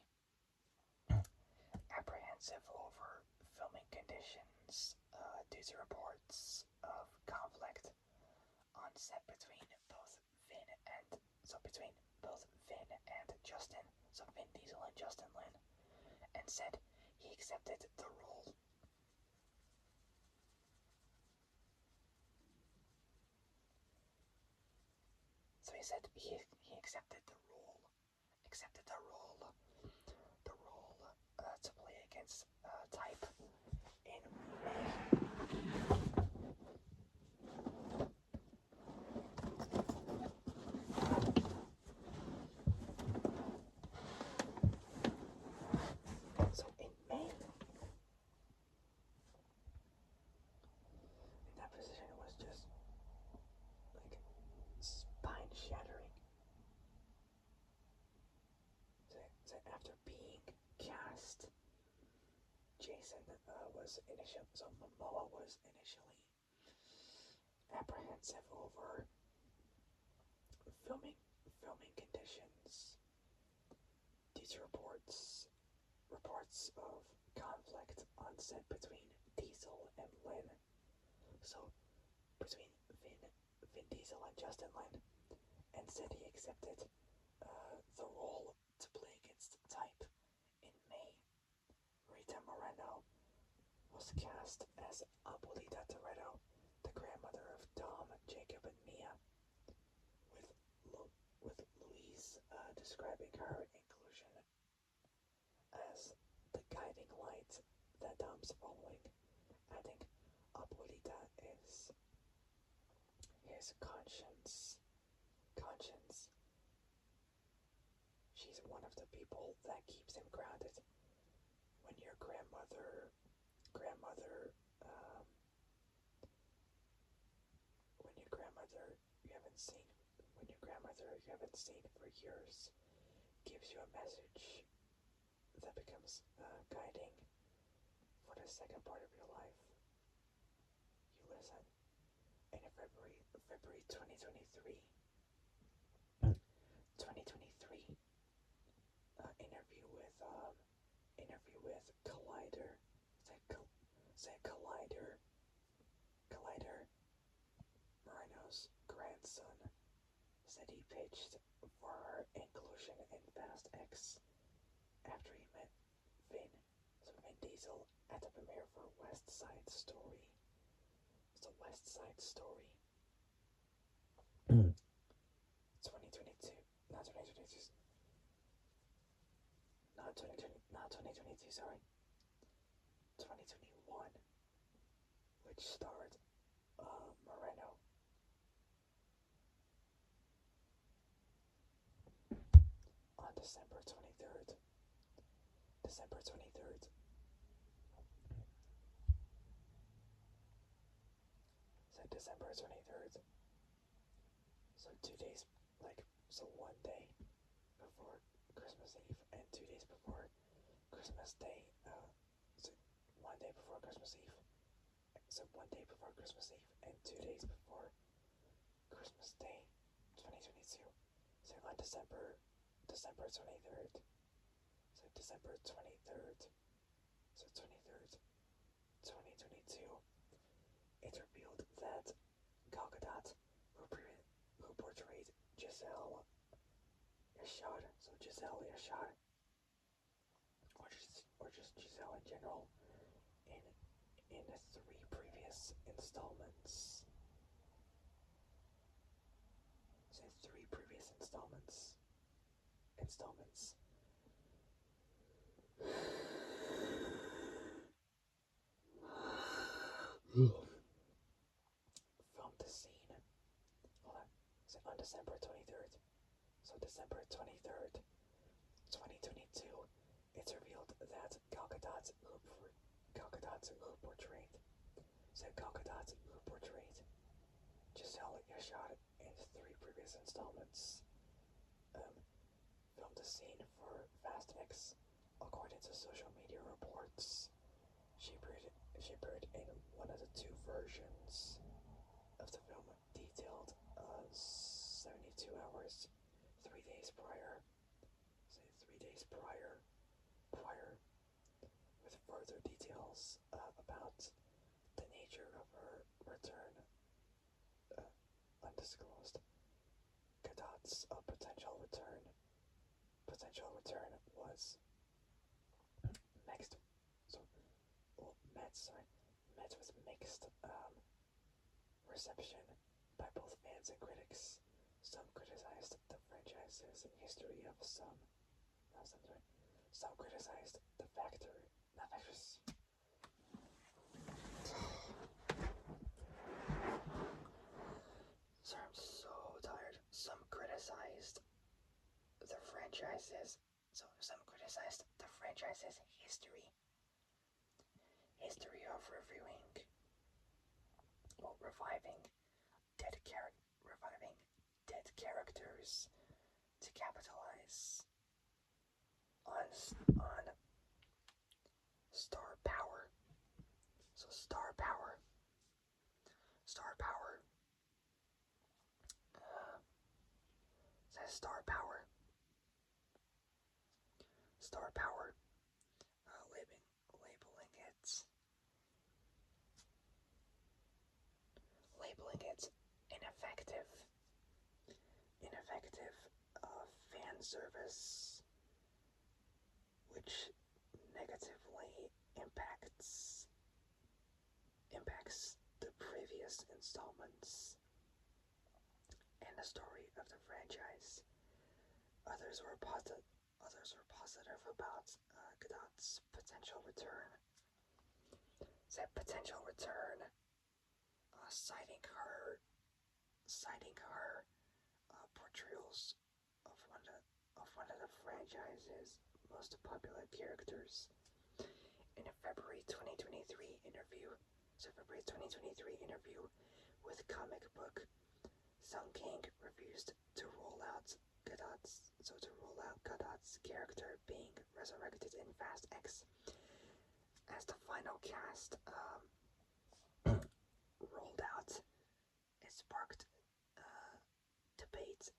apprehensive over filming conditions due to reports of conflict on set between both Vin and Justin, so Vin Diesel and Justin Lin, and said he accepted the role. So he said he accepted the role to play against Type in May. So in May, in that position, it was just like spine shattering. So after being cast, Jason Momoa was initially apprehensive over filming conditions due to reports of conflict on set between Diesel and Lin. So between Vin Diesel and Justin Lin, and said he accepted the role to play against Type in May. Rita Moreno was cast as Abuelita Toretto, the grandmother of Dom, Jacob, and Mia, with Louise describing her inclusion as the guiding light that Dom's following. I think Abuelita is his conscience. She's one of the people that keeps him grounded. When your grandmother um, when your grandmother you haven't seen for years gives you a message that becomes guiding for the second part of your life, you listen. In February 2023, 2023 interview with Collider, Collider Moreno's grandson said he pitched for her inclusion in Fast X after he met Vin Diesel at the premiere for West Side Story. It's a West Side Story. 2022, not 2022, not 2022, sorry. 2021, which starred Moreno. On December 23rd, December 23rd, December 23rd, so 2 days, so 1 day before Christmas Eve and 2 days before Christmas Day, so 1 day before Christmas Eve, so 1 day before Christmas Eve and 2 days before Christmas Day, 2022, so on December 23rd, so December 23rd, so 23rd, 2022, it revealed that Gal Gadot, who portrayed Giselle Yashad, so Giselle Yashad, or just Giselle in general, in 3 previous installments. So 3 previous installments. Filmed the scene. Hold on. So on December 23rd. So December 23rd, 2022, it's revealed that Gal Gadot, who portrayed Giselle Yashad in 3 previous installments, filmed a scene for Fast X. According to social media reports, she appeared in one of the 2 versions of the film, detailed 72 hours, 3 days prior. Say 3 days prior, with further details about the nature of her return undisclosed. Gadot's potential return was mixed. Met with mixed reception by both fans and critics. Some criticized the franchise's history of some criticized the factory, not factors. Sorry, I'm so tired. Some criticized the franchise's history of reviving dead characters to capitalize on star power. So star power. Says star power. Labeling it ineffective fan service, which negatively impacts the previous installments and the story of the franchise. Others were positive about Gadot's potential return. Citing her portrayals of one of the franchise's most popular characters. In a February 2023 interview with comic book, Sung King refused to rule out Gadot's character being resurrected in Fast X. As the final cast rolled out, it sparked debate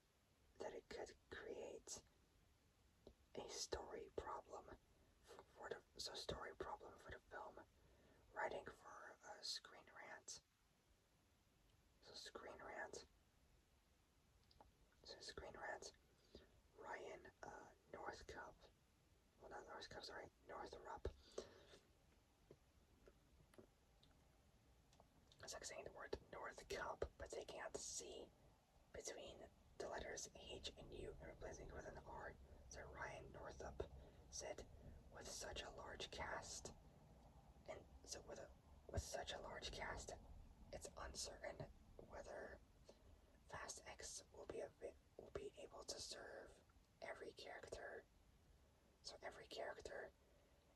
that it could create a story problem for the film. Writing for Screen Rant. Screen Rant. Ryan Northrup. Well, not Northrup, sorry, Northrup. It's like saying the word Northrup, but taking out the C between the letters H and U and replacing it with an R. So Ryan Northup said, with such a large cast, it's uncertain whether Fast X will be able to serve every character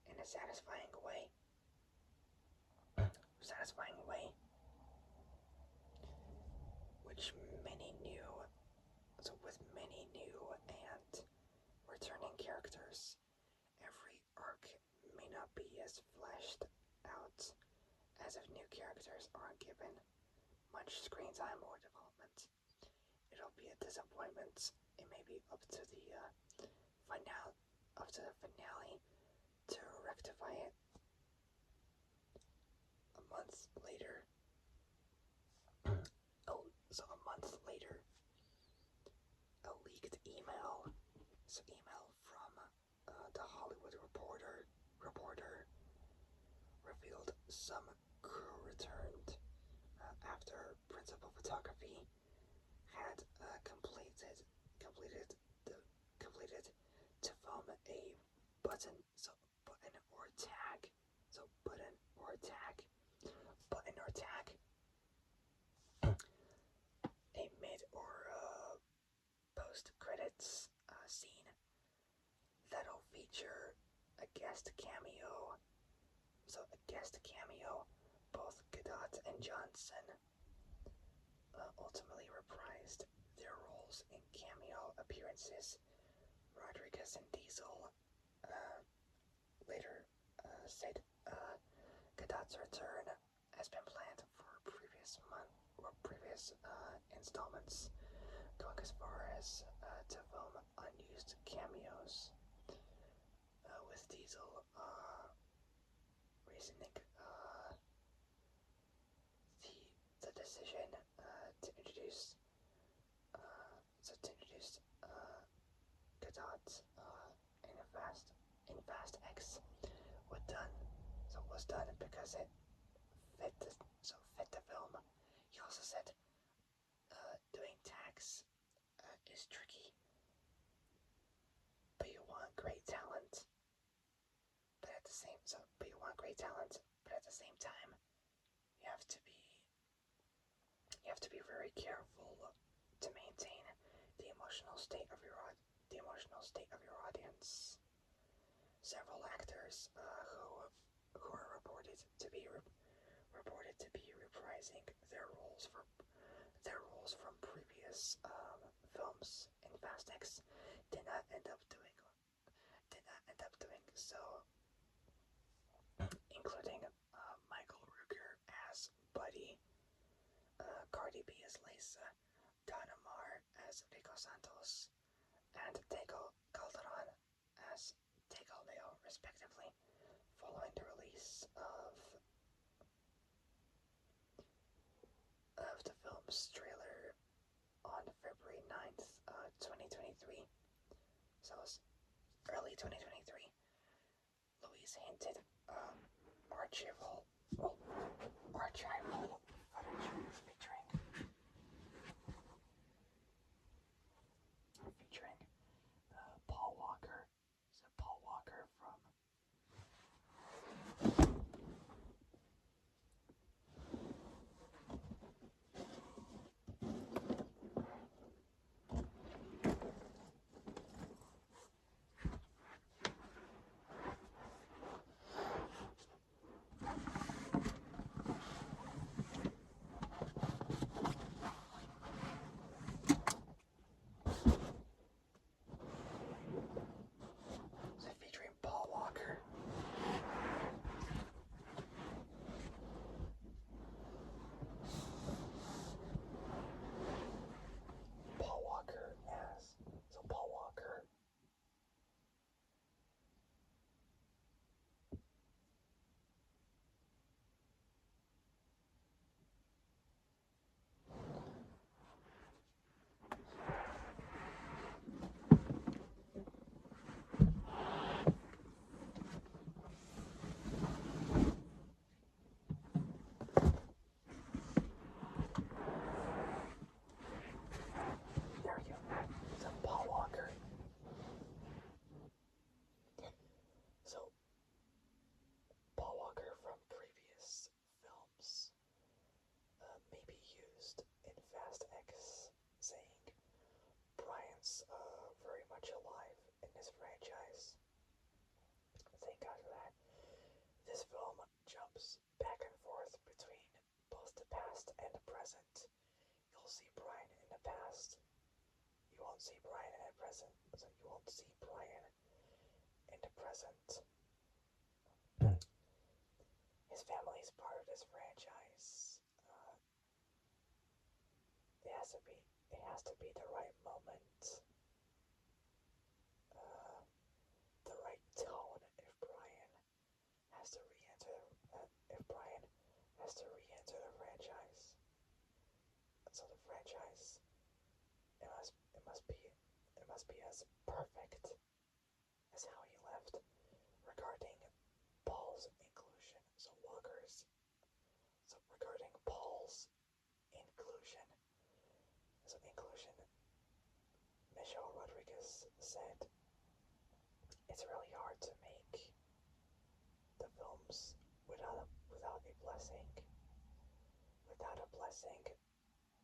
in a satisfying way, with many new and returning characters. Every arc may not be as fleshed out as if new characters aren't given much screen time or development. It'll be a disappointment. It may be up to the finale to rectify it. A month later, a leaked email from the Hollywood Reporter revealed some crew returned after principal photography had completed to film a button or tag a mid or post credits scene that'll feature a guest cameo. Both Godot and Johnson ultimately reprised their roles in cameo appearances. Rodriguez and Diesel later said Godot's return has been planned for previous installments, going as far as to film unused cameos, with Diesel reasoning the decision to introduce Godot in Fast X was done because it fit the film. He also said doing tags is tricky, but you want great talent. But at the same time, you have to be very careful to maintain the emotional state of your audience. Several actors who are reported to be reprising their roles from previous films in Fast X did not end up doing so, including Michael Rooker as Buddy, Cardi B as Lisa, Donna Maar as Rico Santos, and Tego Calderon as Tego Leo, respectively, following the release of the film's trailer on February 9th, 2023. So it was early 2023. Louise hinted archival footage featuring Paul Walker. So Paul Walker from This film jumps back and forth between both the past and the present. You'll see Brian in the past. You won't see Brian in the present. So you won't see Brian in the present. His family is part of this franchise. It has to be. It has to be the right moment, uh, the right tone. Has to re-enter. If Brian has to re-enter the franchise, so the franchise it must be as perfect as how he left. Regarding Paul's inclusion, regarding Paul's inclusion, Michelle Rodriguez said, it's really hard to make the films without a blessing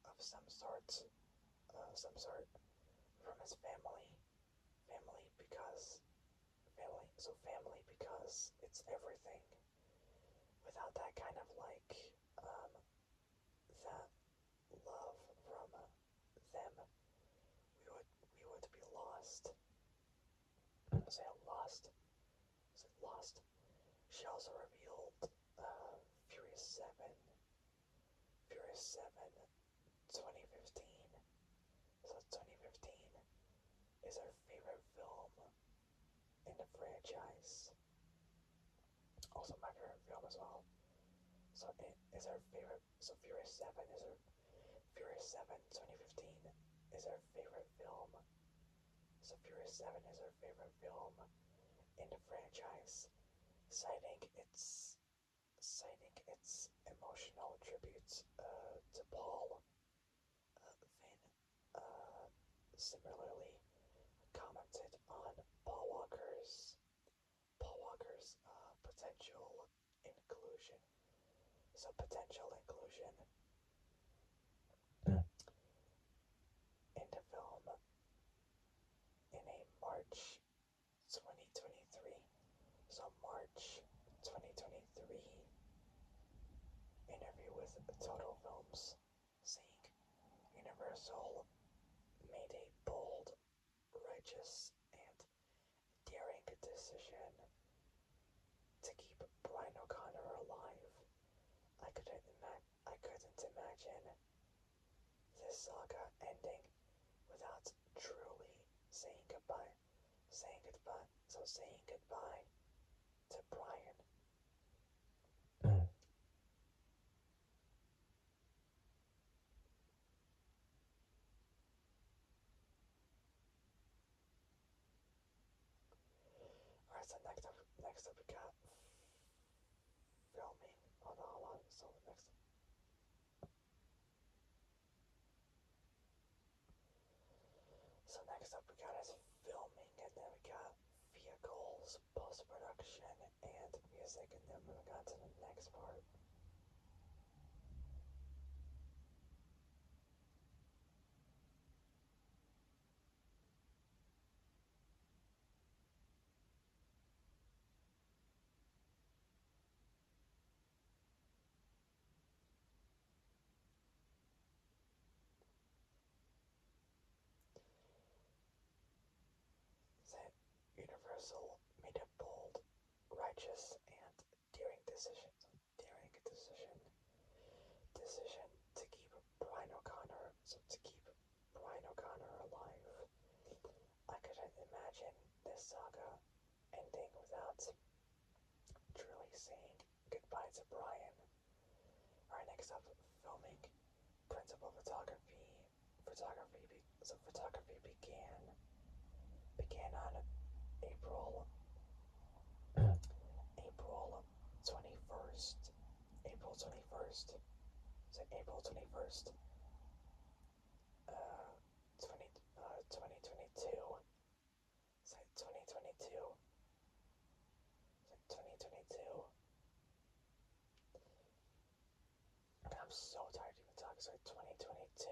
of some sort from his family because family because it's everything. Without that kind of that love from them, we would be lost. Say lost. Say lost. She also revealed Furious 7, Furious 7, 2015. So 2015 is her favorite film in the franchise. Also my favorite film as well. So it is her favorite. So Furious 7 is her Furious 7 2015 is her favorite film. So Furious 7 is her favorite film in the franchise, citing its emotional tributes to Paul. Finn similarly commented on Paul Walker's potential inclusion. So potential inclusion in the film in a March 2023. So March 2023 interview with Total Films, saying Universal made a bold, righteous, and daring decision to keep Brian O'Connor alive. I couldn't imagine this saga ending without truly saying goodbye. Saying goodbye to Brian. Alright, so next up we got filming. Hold on. So next up we got is filming, and then we got vehicles, post-production, and music, and then moving on to the next part. That Universal made a bold, righteous, and daring decision. Decision to keep Brian O'Connor. So to keep Brian O'Connor alive. I couldn't imagine this saga ending without truly saying goodbye to Brian. Alright, next up, filming. Principal photography. Photography began on April April 21st. April 21st. So April 21st. 2022. So 2022. So 2022. I'm so tired to even talk. So 2022.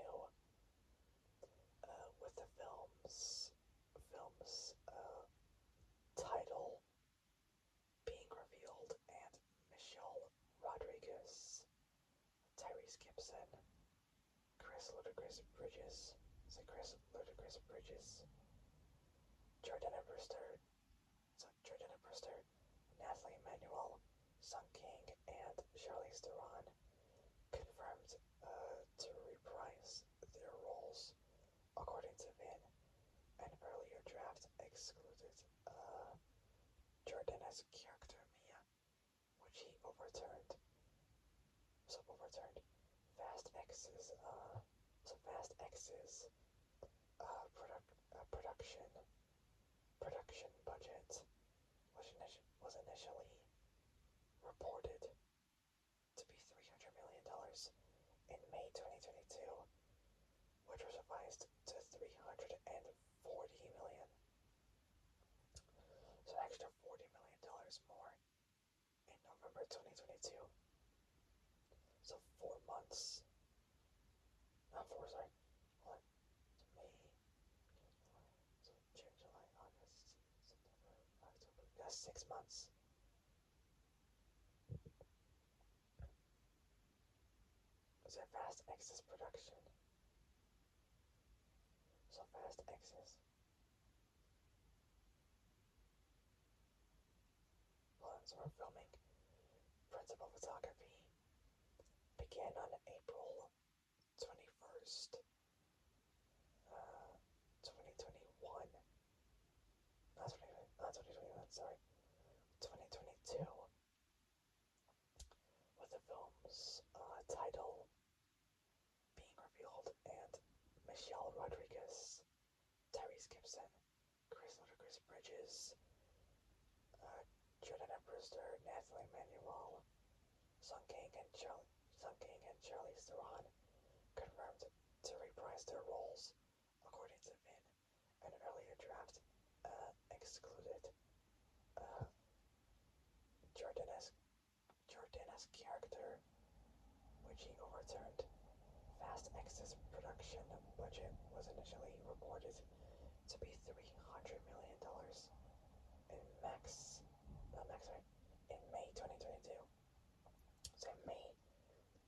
With the film's title being revealed and Chris Ludacris Bridges, Jordana Brewster, Nathalie Emmanuel, Sung King, and Charlize Theron confirmed to reprise their roles. According to Vin, an earlier draft excluded Jordana's character Mia, which he overturned. Fast X's production budget was initially reported to be $300 million in May 2022, which was revised to $340 million. So an extra $40 million more in November 2022. So 4 months. Not four, sorry. Hold on. So May. So June, July, August, September, October. That's 6 months. Is it Fast X's production? So Fast X's. Hold on, so we're filming. Principal photography began on April 21st, 2021. Not 2021, sorry. 2022. With the film's title being revealed and Michelle Rodriguez, Tyrese Gibson, Chris Ludacris Bridges, Jordana Brewster, Nathalie Emmanuel, Sung King and Charlize Theron confirmed to reprise their roles. According to Vin, an earlier draft excluded Jordana's character, which he overturned. Fast X's production budget was initially reported to be $300 million in May 2022. So in May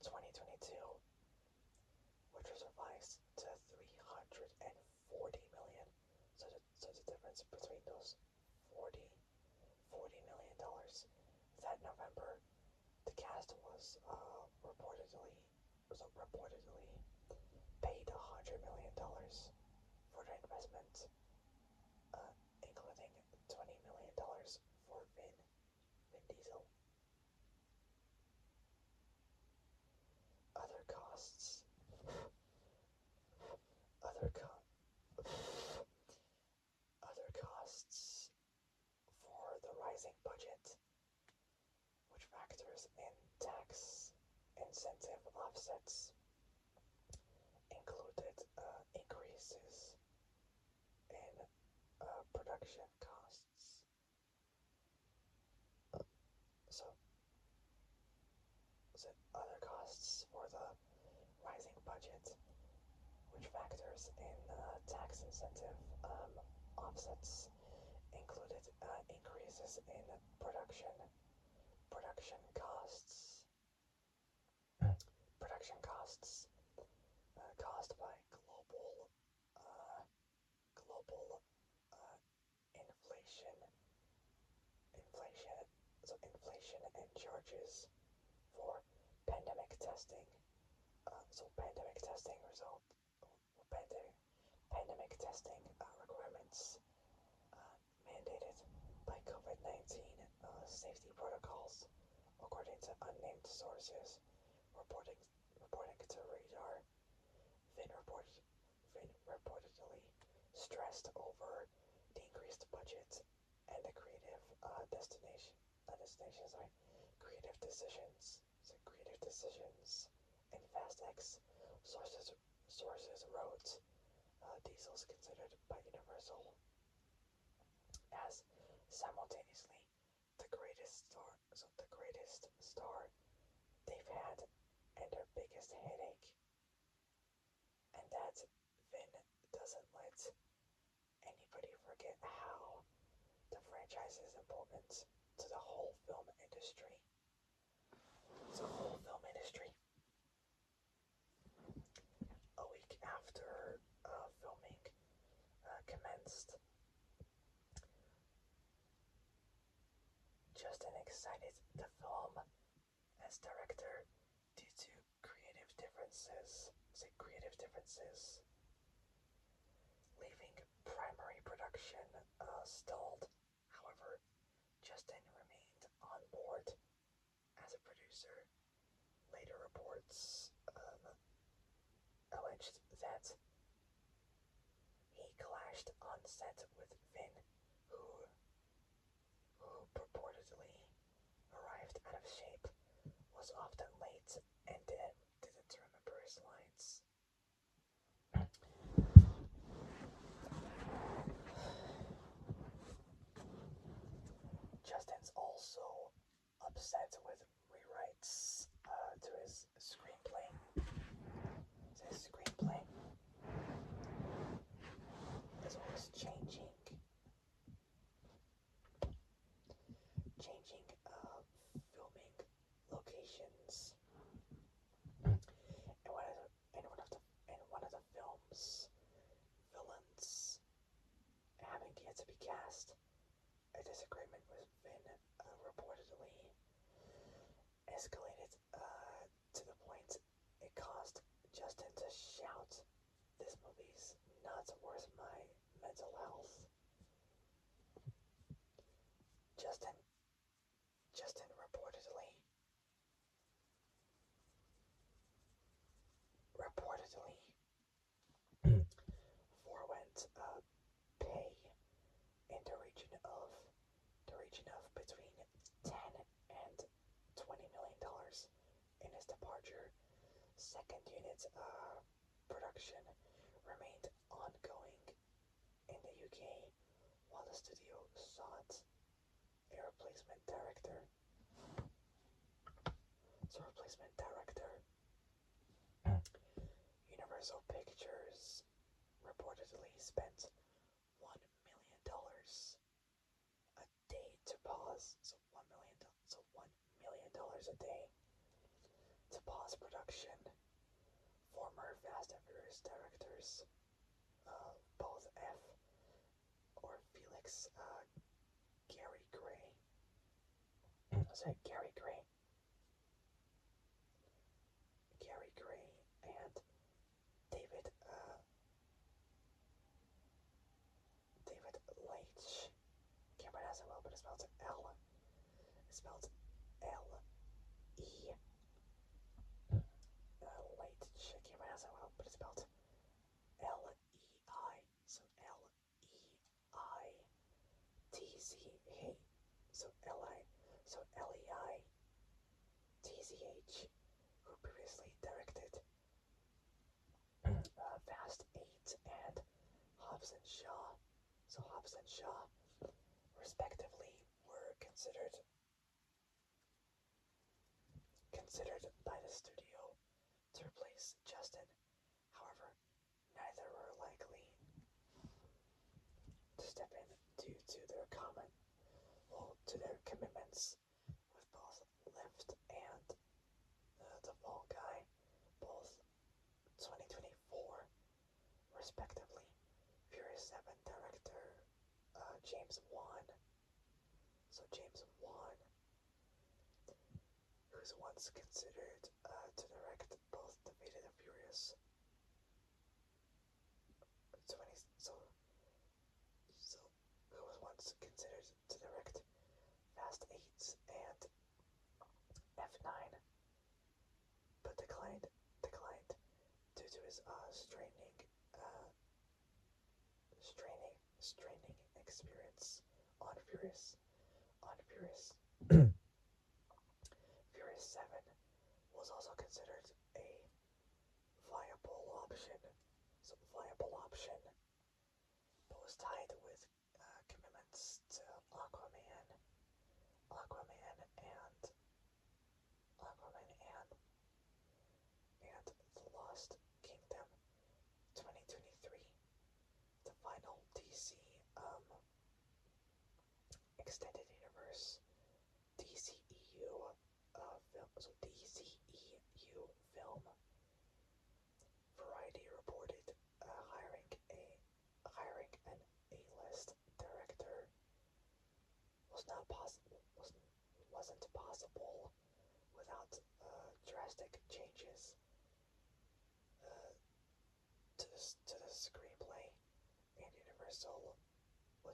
2022, which was revised to $340 million. So the difference between those $40 million. That November, the cast was reportedly paid $100 million for their investment, including $20 million for Vin Diesel. Other costs. Other costs for the rising budget, which factors in tax incentive offsets, included increases in production costs. So other costs for the rising budget, which factors in tax incentive offsets, included increases in production costs. Production costs caused by global inflation and charges for pandemic testing. Pandemic testing requirements mandated by COVID-19 safety protocols, according to unnamed sources reporting to Radar. Vin reportedly stressed over the increased budget and the creative decisions. In Fast X, sources wrote, Diesel's considered by Universal as simultaneously the greatest star they've had and their biggest headache, and that Vin doesn't let anybody forget how the franchise is important to the whole film industry. Oh, decided the film as director due to creative differences. Leaving primary production stalled. However, Justin remained on board as a producer. Later reports alleged that he clashed on set with Finn, who purportedly arrived out of shape, was often late, and didn't remember his lines. Justin's also upset with rewrites to his screenplay. As well as changing filming locations. In one of the film's villains having yet to be cast, a disagreement with Finn reportedly escalated to the point it caused Justin to shout, "This movie's not worth my mental health." Justin reportedly forewent pay in the region of between $10 and $20 million in his departure. Second unit production remained ongoing in the UK while the studio sought a replacement director. Universal Pictures reportedly spent $1 million a day to pause. So $1 million a day to pause production. Former Fast and Furious directors, both F or Felix Gary Gray. Gary Gray and David Leitch. Can't pronounce it well, but it's spelled L. It's spelled L-E. Leitch. Can't pronounce it well, but it's spelled L-E-I. So L-E-I-T-C-H. So L-E-I-T-C-H, who previously directed Fast 8 and Hobbs and Shaw. So Hobbs and Shaw, respectively, were considered by the studio to replace Justin. However, neither were likely to step in due to their commitments with both Lift and The Fall Guy, both 2024, respectively. Furious 7 director James Wan. So James Wan, who's once considered to direct both The Fate of the Furious 20, who was once considered to direct Fast 8 and F9, but declined due to his straining experience on Furious. Furious 7 was also considered a viable option, but was tied with commitments to Aquaman and The Lost Kingdom 2023, the final DC extended universe DCEU film. Variety reported hiring an A-list director wasn't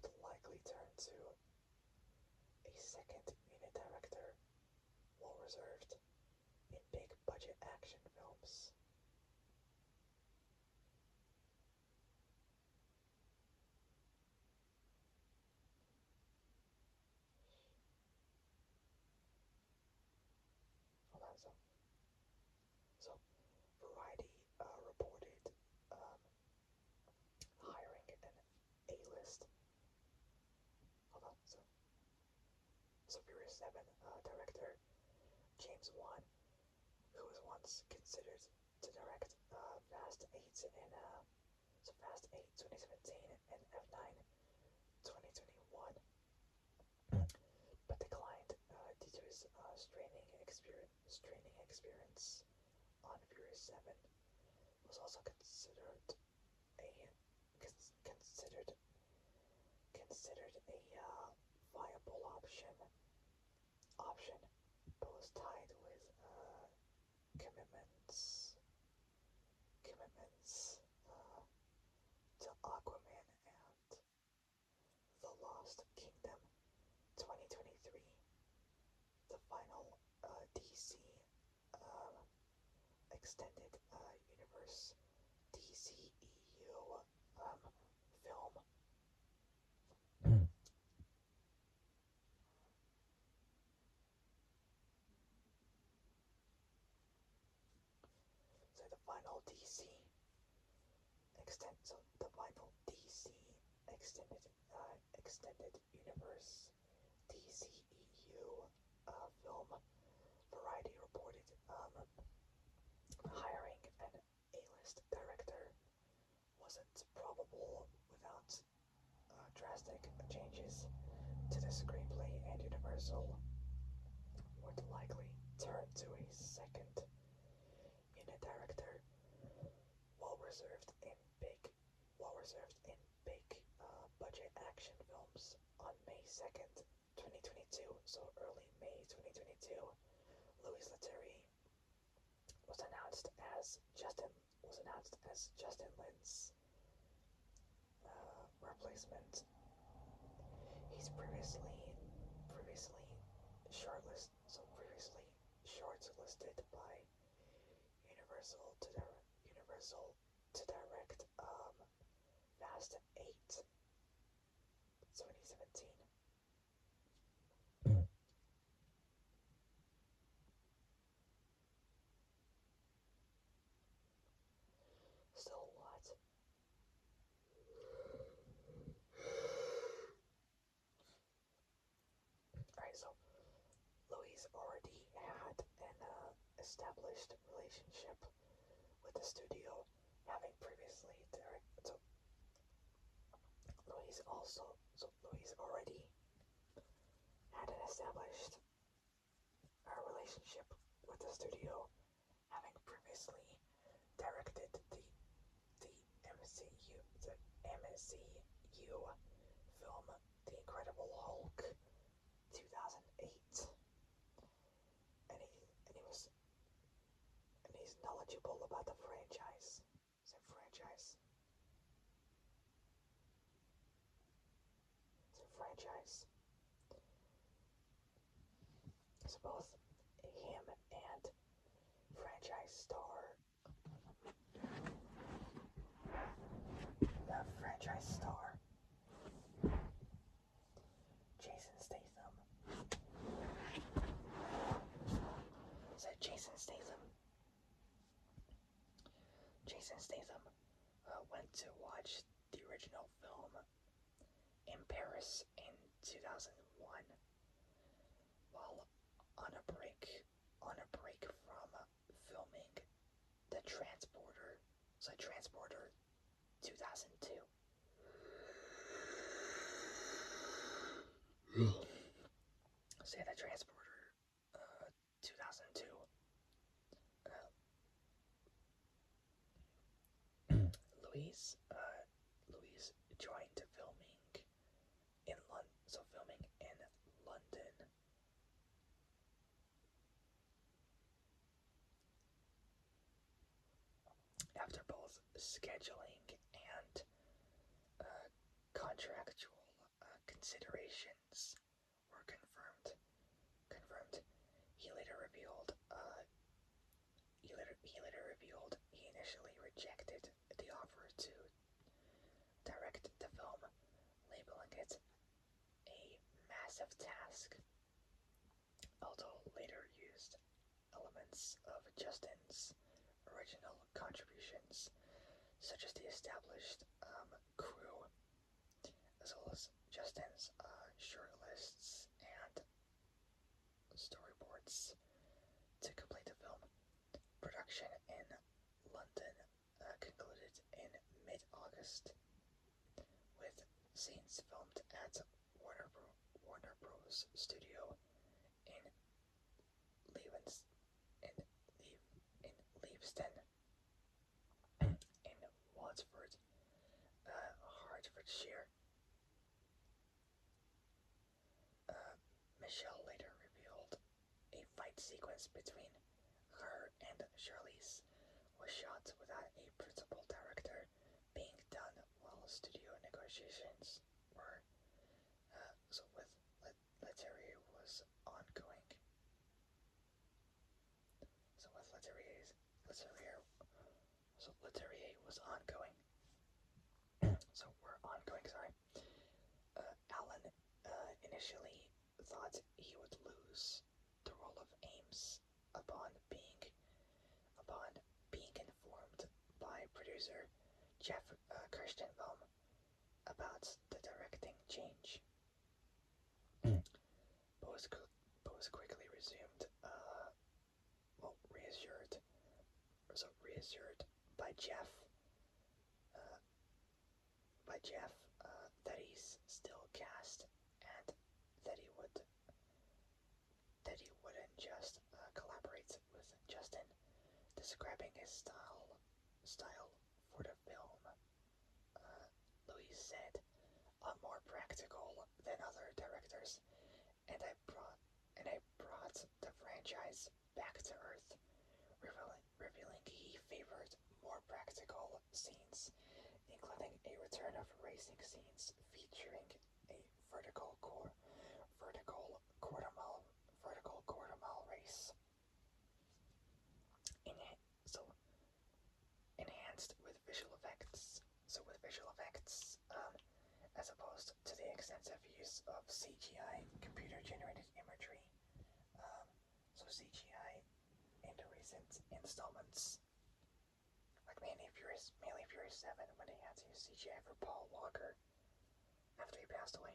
would likely turn to a second unit director, well reserved in big budget action films. Hold on, so Variety reported um, hiring an A-list. Hold on, so Furious 7 director James Wan, who was once considered to direct Fast 8 and Fast 8 2017 and F9 2021, but declined due to his straining experience on Furious 7. Was also considered a viable option, but was tied with commitments to Aquaman and The Lost Kingdom 2023, the final DC uh, extended universe DCEU film. So the final DC extended universe DCEU film. Variety reported hiring an A-list director wasn't probable without drastic changes to the screenplay, and Universal would likely turn to a second unit director, well reserved in big budget action films. On May 2nd, 2022, so early May 2022, Louis Leterrier was announced as Justin Lin's replacement. He's previously shortlisted by Universal to direct Fast 8 2017. Still a lot. Alright, so Louis already had an established relationship with the studio, having previously directed. Louis already had an established relationship with the studio, having previously directed the MCU film The Incredible Hulk 2008, and he's knowledgeable about the franchise. So both him and franchise star Jason Statham. Jason Statham went to watch the original film in Paris in 2001 while on a break from filming The Transporter. So Transporter 2002. Say The Transporter 2002. Louise joined filming in London after both scheduling and contractual massive task, although later used elements of Justin's original contributions, such as the established crew, as well as Justin's short lists and storyboards to complete the film. Production in London concluded in mid-August, with scenes filmed at Warner Bros. Studio in Leavens, in, in Leavesden, in Wadsford, Hertfordshire. Michelle later revealed a fight sequence between her and Charlize was shot without a principal director, being done while studio negotiations were Leterrier was ongoing. Leterrier was ongoing. We're ongoing. Sorry. Alan initially thought he would lose the role of Ames upon being informed by producer Jeff Kirstenbaum about the directing change. Bose quickly resumed, reassured by Jeff that he's still cast and that he wouldn't just collaborate with Justin, describing his style for the film. Louis said, "I'm more practical than other directors, and I brought the franchise back to earth," revealing he favored more practical scenes, including a return of racing scenes featuring a vertical quarter mile race, enhanced with visual effects. As opposed to the extensive use of CGI, computer-generated imagery. CGI in the recent installments, like mainly Furious 7, when they had to use CGI for Paul Walker after he passed away.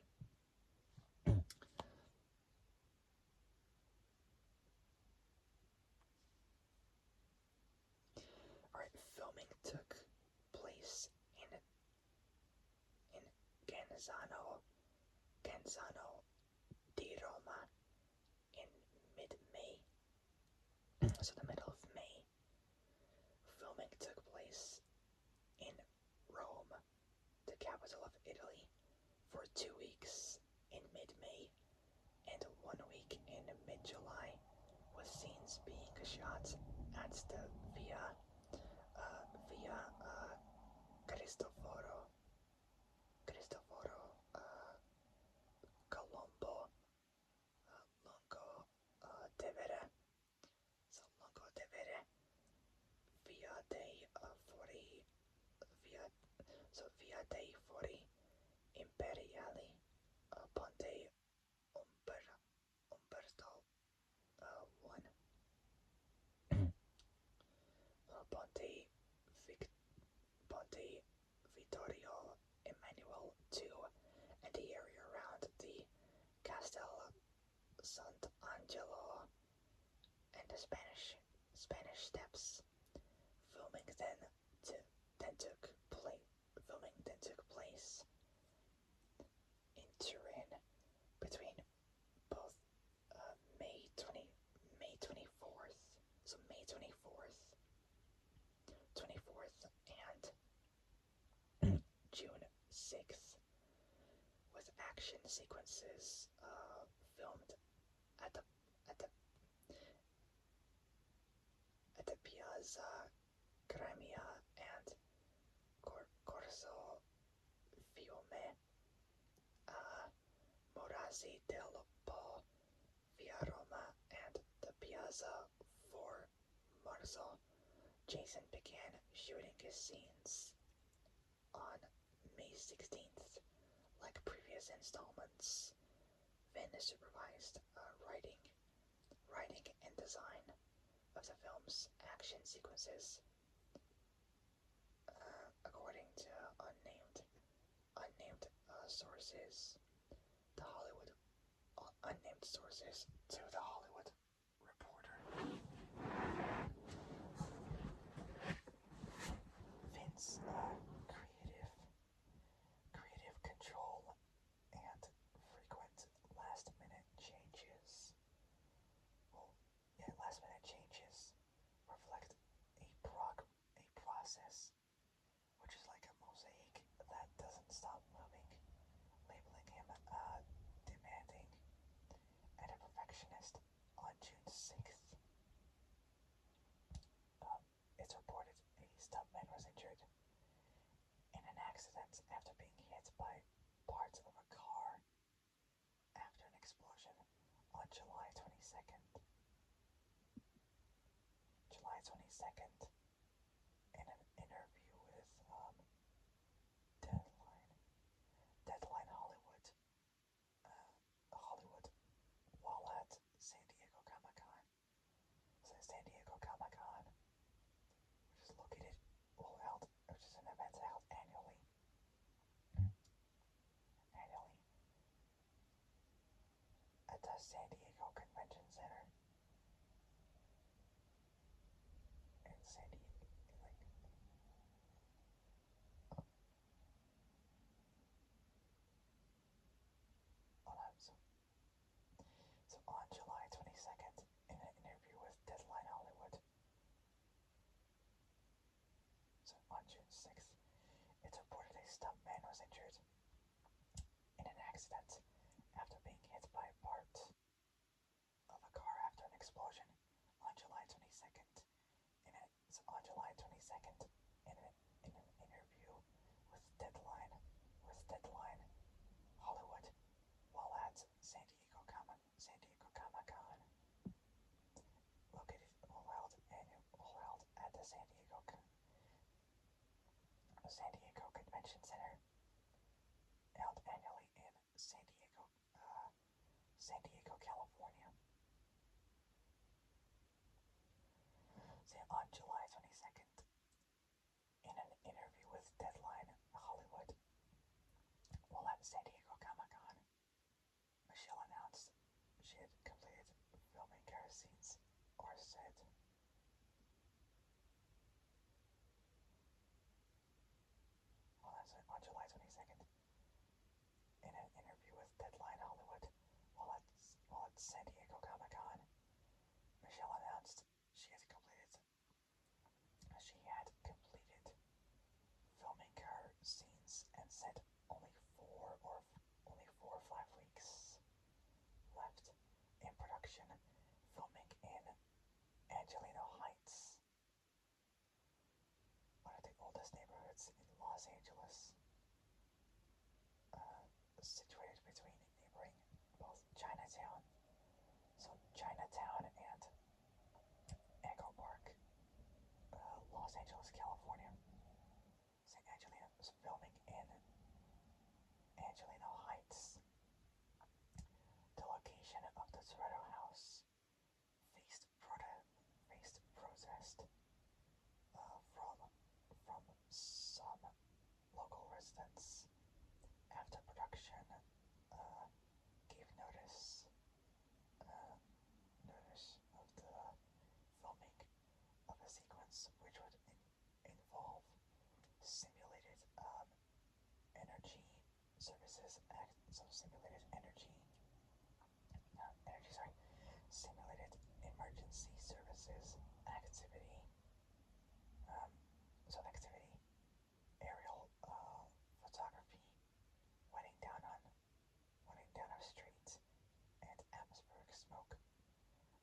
Alright, filming took place in Genzano di Roma in mid-May. So the middle of May. Filming took place in Rome, the capital of Italy, for 2 weeks in mid-May and 1 week in mid-July, with scenes being shot at the Via Cristoforo Colombo Lungo Tevere. So Lungo Tevere, Via dei Fori Imperiali, Ponte Umberto I, Ponte Vittorio Emanuele II, and the area around the Castel Sant'Angelo and the Spanish Steps. Filming then took place in Turin between both May 24th, and June 6th, with action sequences filmed at the Piazza Crimea and Corso Fiume, Morazzi del Po, Via Roma, and the Piazza for Marzo. Jason began shooting his scenes on May 16th, like previous installments. Finn supervised writing and design of the film's action sequences, according to unnamed sources. The Hollywood unnamed sources to the Hollywood Reporter. Finn's creative control and frequent last-minute changes. Last-minute changes reflect a process which is like a mosaic that doesn't stop moving, labeling him demanding and a perfectionist. On June 6th, it's reported a stuntman was injured in an accident after being hit by parts of a car after an explosion on July 22nd. July 22nd, in an interview with Deadline Hollywood, while at San Diego Comic Con. So San Diego Comic Con, which is which is an event held annually at the San Diego Convention Center in San Diego. So on July 22nd, in an interview with Deadline Hollywood, so on June 6th, it's reported a stuntman was injured in an accident after being hit by a part of a car after an explosion on July 22nd. On July 22nd, in an interview with Deadline Hollywood, while at San Diego Comic Con, held at the San Diego Convention Center, held annually in San Diego, California. So on July 22nd, in an interview with Deadline Hollywood, while at San Diego Comic Con, Michelle announced she had completed filming her scenes, or said. On July 22nd, in an interview with Deadline Hollywood, while at San Diego Comic Con, Michelle announced she had completed filming her scenes and said only 4 or 5 weeks left in production, filming in Angelino Heights, one of the oldest neighborhoods in Los Angeles, situated between neighboring both Chinatown and Echo Park, Los Angeles, California. St. Angelino was filming in Angelino Heights. The location of the Toretto house faced protest from some local residents after production gave notice of the filming of a sequence which would involve simulated energy services simulated emergency services activity, aerial photography, wetting down of streets, and atmospheric smoke.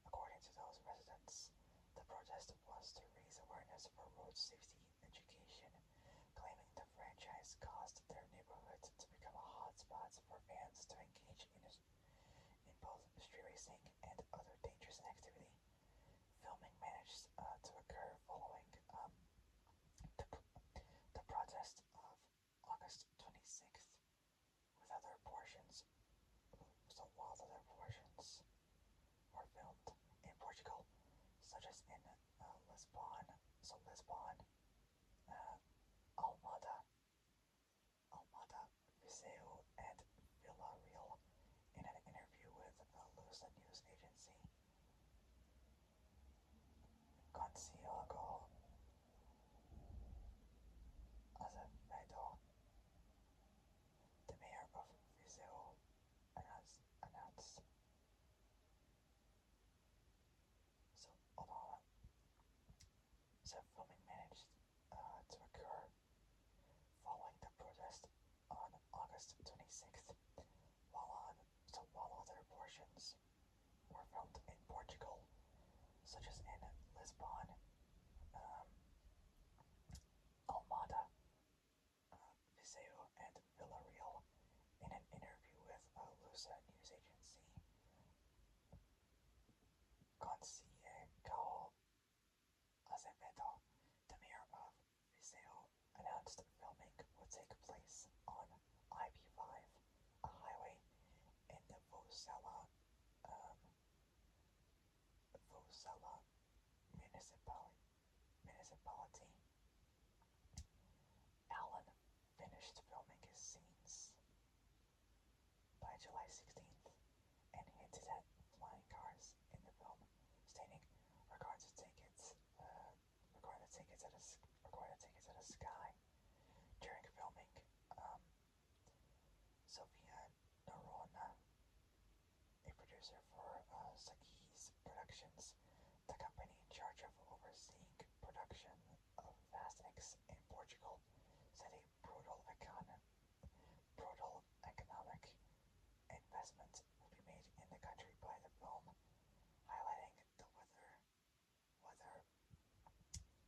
According to those residents, the protest was to raise awareness for road safety education, claiming the franchise caused their neighborhood to become a hotspot for fans to engage in both street racing and other dangerous activity. Filming managed to occur following the protest of August 26th, with other portions. So while the Portugal, such as in Lisbon, Lisbon, uh, Almada, Viseu, and Villarreal. In an interview with Lusa news agency, Consiglio Azevedo, the mayor of Viseu, announced. So, although filming managed to occur following the protest on August 26th, while other portions were filmed in Portugal, such as in Lisbon, um, Almada, Viseu, and Villarreal. In an interview with Lusa news agency, Consiglio Azevedo, the mayor of Viseu, announced filming would take place on IP5, a highway in the um, Vosela municipality. Allen finished filming his scenes by July 16th and hinted at flying cars in the film, stating, "We're going to take it, to the sky." During filming, Sofia Norona, a producer for Saki's Productions, the company in charge of overseeing production of Fast X in Portugal, said a brutal economic investment will be made in the country by the film, highlighting the weather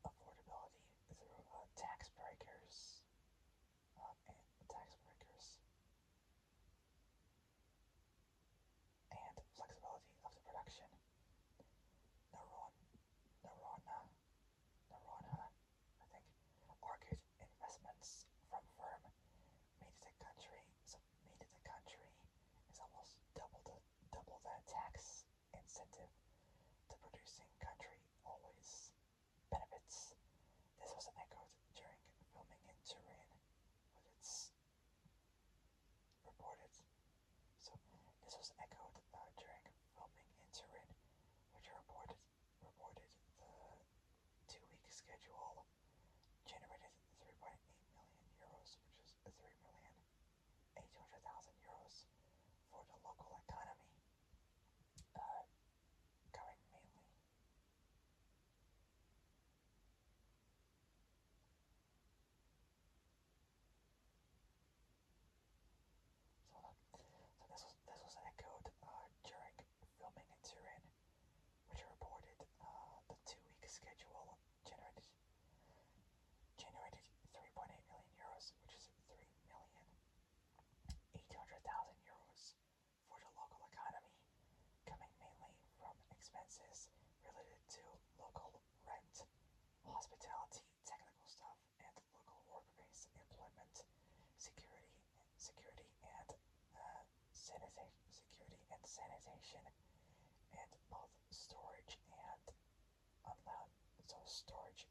affordability through tax breakers and flexibility of the production. Naron, Narona, Narona, I think, argued investments from firm made the country is almost double the tax incentive. The producing country always benefits. This was echoed during filming in Turin, with its reported. So this was echoed during filming in Turin, which reported the 2-week schedule generated 3.8 million euros, which is 3,800,000 euros for the local economy, coming mainly. So this was echoed during filming in Turin, which reported the 2-week schedule generated 3.8 million euros, which is 3,800,000 euros for the local economy, coming mainly from expenses related to local rent, hospitality, technical staff, and local workplace employment, security and sanitation, and both storage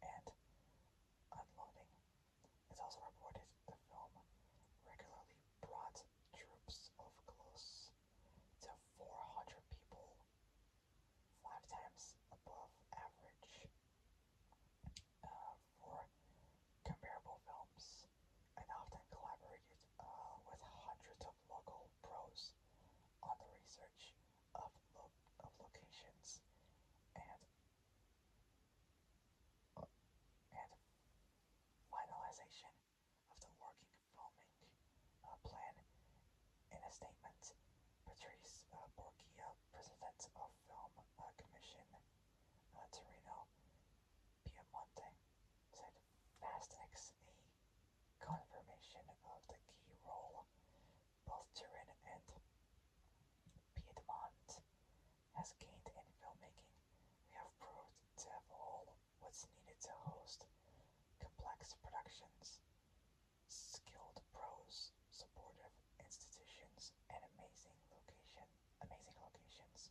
and unloading. It's also reported the film regularly brought troops of close to 400 people, 5 times above average for comparable films, and often collaborated with hundreds of local pros on the research of locations and and finalization of the working filming plan. In a statement, Patrice Borgia, president of Film Commission Torino Piemonte, said Fast X, a confirmation of the key role both Turin and Piedmont has gained in filmmaking. We have proved to have all what's needed to host complex productions, skilled pros, supportive institutions, and amazing locations.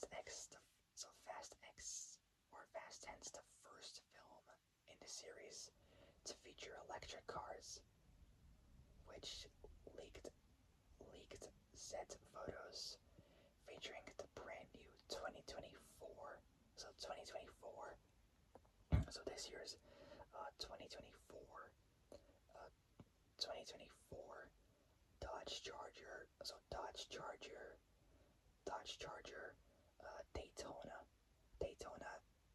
Fast X, Fast X, or Fast 10's the first film in the series to feature electric cars, which leaked set photos featuring the brand new 2024. So 2024. So this year's 2024, 2024 Dodge Charger. So Dodge Charger, Daytona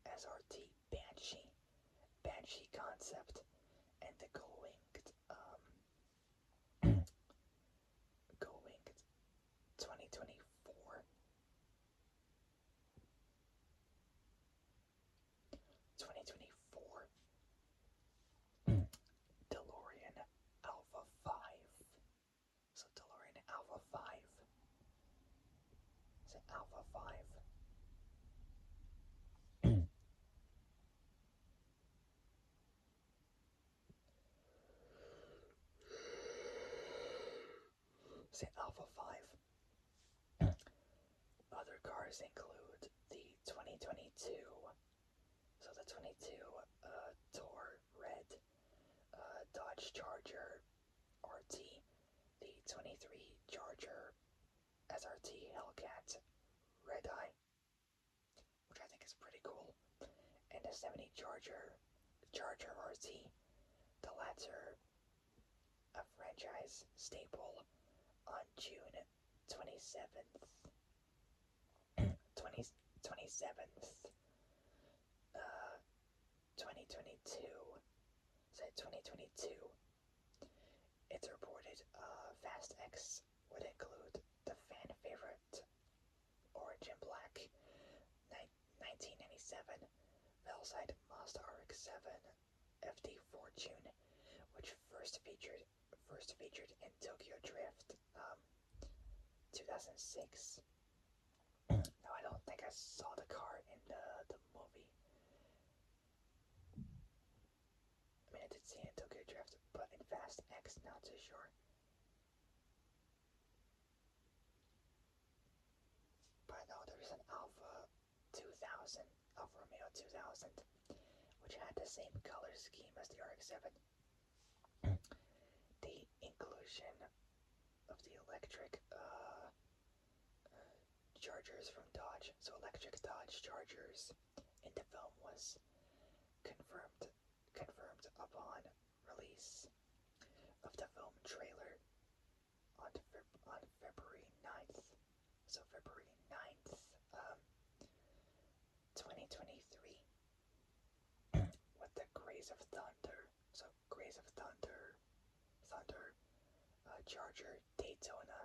SRT Banshee concept, and the going 2024 DeLorean Alpha 5. So DeLorean Alpha 5. It's an Alpha 5. It's an Alpha 5. Other cars include the 2022, so the 22 Tour Red, Dodge Charger RT, the 23 Charger SRT Hellcat Red Eye, which I think is pretty cool, and the 70 Charger RT, the latter a franchise staple on June 27th, 27th, 2022. So 2022, it's reported Fast X would include the fan favorite Orange and Black 1997 Velside Mazda RX-7 FD Fortune, which first featured in Tokyo Drift 2006. No, I don't think I saw the car in the movie. I mean, I did see it in Tokyo Drift, but in Fast X, not too sure. But no, there's an Alpha 2000, Alfa Romeo 2000, which had the same color scheme as the RX-7. The inclusion of the electric chargers from Dodge, so electric Dodge Chargers in the film was confirmed upon release of the film trailer on February 9th. So February 9th, 2023, with the Grace of Thunder. So Grace of Thunder Charger Daytona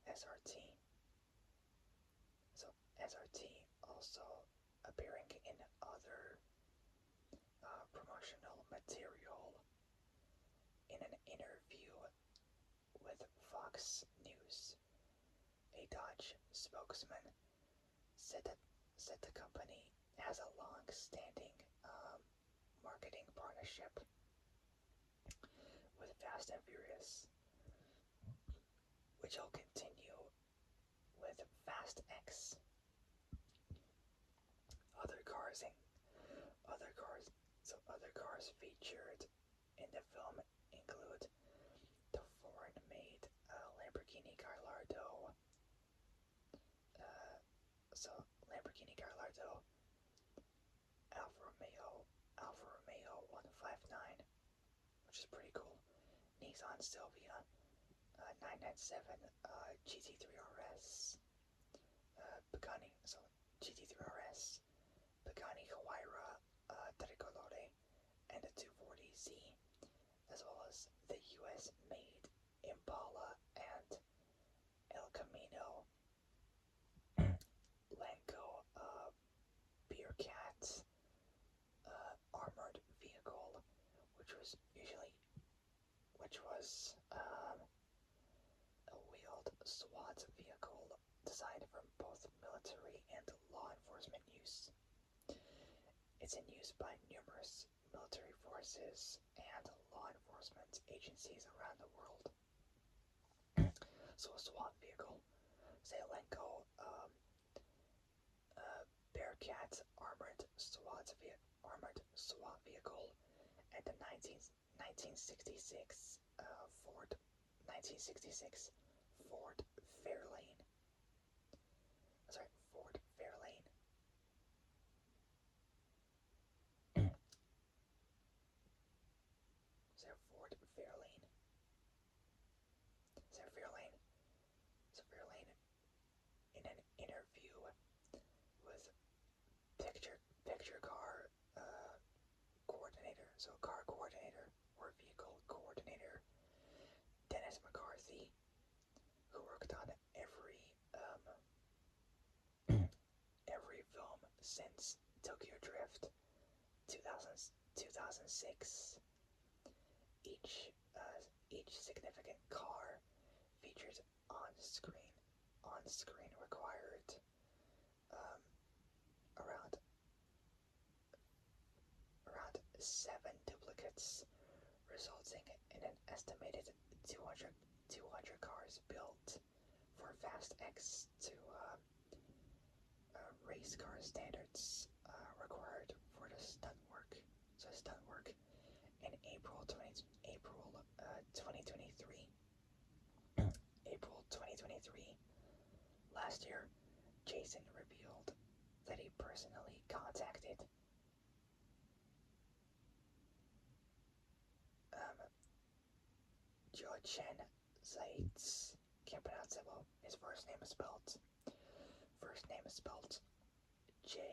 SRT. So SRT also appearing in other promotional material in an interview with Fox News. A Dodge spokesman said the company has a long-standing marketing partnership with Fast and Furious, which will continue with Fast X. Other cars featured in the film include the foreign-made Lamborghini Gallardo, Lamborghini Gallardo, Alfa Romeo 159, which is pretty cool. Nissan Silvia 997 GT3 RS, Pagani, so GT3 RS, Pagani Huayra Tricolore, and the 240Z, as well as the US-made Impala and El Camino Lanco Bearcat armored vehicle, which was a wheeled SWAT vehicle designed for both military and law enforcement use. It's in use by numerous military forces and law enforcement agencies around the world. So a SWAT vehicle, say a Lenco 1966 Ford 1966 Ford Fairlane. Sorry, Ford Fairlane. So Ford Fairlane. So Fairlane. So Fairlane in an interview with picture car coordinator. So car coordinator or vehicle coordinator Dennis McCarthy, who worked on every film since Tokyo Drift 2006. Each significant car features on-screen required around 7 duplicates, resulting in an estimated 200 cars built for Fast X to race car standards required for the stunt work. So stunt work in April 2023. April 2023. Last year, Jason revealed that he personally contacted Jochen Zeitz. Can't pronounce it well. His first name is spelled Jochen.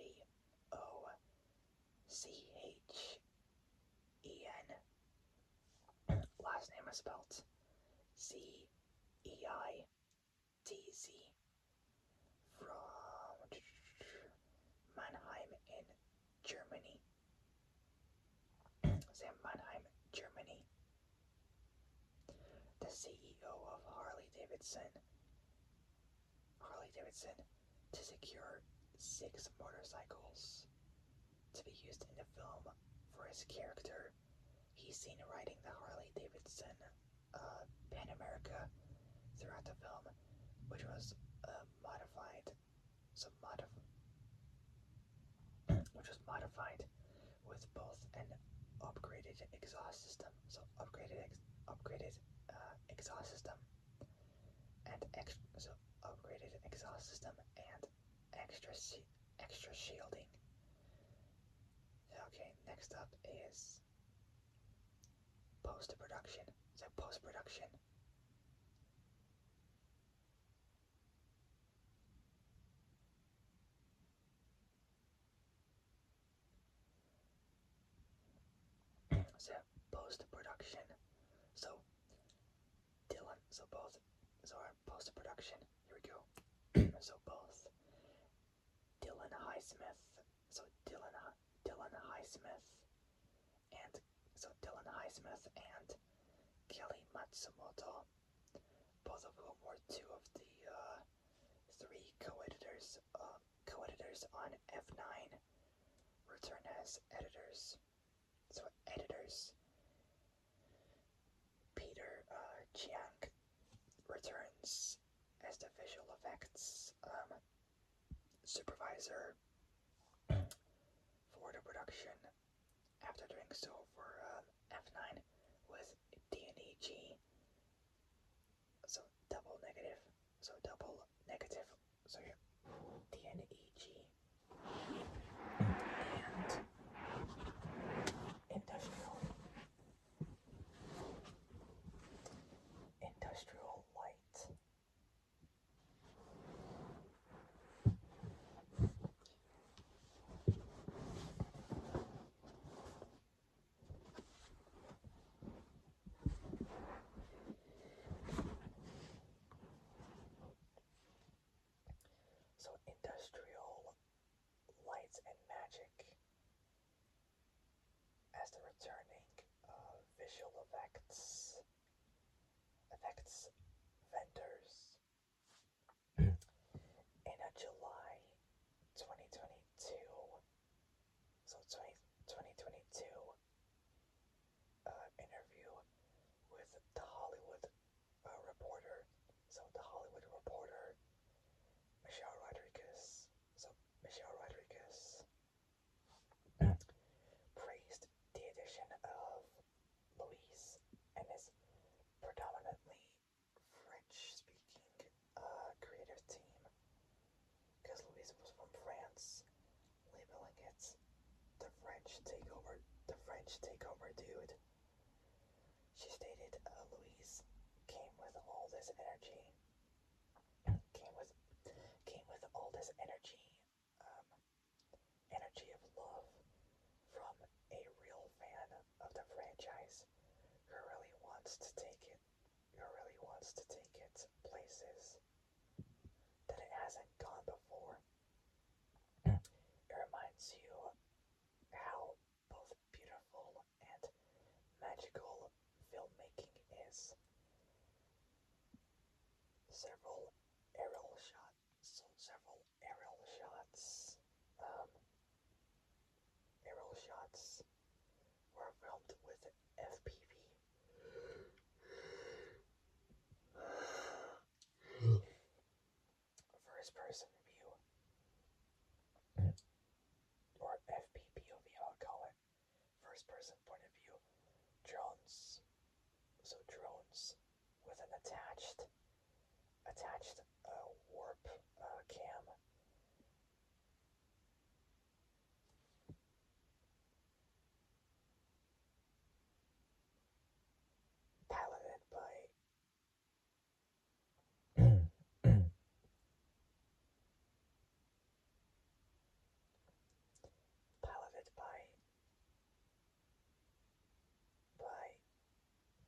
Last name is spelled Zeitz from Mannheim in Germany. Mannheim, Germany. The CEO of Harley Davidson to secure 6 motorcycles to be used in the film for his character. He's seen riding the Harley Davidson Pan America throughout the film, which was modified with both an upgraded exhaust system, upgraded exhaust system and upgraded exhaust system and extra shielding. Okay, next up is post-production. So post-production. So post-production. So Dylan. So our post-production. Here we go. So both Dylan Highsmith. So Dylan Highsmith and Kelly Matsumoto, both of whom were 2 of the 3 co-editors on F9, return as editors. So editors, Peter Chiang returns as the visual effects supervisor for the production after doing so for F9 with D&EG. So double negative. So yeah, D&EG and industrial light. takeover dude. She stated Louise came with all this energy, came with all this um, energy of love from a real fan of the franchise who really wants to take it, places that it hasn't gone before. It reminds you how both beautiful and magical filmmaking is. Um, aerial shots were filmed with FPV, first person view, or FPPOV, I'll call it, first person point of view, drones. So drones with an attached warp cam, piloted by piloted by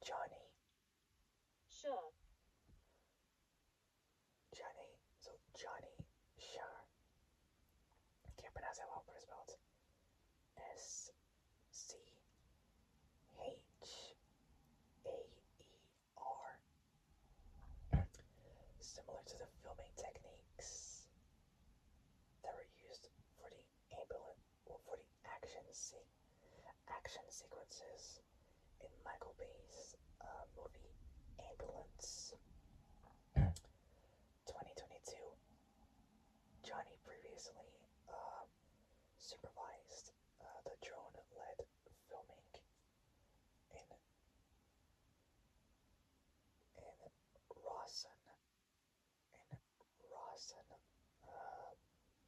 Johnny. Sure. Johnny Shar. I can't pronounce that well, but it's spelled SCHAER. Similar to the filming techniques that were used for the action sequences in Michael Bay's movie Ambulance. 2022. Johnny previously supervised the drone-led filming in Rawson,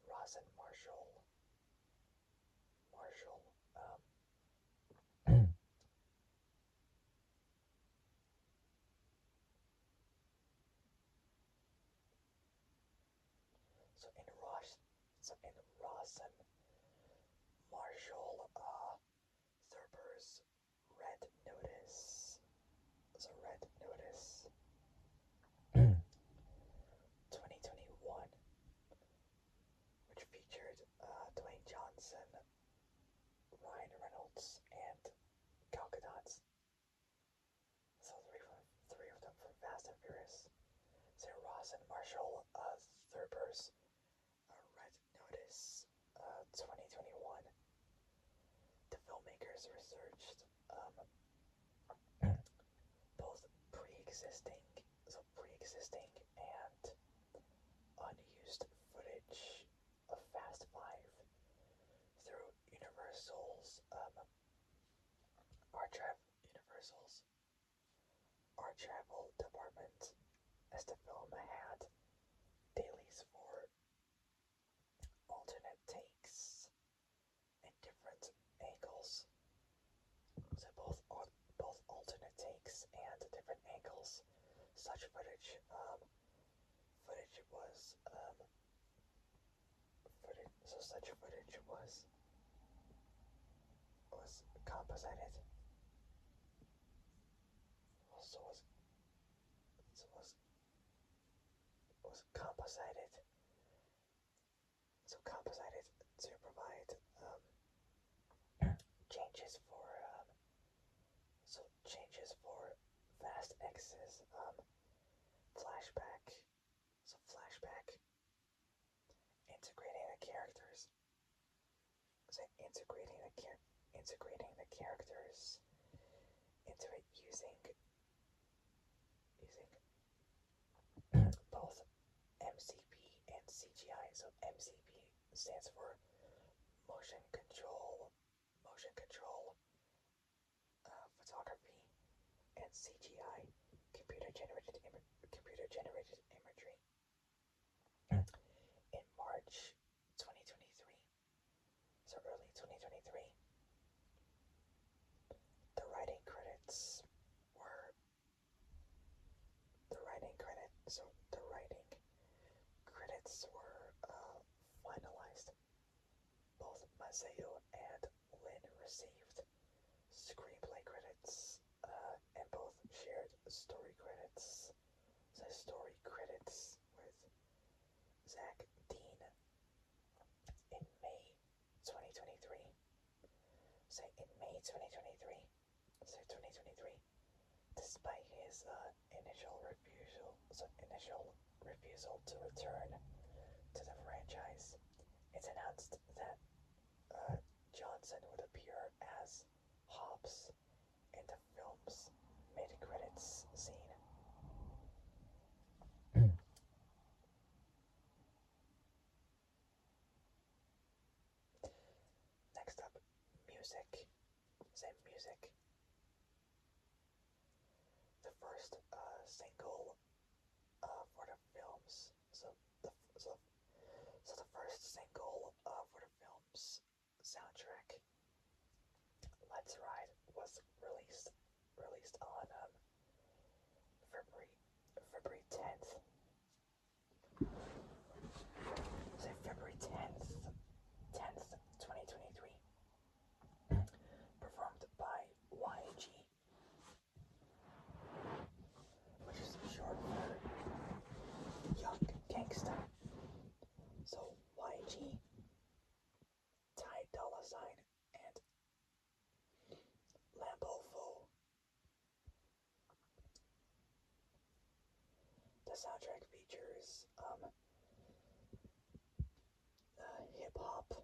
Rawson Marshall, so in Rawson Marshall, Thurber's Red Notice. So Red Notice. 2021, which featured Dwayne Johnson, Ryan Reynolds, and Gal Gadot. So three of them from Fast and Furious. So Ross and Marshall, Thurber's Red Notice, 2021. The filmmakers researched both pre-existing and unused footage of Fast Five through Universal's art travel department, as the film had dailies for alternate takes and different angles. So both alternate takes and different angles. Such footage was composited. Also was composited. So composited to provide changes for Fast X's flashback. So flashback, integrating the characters. So integrating the characters into it using both MCP and CGI. So MCP stands for motion control photography, and CGI, computer generated imagery. In March 2023, so early 2023, story credits with Zach Dean in May 2023. Say in May 2023. Say 2023. Despite his initial refusal to return to the franchise, it's announced that Johnson would appear as Hobbs in the film's mid-credits scene. Next up, music. Say music. The first single for the films. So the first single for the film's soundtrack, "Let's Ride," was released on February 10th. Say February 10th, 2023. Performed by YG, which is short for Young Gangsta. So YG, Ty Dolla $ign, and Lambo Foe. The soundtrack features hip hop.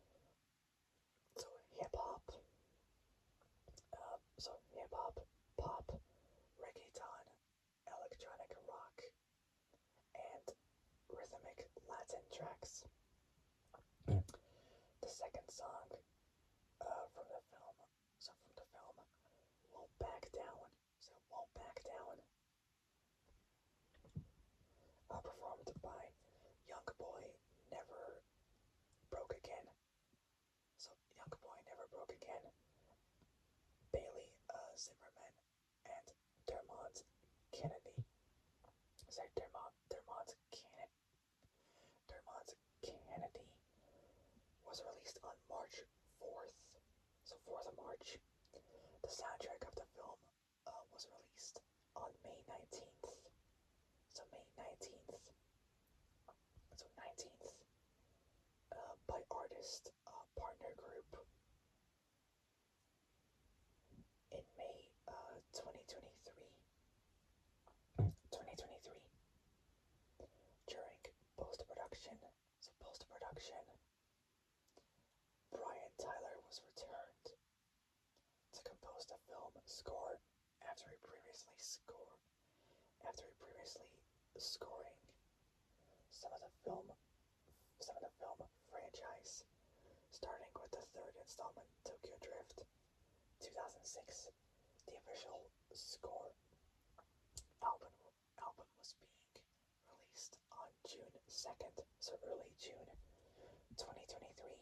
So hip hop, pop, reggaeton, electronic rock, and rhythmic Latin tracks. The second song from the film, Won't Back Down. So Won't Back Down. Performed by Young Boy Never Broke Again. So Young Boy Never Broke Again, Bailey Zimmerman, and Dermot Kennedy. Sorry, Dermot Kennedy was released on March 4th. So 4th of March. The soundtrack of the film was released on May 19th. So May 19th. So 19th. By artist Partner Group. In May 2023. During post-production, Brian Tyler was returned to compose the film score after he previously scoring some of the film franchise, starting with the third installment, Tokyo Drift, 2006. The official score album was being released on June 2nd, so early June 2023,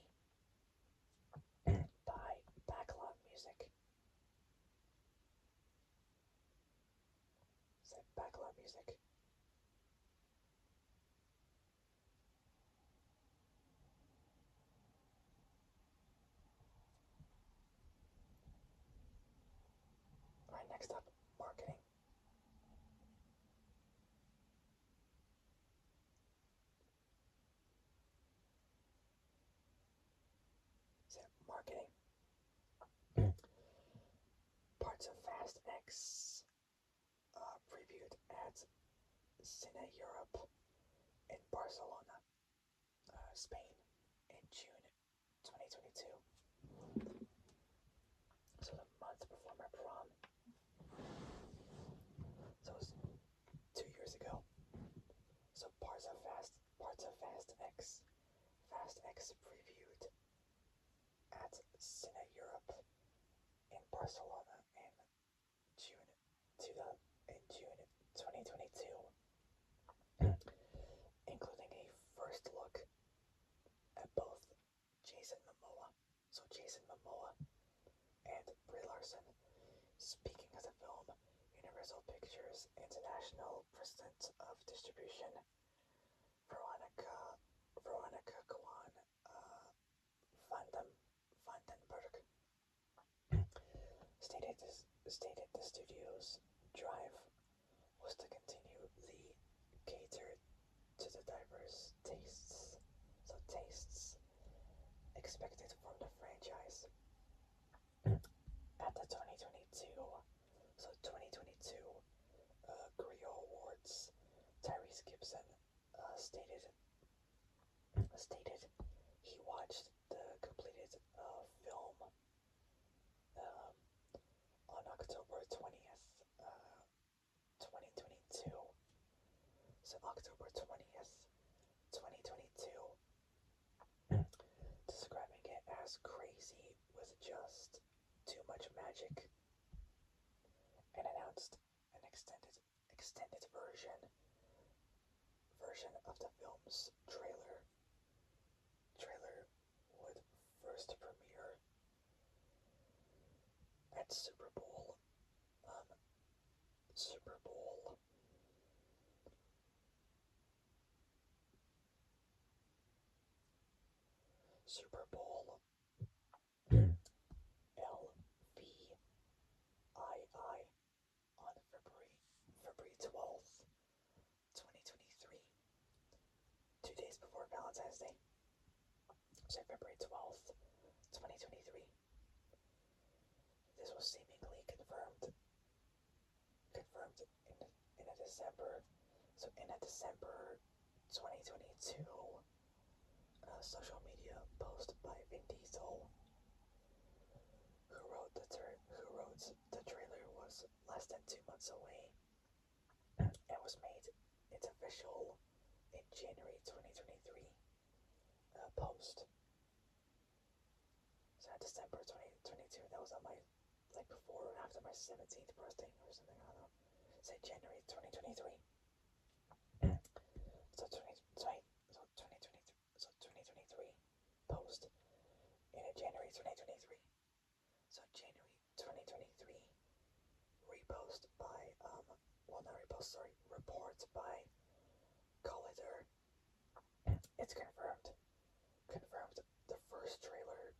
by Backlot Music. Say Backlot Music. Alright, next up, marketing. Say marketing. Parts of Fast X previewed at Cine Europe in Barcelona, Spain, in June 2022. So the month before my prom. So it was 2 years ago. So Parts of Fast X previewed at Cine Europe in Barcelona in June 2022, including a first look at both Jason Momoa and Brie Larson speaking of the film. Universal Pictures International President of Distribution, Veronica Kwan Vandenberg, stated the studio's drive was to continue the the diverse tastes expected from the franchise. At the 2022 Griot Awards, Tyrese Gibson stated he watched the completed film um, on October 20th, 2022. So October 20th, 2022, describing it as crazy with just too much magic, and announced an extended version of the film's trailer would first premiere at um, Super Bowl Super Bowl LVII on February 12th, 2023, 2 days before Valentine's Day. So February 12th, 2023. This was seemingly confirmed in a December. So in a December 2022 social media post by Vin Diesel, who wrote the trailer was less than 2 months away and was made its official in January 2023 post. So at December 2022, that was on my, like, before or after my 17th birthday or something, I don't know. Say January 2023. So 2023 post in a January 2023. So January 2023 repost by report by Collider. It's confirmed the first trailer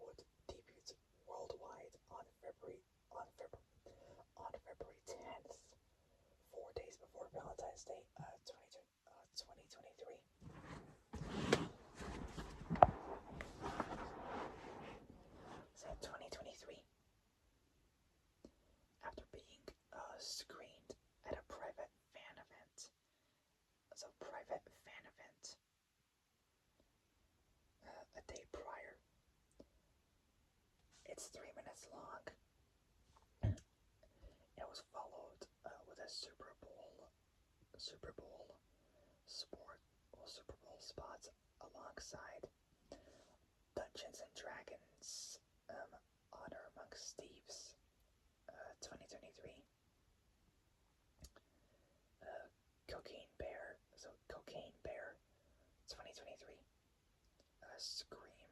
would debut worldwide on February 10th, 4 days before Valentine's Day, 2023. So 2023, after being screened at a private fan event, a day prior. It's 3 minutes long. It was followed with a Super Bowl spots alongside Dungeons and Dragons, Honor Amongst Thieves, 2023, Cocaine Bear, 2023, Scream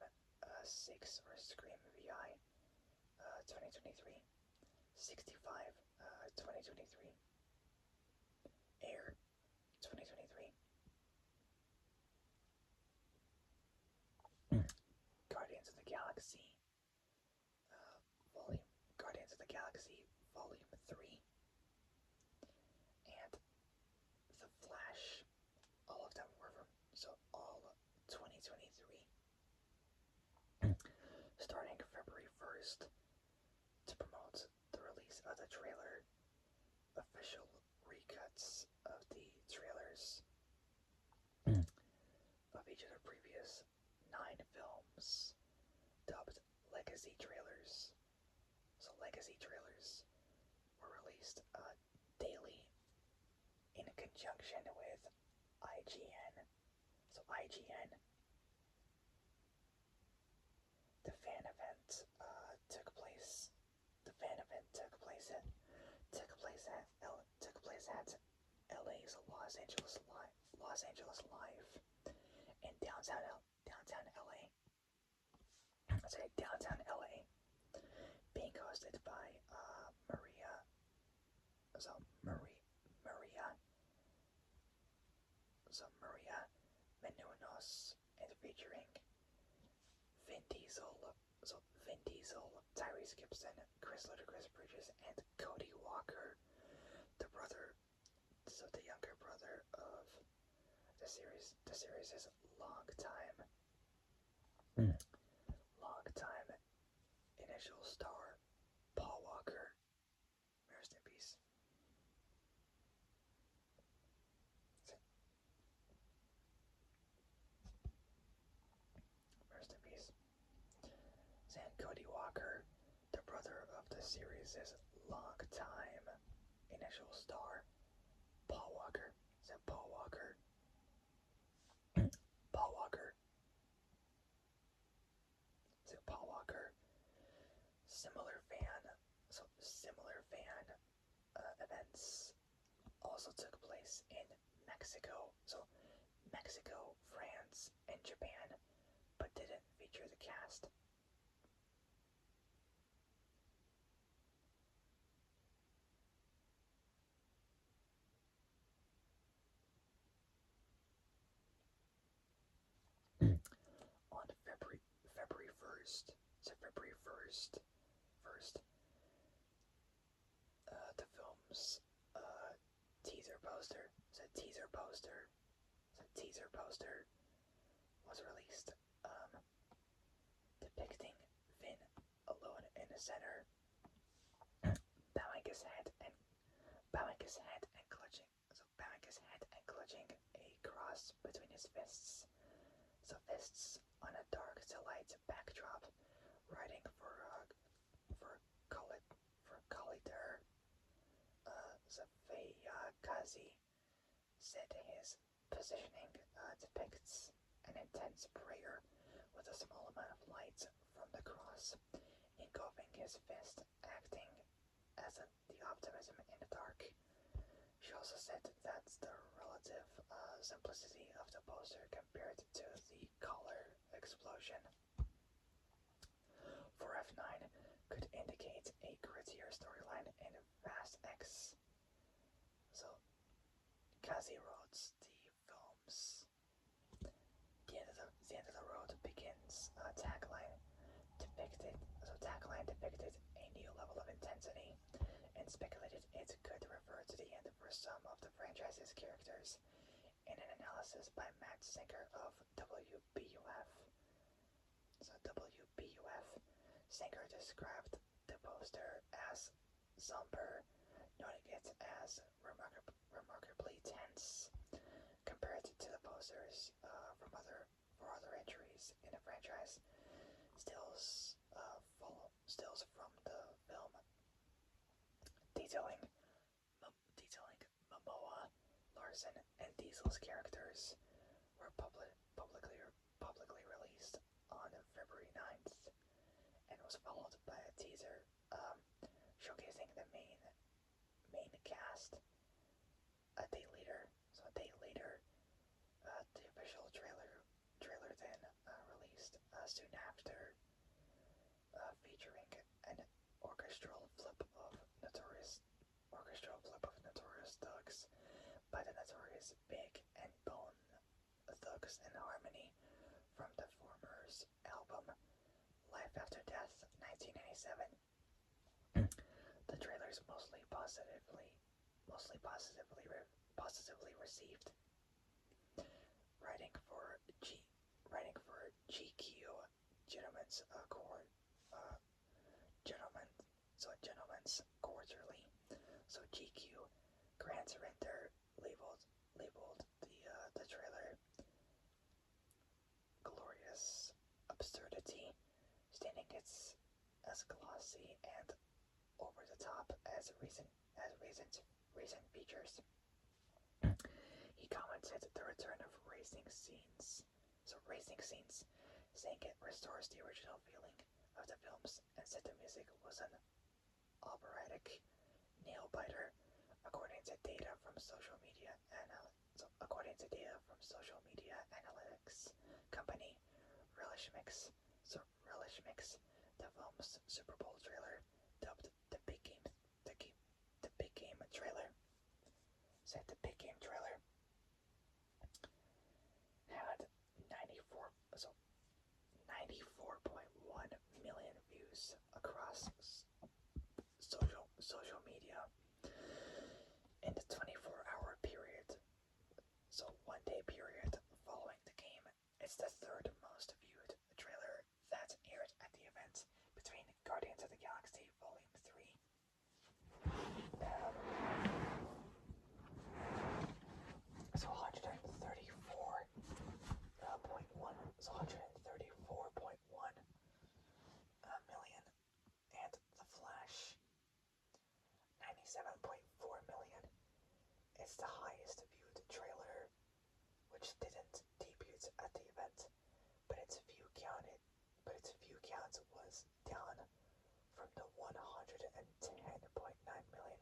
6 or Scream VI, 2023, 65, 2023, Air, 2023, Guardians of the Galaxy, Volume 3, and The Flash. All of them were all 2023. Starting February 1st, to promote the release of the trailer, official recuts of the trailers of each of the previous 9 films, dubbed legacy trailers. So legacy trailers were released daily in conjunction with IGN. So IGN, the fan event took place. The fan event took place at LA's Los Angeles Live in downtown LA. Downtown LA, being hosted by Maria Menounos, and featuring Vin Diesel, Tyrese Gibson, Chris Bridges, and Cody Walker, the younger brother of The series is long time. Long time initial star Paul Walker. Rest in peace. Rest in peace. And Cody Walker, the brother of the series' long time initial star Paul Walker. So Paul Walker. Paul Walker. So Paul Walker. Similar fan. So similar fan events also took place in Mexico. So Mexico, France, and Japan, but didn't feature the cast. On February 1st, so February 1st, the film's teaser poster, teaser poster was released, depicting Finn alone in the center, bowing his head and clutching a cross between his fists. So fists on a dark to light backdrop, writing for Khalidar Zafayakazi said his positioning depicts an intense prayer with a small amount of light from the cross engulfing his fist, acting as the optimism in the dark. She also said that the relative simplicity of the poster compared to the color explosion for F9 could indicate a grittier storyline in Fast X. So, Kazi wrote the film's The End of the Road begins tagline depicted a new level of intensity and speculated it could refer to the end for some of the franchise's characters. In an analysis by Matt Singer of WBUF, Singer described the poster as somber, noting it as remarkably tense compared to the posters for other entries in the franchise. Stills from the film detailing Momoa, Larson, and Diesel's characters were publicly released on February 9th and was followed by a teaser showcasing the main cast. A day later, the official trailer then released soon after, featuring an orchestral flip of Notorious Thugs by the Notorious Big and Bone Thugs in Harmony from the former's album Life After Death 1997. The trailer is mostly positively received. Writing for GQ, Gentleman's Quarterly. So GQ, Grant Renter labeled the trailer glorious absurdity, stating it's as glossy and over the top as recent features. He commented the return of racing scenes, saying it restores the original feeling of the films, and said the music was an operatic nail biter, according to data from social media analytics company Relish Mix. The film's Super Bowl trailer, dubbed the Big Game trailer, said the Big Game trailer had 94.1 million views across social media in the 24-hour period. So 1 day period. It's the third most viewed trailer that aired at the event between Guardians of the Galaxy Volume 3. So 134.1, so 134.1 million, and The Flash 97.4 million. It's the highest viewed trailer, which didn't debut at the event, but its view count was down from the 110.9 million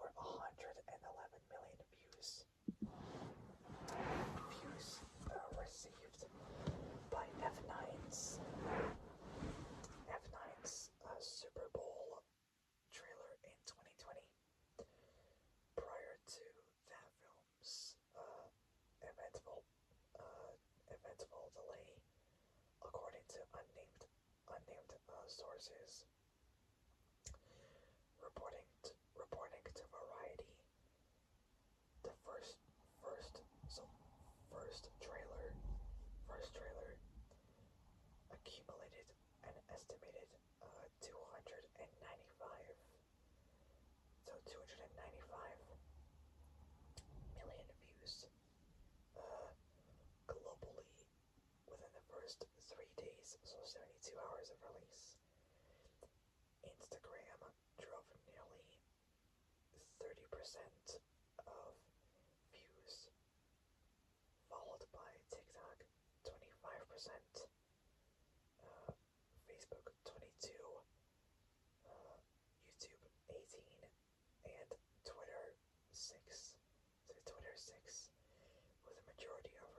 or 111 million views received by F9's Super Bowl trailer in 2020. Prior to that film's eventful delay, according to unnamed sources reporting to Variety, the first trailer accumulated an estimated 295 million views globally within the first 3 days, so 72 hours of release. Instagram drove nearly 30% of views, followed by TikTok 25%, Facebook 22, YouTube 18, and Twitter 6. So Twitter 6, with a majority of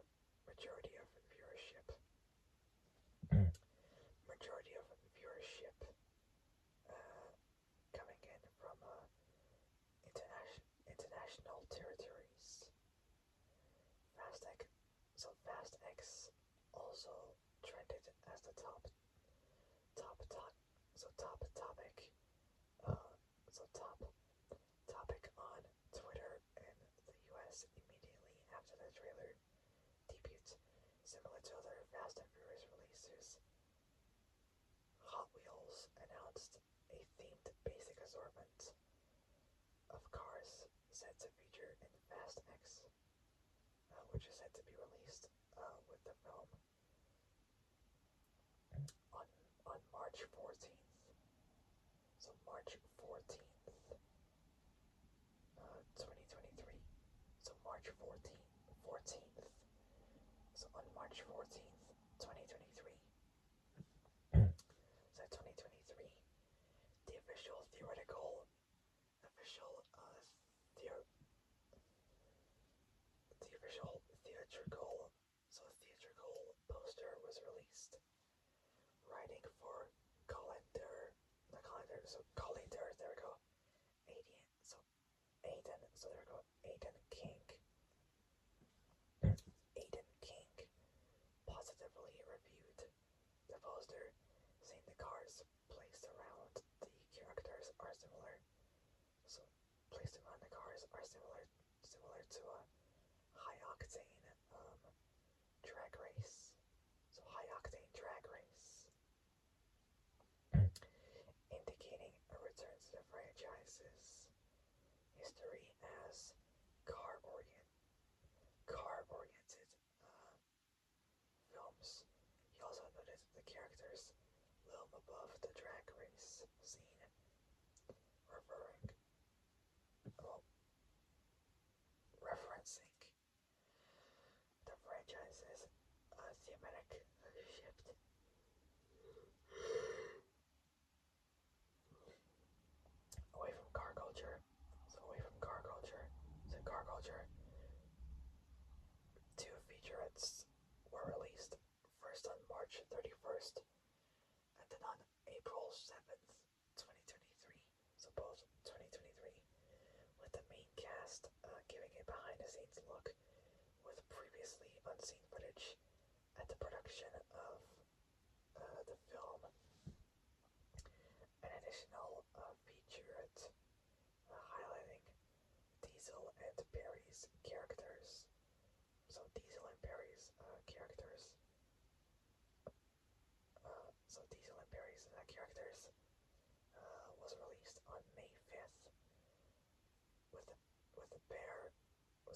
viewership. Coming in from international territories. Fast X also trended as the top topic on Twitter in the US immediately after the trailer debut. Similar to other Fast and Furious releases, Hot Wheels announced a themed basic assortment of cars set to feature in Fast X, which is set to be released with the film on March 14th. So March 14th, 2023. So March 14th. So on March 14th, 2023. So 2023, the official theatrical poster was released. Writing for Aiden King positively reviewed the poster, saying the cars placed around the characters are similar. So placed around the cars are similar to a high octane drag race. So high octane drag race, indicating a return to the franchise's history as car-oriented films. He also noted the characters loom above the drag race scene, referencing the franchise's thematic shift away from car culture. Two featurettes were released, first on March 31st and then on April 7th, 2023. So both 2023, with the main cast giving a behind-the-scenes look with previously unseen footage at the production of the film. An additional featurette highlighting Diesel and Barry's characters. So Diesel and Barry's characters pair, and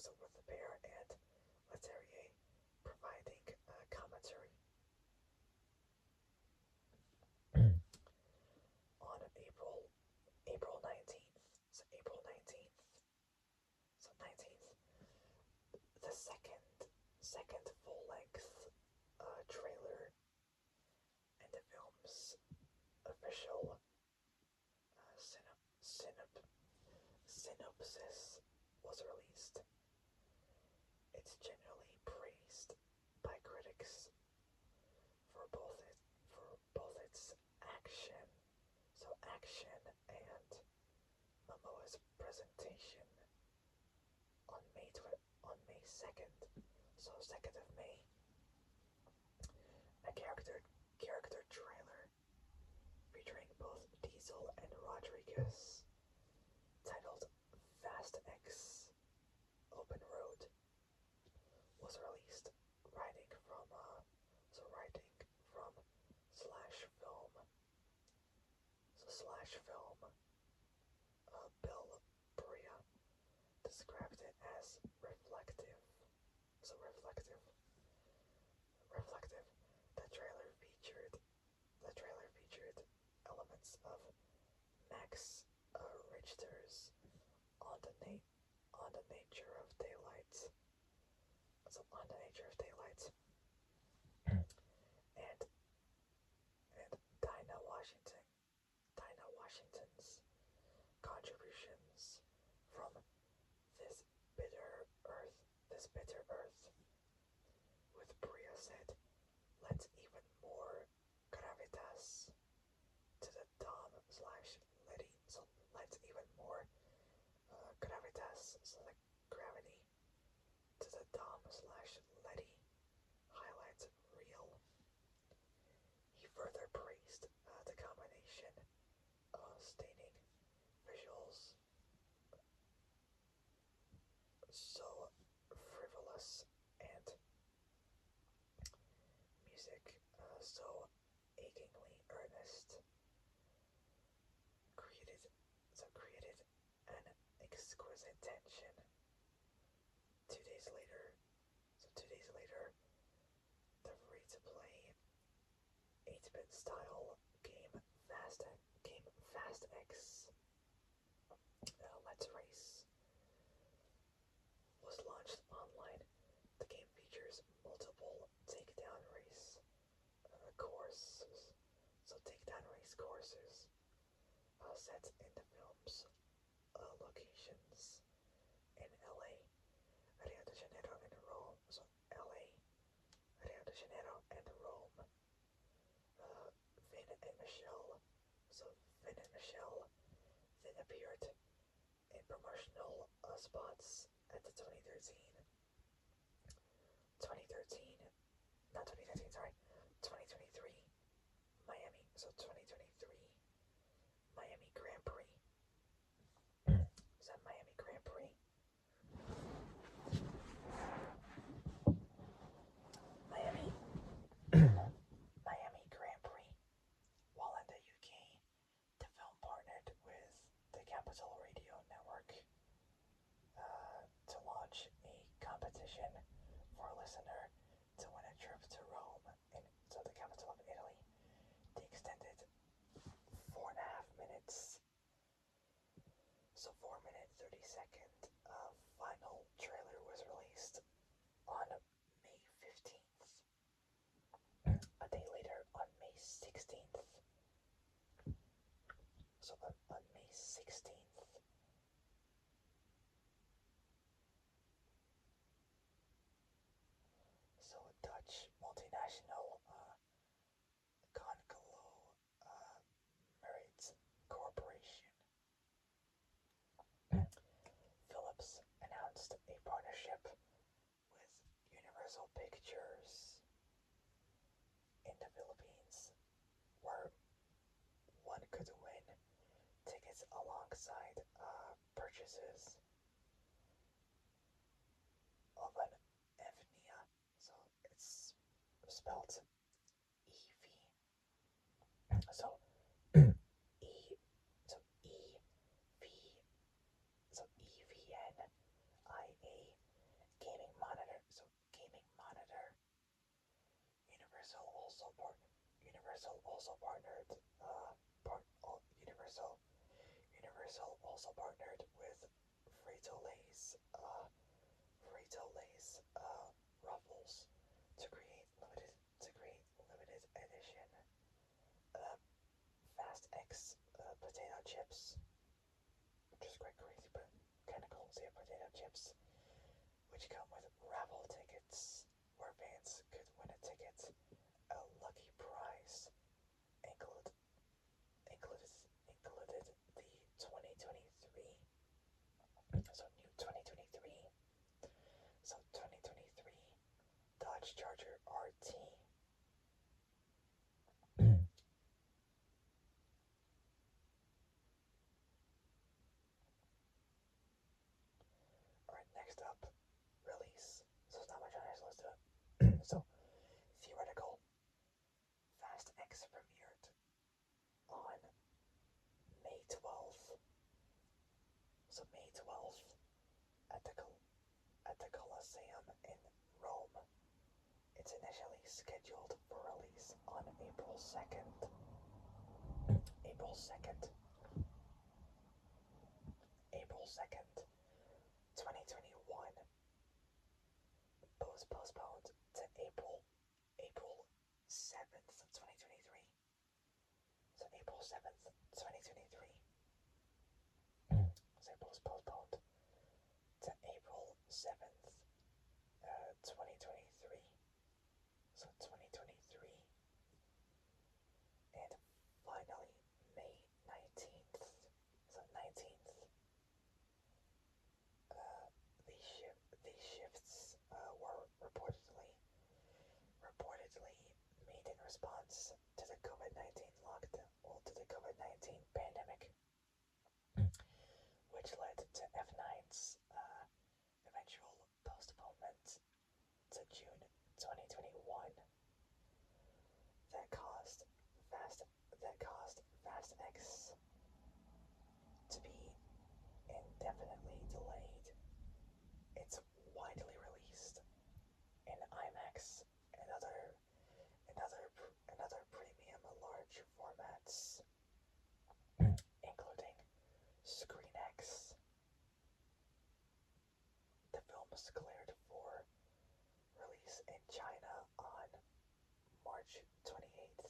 Leterrier providing commentary. On April 19th, so April 19th, so 19th, the second full length trailer and the film's official synopsis was released. It's generally praised by critics for both its action, and Momoa's presentation on May 2nd, so 2nd of May, a character trailer featuring both Diesel and Rodriguez, titled Fast X Open Road, was released, writing from Slash Film. So Slash Film, Bill Bria described it as reflective. So reflective. The trailer featured elements of Max Richter's on the nature of daylight. So on the nature of daylight, and Dinah Washington's contributions from this bitter earth, with Bria said, lends even more gravitas to the Dom slash Letty. So lends even more gravitas, so the gravity, to the Dom slash Letty highlights reel. He further praised the combination, stating visuals so frivolous and music so achingly earnest, created an exquisite tension. 2 days later, the free-to-play 8-bit style game Fast X Let's Race was launched online. The game features multiple takedown race courses. So takedown race courses set in the film's locations in LA, Rio de Janeiro, and Rome. So LA, Rio de Janeiro, and Rome. Vin and Michelle. So Vin and Michelle then appeared in promotional spots at the 2023 Miami. So 2023 Miami Grand Prix. Is that Miami Grand Prix? Miami Miami Grand Prix. While in the UK, the film partnered with the Capital Radio Network to launch a competition for a listener to win a trip to Rome, so the capital of Italy. The extended 4.5 minutes, so 4-minute 30-second final trailer was released on May 15th. A day later, on May 16th. So on May 16th, so a Dutch multinational conglomerate corporation, Philips, announced a partnership with Universal Pictures in the Philippines, where one could win tickets alongside purchases of an Evnia. So it's spelled EV. So E, so EV, so EVN Universal also partnered. Universal also partnered with Frito-Lay's Ruffles to create limited edition uh, Fast X potato chips, which is quite crazy, but kind of cool to see potato chips, which come with raffle tickets, where fans could win a ticket, a lucky prize, include, included, included the 2023, so new 2023, so 2023 Dodge Charger RT. Alright, next up, release. So it's not much on this list. So, Theoretical Fast X premiered on May 12th. So May 12th at the Colosseum in Rome. It's initially scheduled for release on April 2nd. April 2nd. April 2nd, 2021. But was postponed to April 7th, 2023. So April 7th, 2023. So it was postponed to April 7th, 2023. So 2023. And finally, May 19th. So 19th. These shifts were reportedly made in response to the COVID-19 lockdown, well, to the COVID-19 pandemic, which led to F9's eventual postponement to June 2021. That caused Fast X to be indefinitely delayed. It's widely released in IMAX and other premium large formats, including ScreenX. The film was cleared for release in China on March 28th,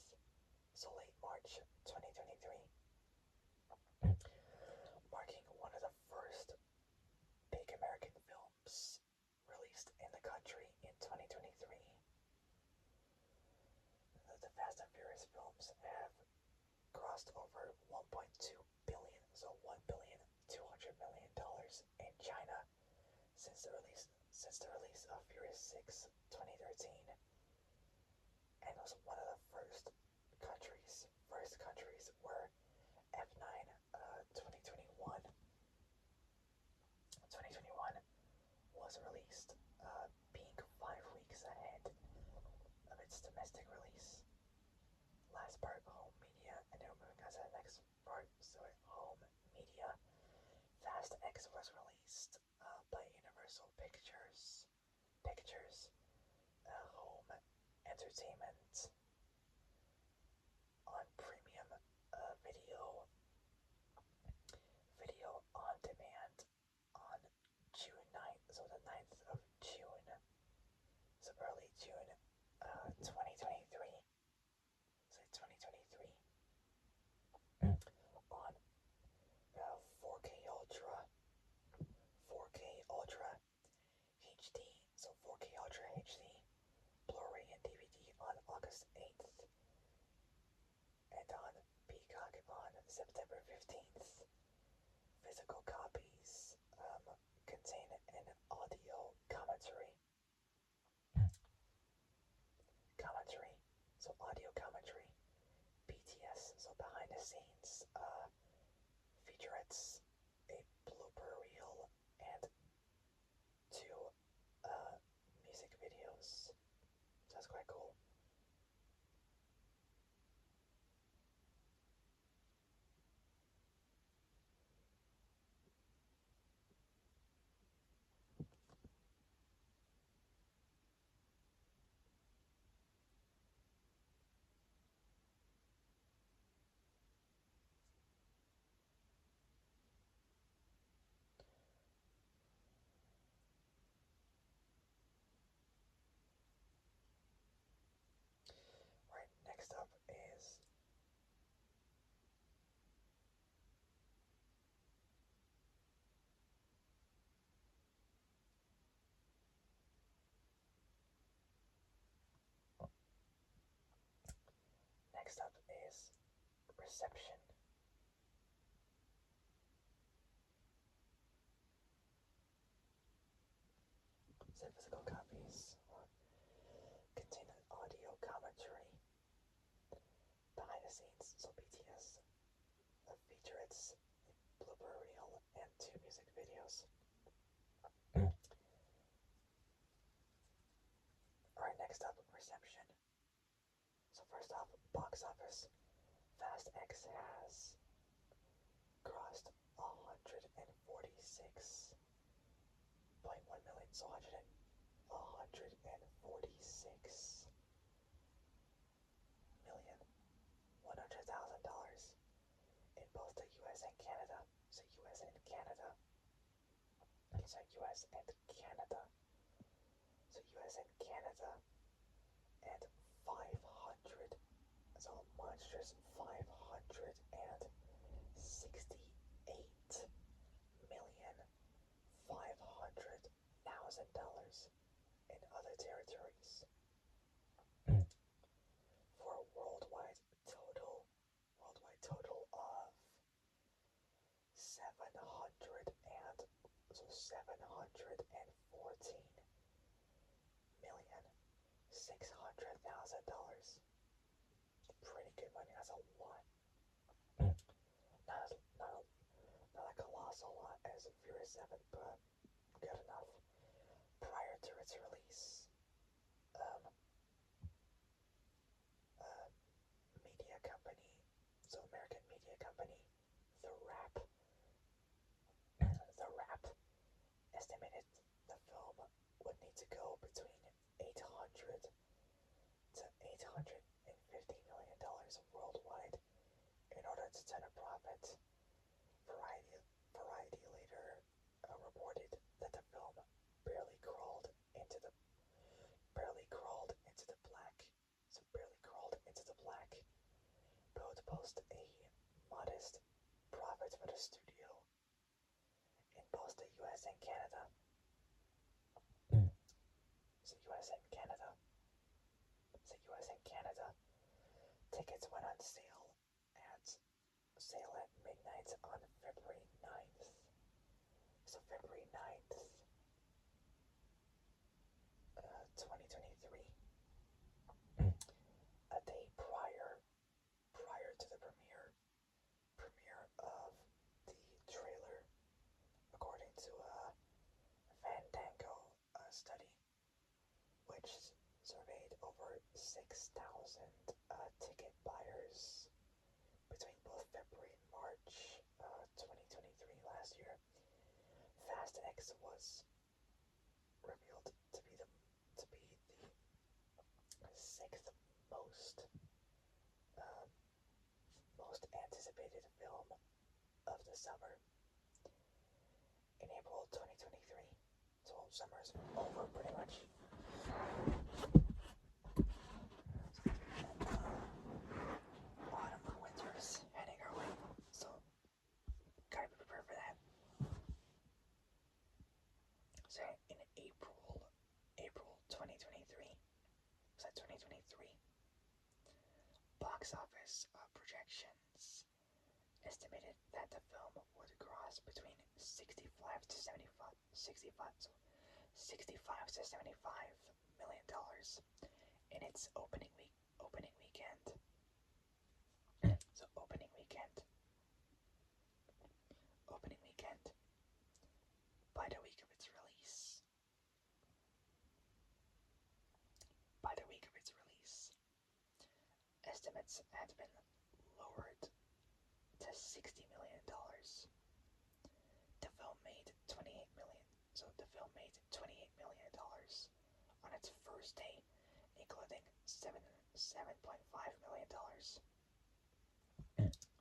so late March 2023, marking one of the first big American films released in the country in 2023. The Fast and Furious films have grossed over 1.2 billion, so $1,200,000,000 in China since the release of Furious 6 2013, and was one of the first countries where F9 2021 was released, being 5 weeks ahead of its domestic release. Last part, home media, and then we're moving on to the next part. So at home media, Fast X was released by Universal Pictures, Home Entertainment, on premium video on demand on June 9th, so the 9th of June, so early June 2023. So 2023 on 4K Ultra, 4K Ultra HD, so 4K Ultra HD, Blu-ray and DVD on August 8th, and on Peacock on September 15th. Physical copies contain an audio commentary, so audio commentary, BTS, so behind the scenes, featurettes, a blooper reel, and 2 music videos. So that's quite cool. reception. Said physical copies contain an audio commentary behind the scenes, so BTS feature its blooper reel and 2 music videos. Alright, next up, reception. So first off, box office. Fast X has crossed 146.1 million, so 146,100,000 in both the US and Canada. So US and Canada. So US and Canada. So US and Canada. And 500. So a monstrous 568,500,000 in other territories for a worldwide total of 714,600,000. Pretty good money. That's a lot. Not a colossal lot as Furious 7, but good enough. Prior to its release, media company, so American media company, The Wrap estimated the film would need to go between $800 to $850 million worldwide in order to turn a profit. Variety later reported that the film barely crawled into the black, but would post a modest profit for the studio in both the US and Canada. So US and Canada. Tickets went on sale at midnight on February 9th. So February 9th, 2023, a day prior to the premiere of the trailer, according to a Fandango study, which surveyed over 6,000 ticket buyers between both February and March 2023 last year. Fast X was revealed to be the sixth most anticipated film of the summer. In April 2023, so summer's over pretty much. Autumn or winter's heading our way, so gotta be prepared for that. So in April 2023, so 2023, box office projections estimated that the film would gross between 65 to 75 million dollars in its opening weekend. So opening weekend. By the week of its release. Estimates had been lowered to $60 million. The film made $28 million. So the film made $28 million on its first day, including $7.5 million.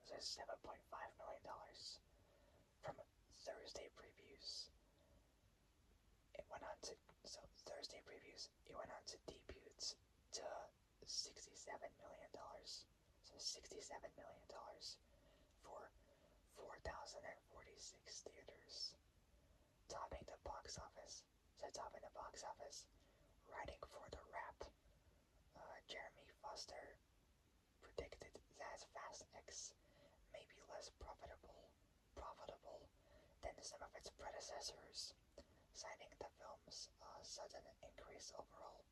So $7.5 million from Thursday previews. It went on to debuts to $67 million. So $67 million for 4,046 theaters. Topping the box office, writing for The Wrap, Jeremy Foster predicted that Fast X less profitable than some of its predecessors, citing the film's sudden increased overall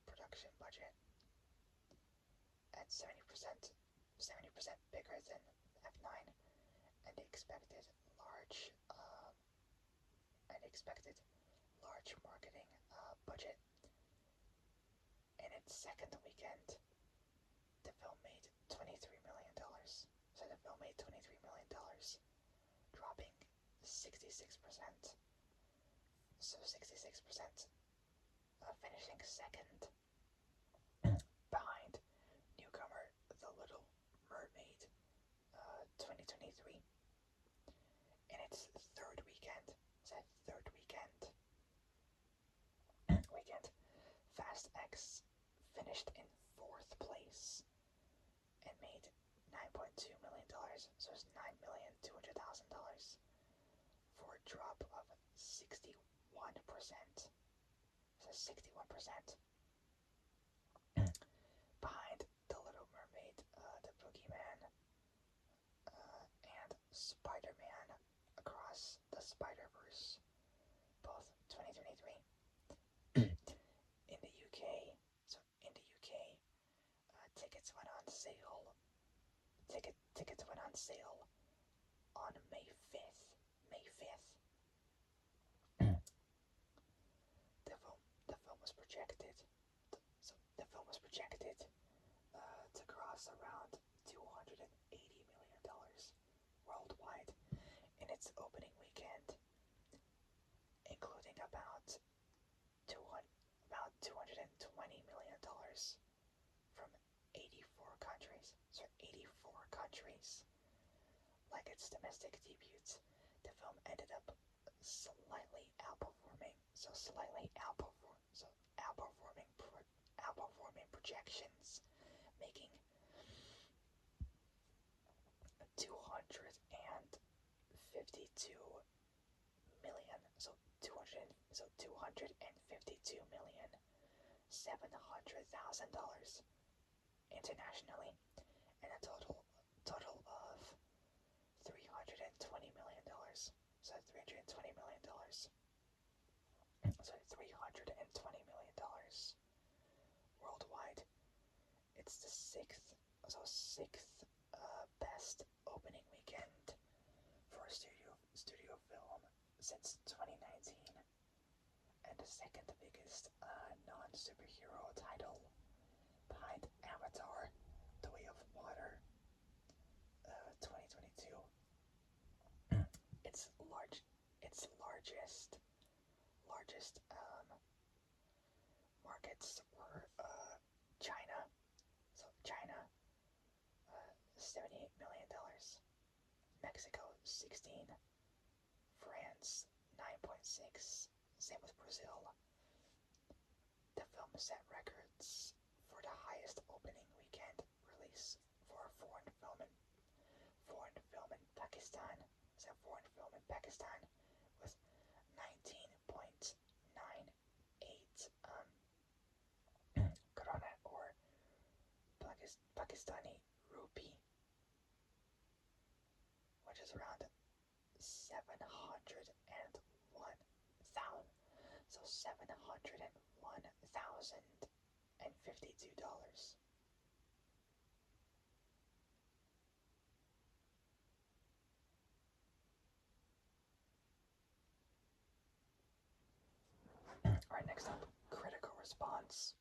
production budget at 70% bigger than F9, and large marketing budget. In its second weekend, the film made $23 million. So the film made $23 million, dropping 66%. So 66%, finishing second behind newcomer The Little Mermaid 2023. In its third weekend, Fast X finished in fourth place and made $9.2 million, so it's $9,200,000 for a drop of 61%. So 61%. Behind The Little Mermaid, The Boogeyman, and Spider-Man Across the Spider-Verse, both 2023. In the UK, tickets went on sale. Tickets went on sale on May 5th. The film was projected. To gross around $280 million worldwide in its opening weekend, including about $220 million from 84 countries. So 84 countries. Like its domestic debuts, the film ended up slightly outperforming projections, making $252 million. So 252,700,000 internationally, and a total of $320 million. So $320 million. Worldwide. It's the sixth best opening weekend for a studio film since 2019, and the second biggest non-superhero title behind Avatar: The Way of Water 2022. Its largest markets were China. So China, $78 million. Mexico, 16. France, 9.6. Same with Brazil. The film set records for the highest opening weekend release for a foreign film in Pakistan. So foreign film in Pakistan with 19.98 krona, or Pakistani rupee, which is around 701,000. So $701,052. Alright, next up, critical response.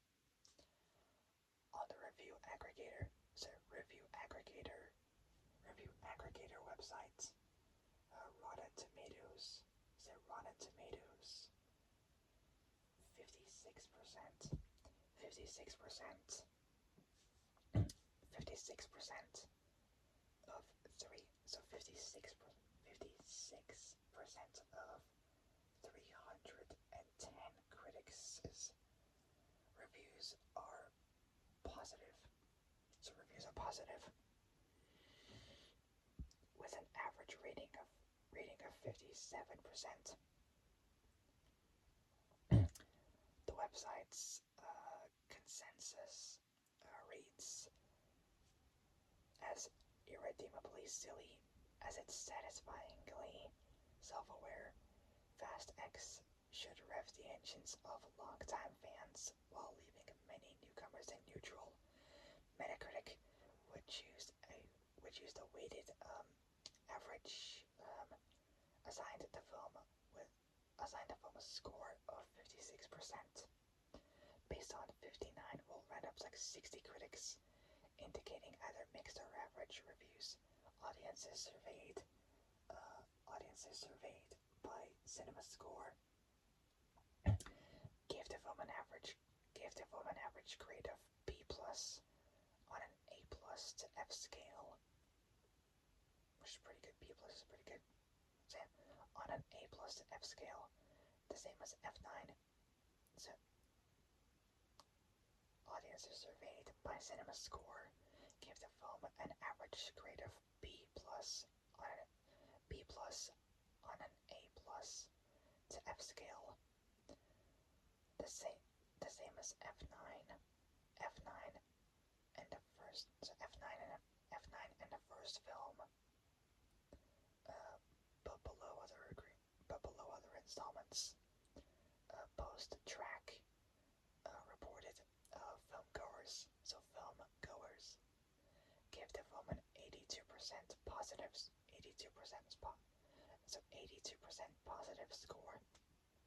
On the review aggregator website, Rotten Tomatoes, 56%. 56% of 310 critics' reviews are positive. So reviews are positive, with an average rating of 57%. The website's consensus irredeemably silly as it's satisfyingly self-aware. Fast X should rev the engines of longtime fans while leaving many newcomers in neutral. Metacritic would choose a weighted average assigned the film a score of 56%. Based on 59 will round up like 60 critics, indicating either mixed or average reviews. Audiences surveyed, by CinemaScore gave the film an average grade of B plus on an A plus to F scale, which is pretty good. B plus is pretty good. On an A plus to F scale, the same as F9. So audiences surveyed by CinemaScore gave the film an average grade of B plus on an A plus to F scale, the same as F9. F9 and the first so F9 and the first film, but below other installments. Post track reported film goers gave the film an 82% positives, 82% positive score.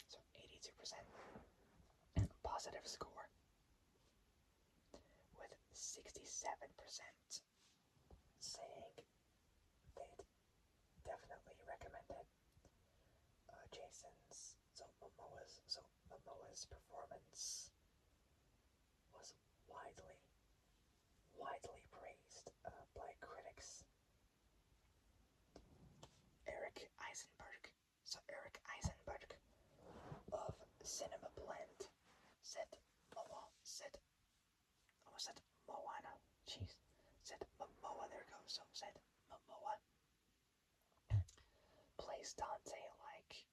So 82% positive score, with 67% saying they'd definitely recommend it. Momoa's performance was widely praised by critics. Eric Eisenberg of Cinema Blend said Moana. Jeez, said Momoa. There goes. So said Momoa plays Dante like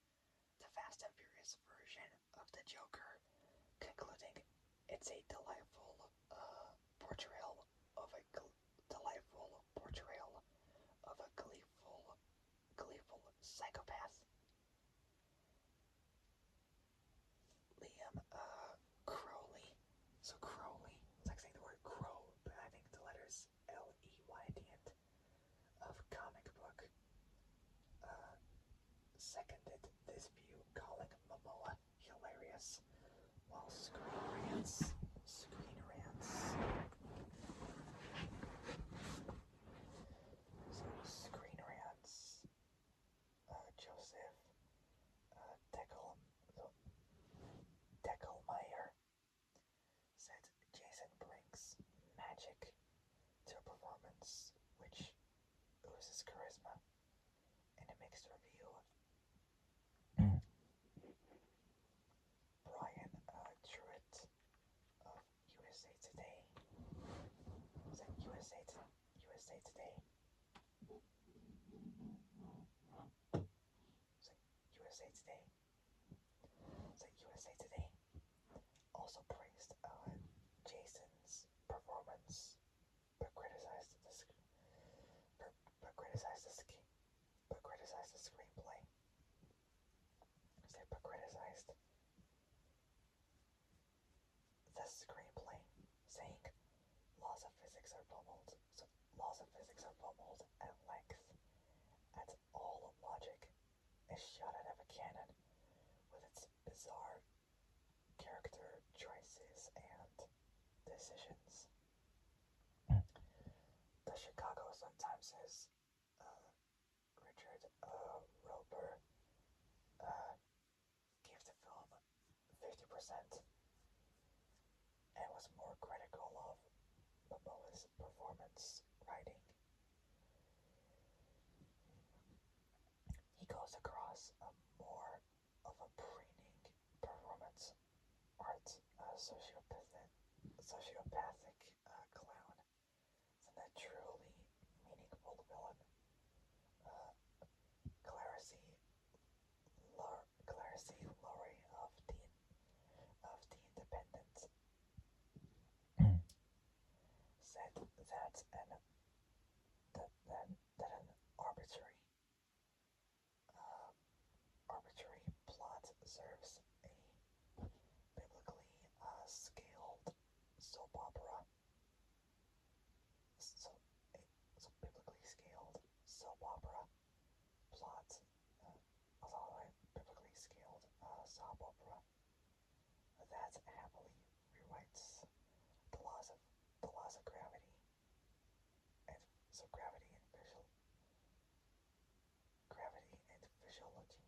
the Fast and Furious version of the Joker, concluding it's a delightful portrayal of a gleeful psychopath. Liam Crowley. So Crowley, it's like saying the word crow, but I think the letters L-E-Y at the end, of comic book, seconded this view, calling Momoa hilarious, while Screen Rants, Joseph Deckelmeyer said Jason brings magic to a performance which oozes charisma. In a mixed review, Brian Truitt of USA Today said USA Today also praised Jason's performance, but criticized the screenplay. Saying laws of physics are pummeled at length, as all logic is shot out of a cannon with its bizarre character choices and decisions. The Chicago Sun-Times says Richard Roper gave the film 50% and was more critical of Momoa's performance writing. He goes across more of a preening performance art, sociopathic clown than a truly meaningful villain. Clarice Laurie of the Independent said that writes the laws of gravity and so gravity and physiology.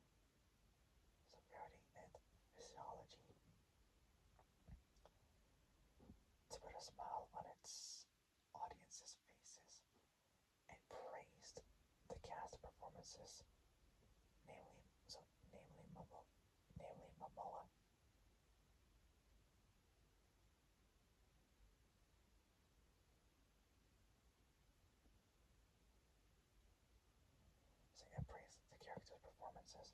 So gravity and physiology to put a smile on its audience's faces and praised the cast performances, namely namely Momoa. So it praised the characters' performances,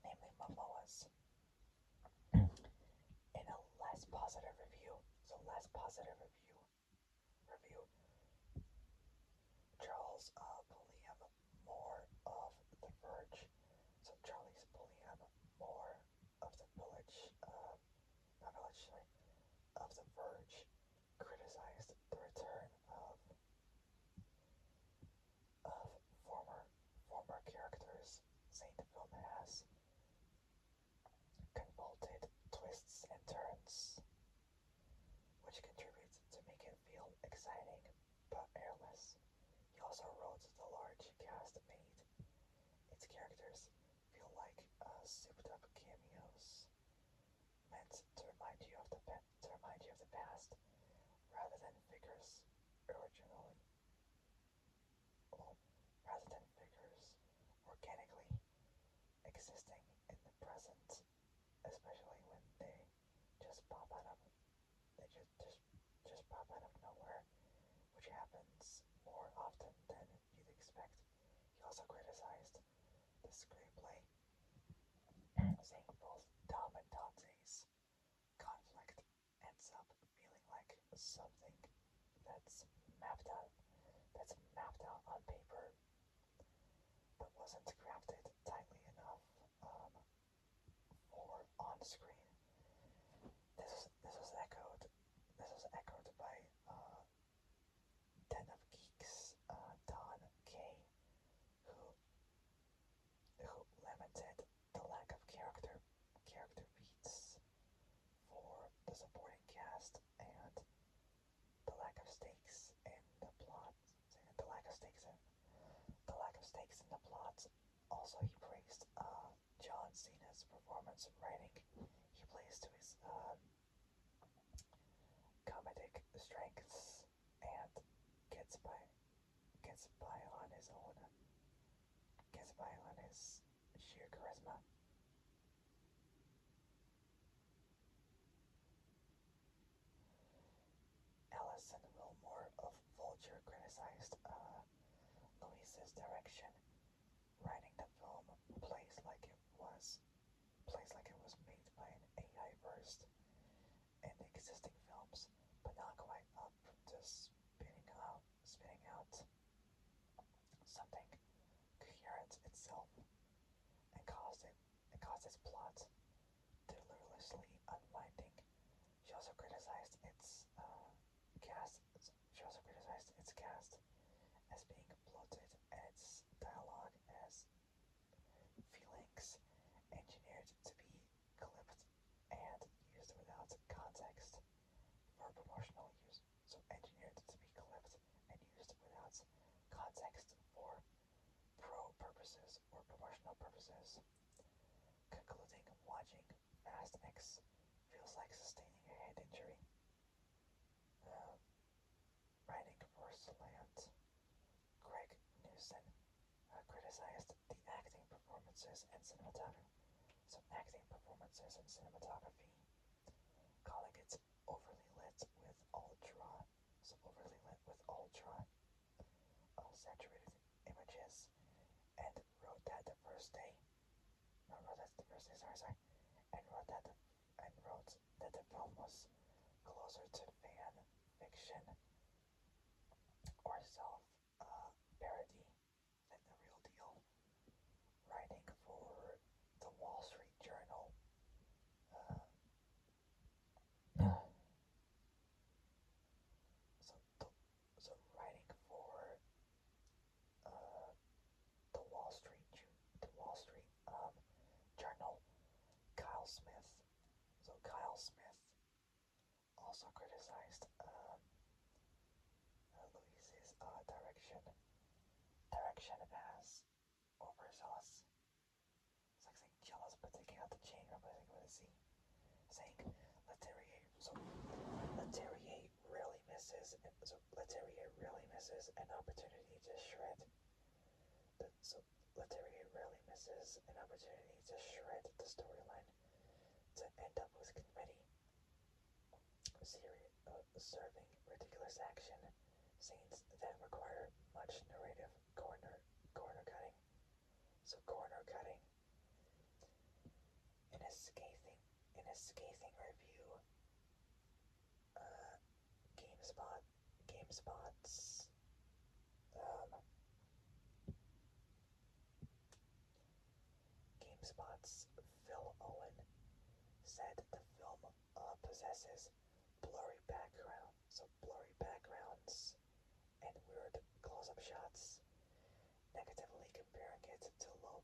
namely Momoa's, in a less positive review. So less positive review. Charles Pulliam more of The Verge. So Charlie's Pulliam more of the Village, not Village, sorry, of The Verge, criticized the return of former characters, saying the film has convoluted twists and turns, which contributes to make it feel exciting but airless. He also wrote the large cast made its characters feel like souped-up cameos meant to remind you of the past rather than figures originally, well, rather than figures organically existing in the present, especially when just pop out of they just pop out of nowhere, which happens more often than you'd expect. He also criticized the screenplay, saying both Dom and Dante's conflict ends up feeling like something that's mapped out on paper but wasn't crafted tightly enough for on screen. This was echoed by Den of Geeks Don K, who lamented the lack of character beats for the supporting cast and the lack of stakes in the plot. The lack of stakes in the plot. Also, he praised John Cena's performance writing. He plays to his comedic strengths and gets by gets by on his own gets by on his sheer charisma. Alison Wilmore of Vulture criticized Luis's direction, writing the film plays like it was made by an AI versed in existing films, but not quite up to spinning out something coherent itself, and caused its plot deliriously unwinding. She also criticized its cast. She also criticized its cast as being bloated and its dialogue as feelings engineered to be clipped and used without context for promotional use. So engineered to be clipped and used without context for pro purposes or promotional purposes. Concluding, watching Fast X feels like sustaining a head injury. Writing for Slant, Greg Newson criticized the acting performances and cinematography, calling it overly lit with saturated images, and wrote that the first day, no, wrote that the first day, sorry, and wrote that the film was closer to fan fiction or self parody than the real deal. Writing for the Wall Street Journal, uh, so writing for uh, the Wall Street Journal, Kyle Smith. So Kyle Smith fantasy, saying Leterrier really misses an opportunity to shred the storyline to end up with confetti, serving ridiculous action scenes that require much narrative corner cutting. So corner cutting in a scathing review, uh, GameSpot's um, GameSpot's Phil Owen said the film possesses blurry backgrounds and weird close-up shots, negatively comparing it to low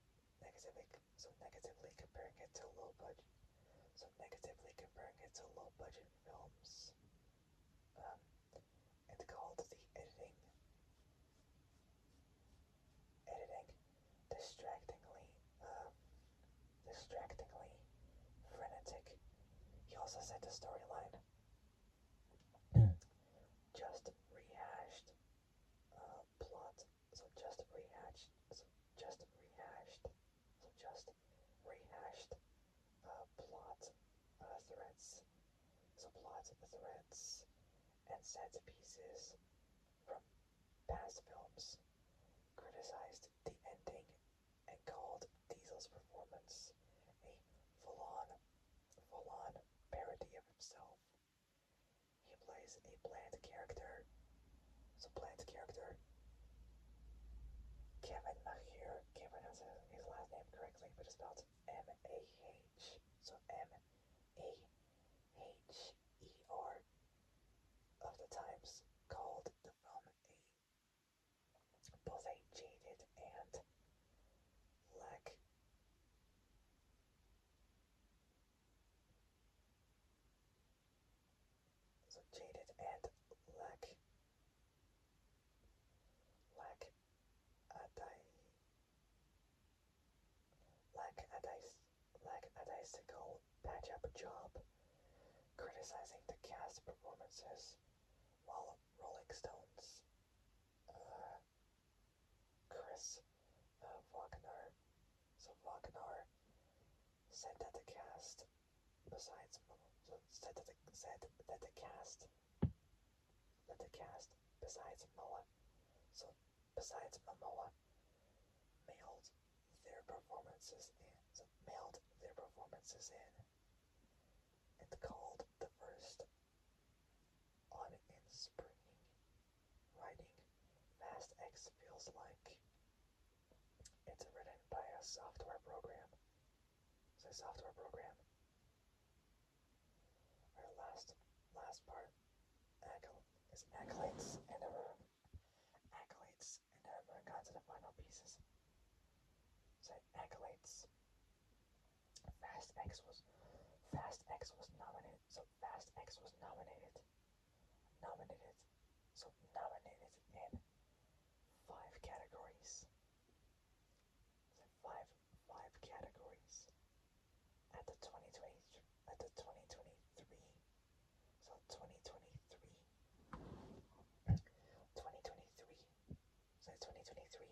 negatively comparing it to low budget films, and called the editing distractingly frenetic. He also said the storyline just rehashed plot, just rehashed, plot threads, and set pieces from past films, criticized the ending, and called Diesel's performance a full-on parody of himself. He plays a bland character. Kevin Mahir, can't pronounce his last name correctly, but it's spelled M-A-H. So M-A-H-E-R of the Times called the film both a jaded and lack jaded and lack lackadaisical patch-up job, criticizing the cast performances, while Rolling Stones, Chris Wagner, said that the cast, besides besides Momoa, mailed their performances in, and called the first uninspiring writing. Fast X feels like it's written by a software program. Our last part is accolades, and then we're going to the final pieces. So accolades. Fast X was nominated. So Fast X was nominated. Nominated. So nominated in 5 categories. So five categories at the 2023. So 2023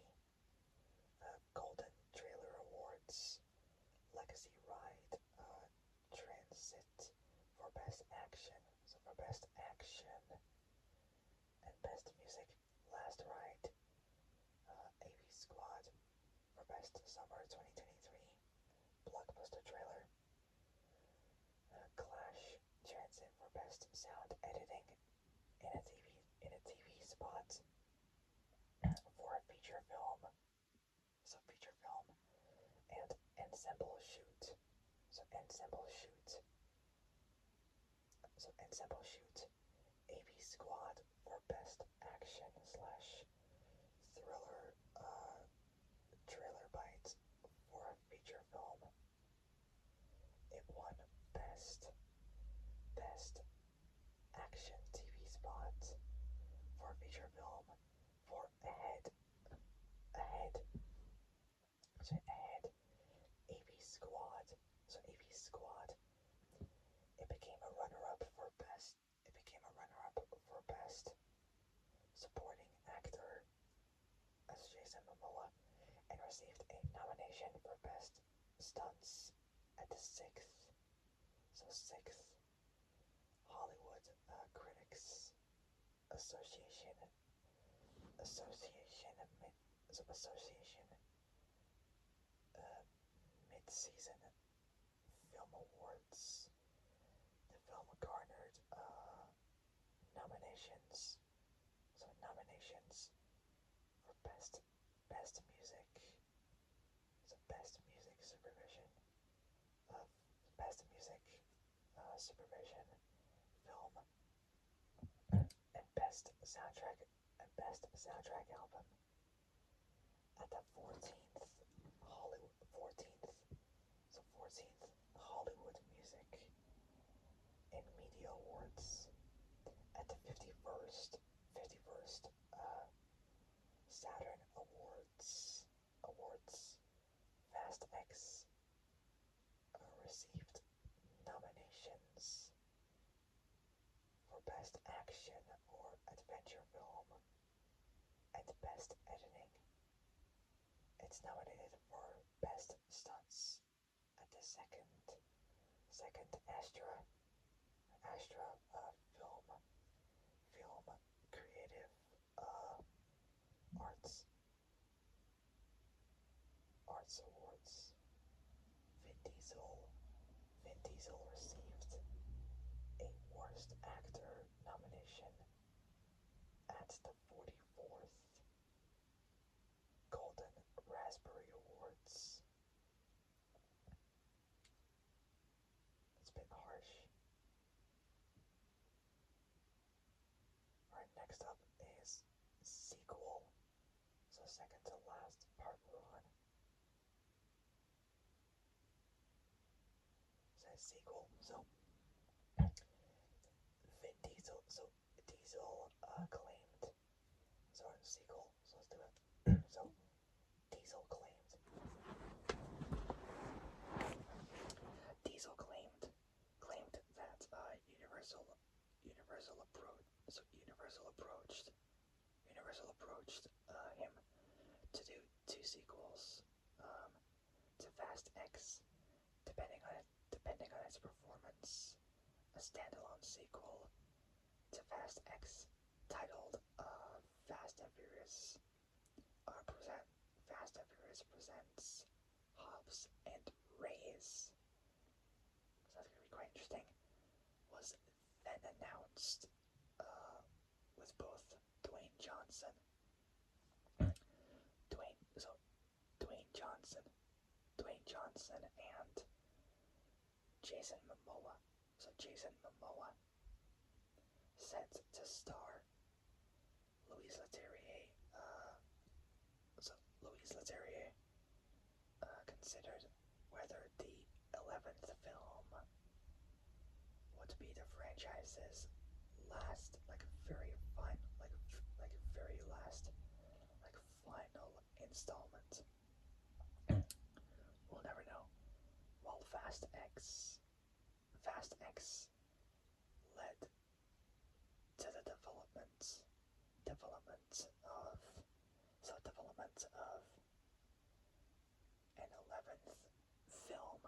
Golden Trailer Awards, Legacy Ride, Transit for Best Action, and Best Music, Last Ride, A.K.A. Squad for Best Summer 2023, Blockbuster Trailer, Clash, Transit for Best Sound Editing in a TV spot for a feature film, and Ensemble Shoot. Ensemble Shoot, A.K.A. Squad for Best Action slash Thriller Trailer Bite for a feature film. It won Best Action TV Spot for a feature film for Ahead, A.K.A. Squad. So A.K.A. Squad received a nomination for Best Stunts at the sixth Hollywood Critics Association Association mid-season film awards. The film garnered nominations. So nominations for best music. So best music supervision of best music supervision film and best soundtrack album at the 14th Hollywood Music and Media Awards, at the 51st Saturn Awards. Fast X received nominations for Best Action or Adventure Film and Best Editing. It's nominated for Best Stunts at the second Astra Film Creative Arts Awards. Vin Diesel received a Worst Actor nomination at the 44th Golden Raspberry Awards. It's been harsh. Alright, next up is sequel. So second to last, part 1. Says sequel. So Diesel claimed. So sequel. So let's do it. So Diesel claimed that Universal approached him to do 2 sequels to Fast X, depending on its performance. A standalone sequel to Fast X titled Fast and Furious presents Hobbs and Reyes. So that's gonna be quite interesting. Was then announced with both Dwayne Johnson and Jason Momoa. So Jason Momoa set to star Louise Leterrier. Considered whether the 11th film would be the franchise's last, very final installment. We'll never know. While Fast X led to the development of an 11th film.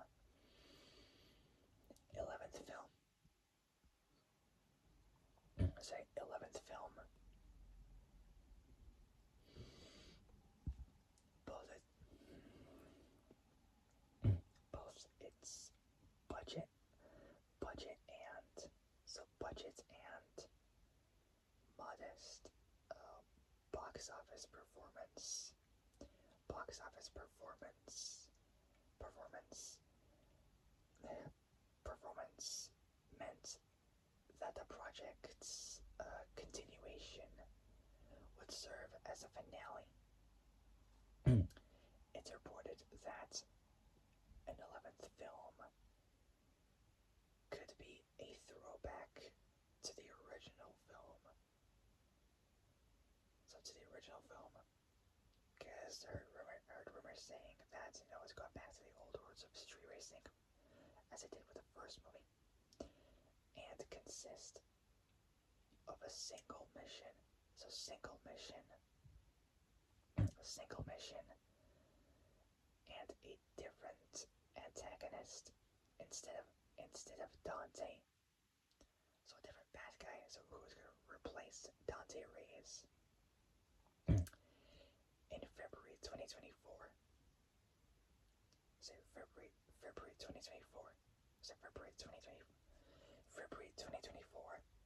Say 11th film. Both its budget and modest box office performance meant that the project's continuation would serve as a finale. It's reported that an 11th film could be a throwback to the original film. Because I heard rumors saying that it's going back to the old roots of street racing, as it did with the first movie, and consist of a single mission. So single mission had a different antagonist instead of Dante. So a different bad guy. So who's gonna replace Dante Reyes? In February 2024. So February 2024. So February 2024.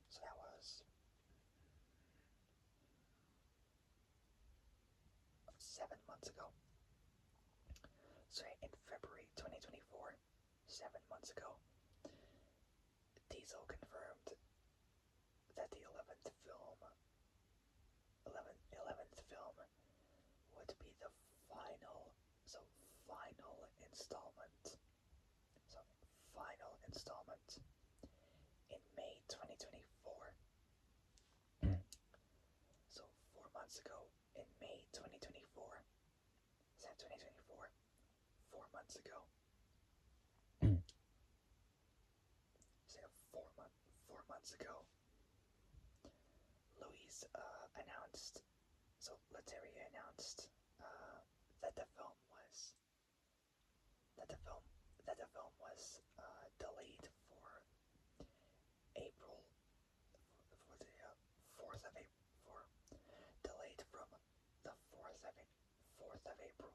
So that was 7 months ago. So in February 2024, 7 months ago, Diesel confirmed that the 11th film would be the final, final installment. So final installment in May 2024. So 4 months ago, in May 2024. Is that 2024? 4 months ago. So 4 months ago, Luis announced. So Leterrier announced that the film was delayed for April, for the 4th of April, delayed from the 4th of April,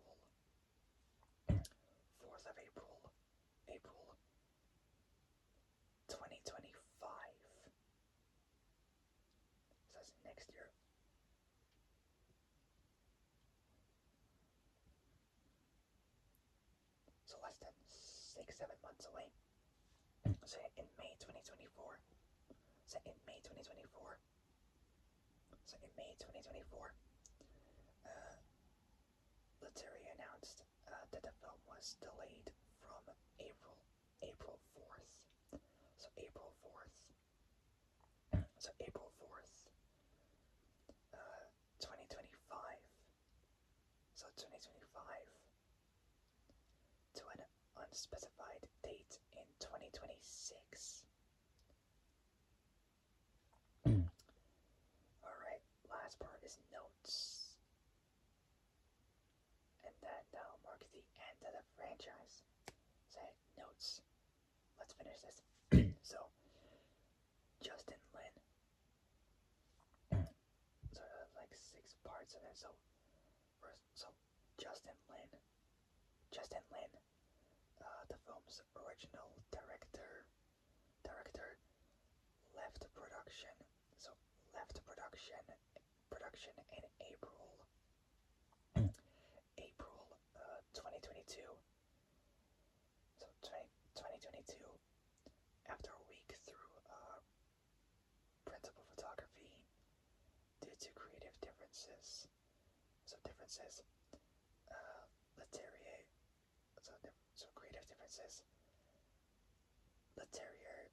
2025. So that's next year. So less than 6-7 months away. So in May 2024. So in May 2024. Leterrier announced that the film was delayed from April 4th. So April 4th. So April 4th, 2025. So 2025 to an unspecified date in 2026. Alright, last part is notes. And that now marks the end of the franchise. So notes. Let's finish this. So, Justin Lin. So like 6 parts of it. So first, Justin Lin, the film's original director, left production. So left production in April 2022. So 2022, after a week through principal photography, due to creative differences. Leterrier. So creative differences. Leterrier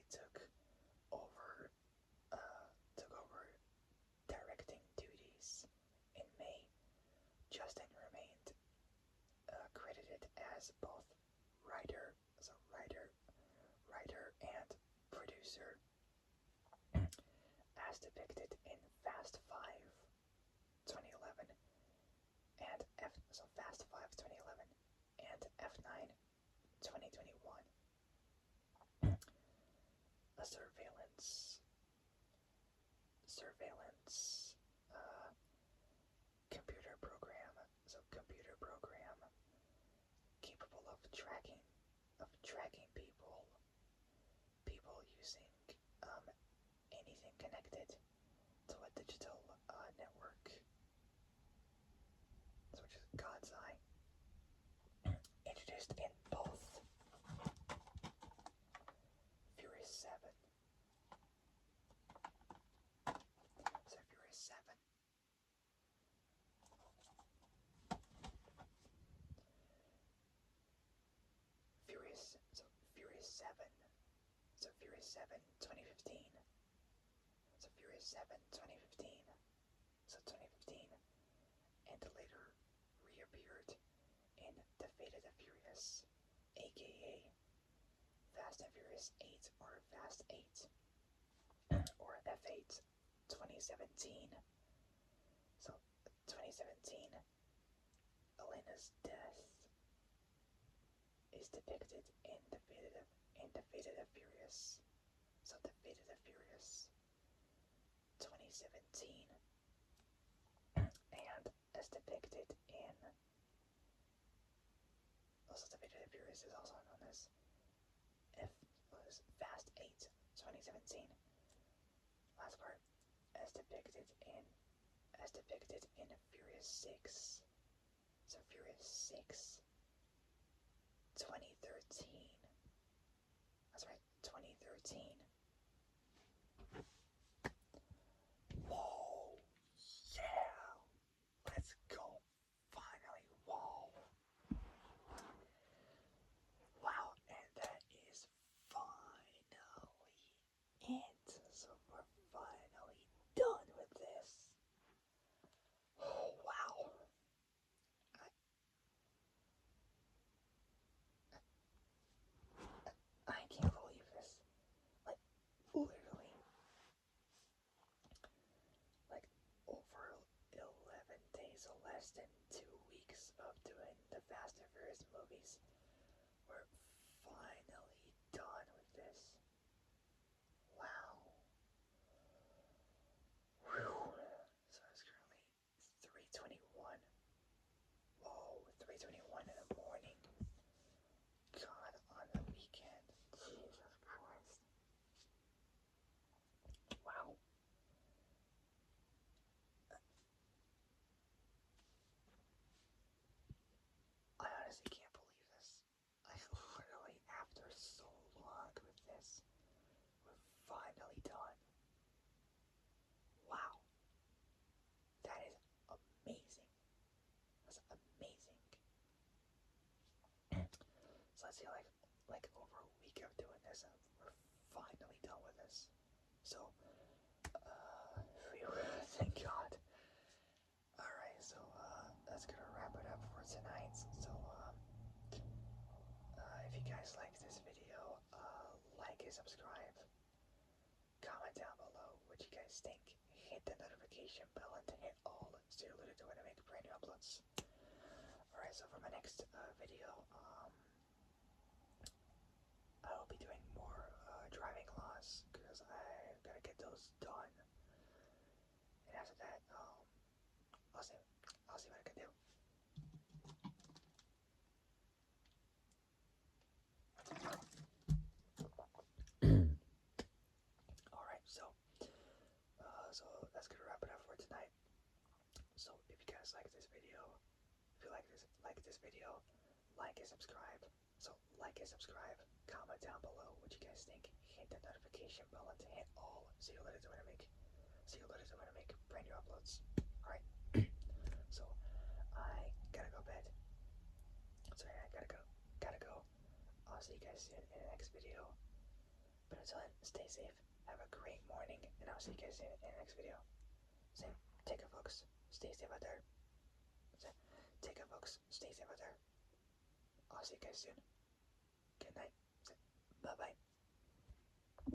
took over directing duties in May. Justin remained credited as both writer and producer, as depicted in Fast 5 2011 and Fast 5 2011 and F9 2021. A surveillance computer program, capable of tracking people using anything connected to a digital network, which is God's Eye, introduced in both Fury 7. So Fury 7. Fury 7. So Fury 7 2015. So Fury 7 2015. So 2015. And later reappeared in The Fate of the Furious, A.K.A. Fast and Furious 8 or Fast 8 or F8 2017. So 2017, Elena his death is depicted in the Fate of the Furious. So the Fate of the Furious 2017, and as depicted in also the Fate of the Furious is also known as Fast 8 2017. Last part, as depicted in Furious 6. So Furious 6 2013. That's right, 2013. Whoa! Yeah! Let's go! Finally! Whoa! Wow, and that is finally it. So we're finally done with this. Oh, wow. I can't believe this. Like, literally, like, over 11 days or less than 2 weeks of doing the Fast and Furious movies, we're finally done with this. Wow. Whew. So it's currently 3:21. Whoa, 3:21 in the morning. God, on the weekend. Jesus Christ. Wow. I honestly can't believe this. I literally, after so long with this, we're finally done. Wow. That is amazing. That's amazing. So let's see, like over a week of doing this, we're finally done with this. So, thank God. Alright, so that's gonna wrap it up for tonight. So, if you guys liked this video, like and subscribe. Comment down below what you guys think. Hit the notification bell and hit all so you're alerted to when I make brand new uploads. Alright, so for my next video, I will be doing more driving laws because I gotta get those done. And after that, I'll see what I can do. Alright, so that's gonna wrap it up for tonight. So if you guys like this video, if you like this video, like and subscribe. So like and subscribe, comment down below what you guys think. Hit the notification bell and hit all so you're alerted to when I make brand new uploads. Alright. So I gotta go bed. Sorry, I gotta go. I'll see you guys soon in the next video. But until then, stay safe, have a great morning, and I'll see you guys soon in the next video. Same, take care folks, stay safe out there. Take care folks, stay safe out there. I'll see you guys soon. Good night. Bye bye.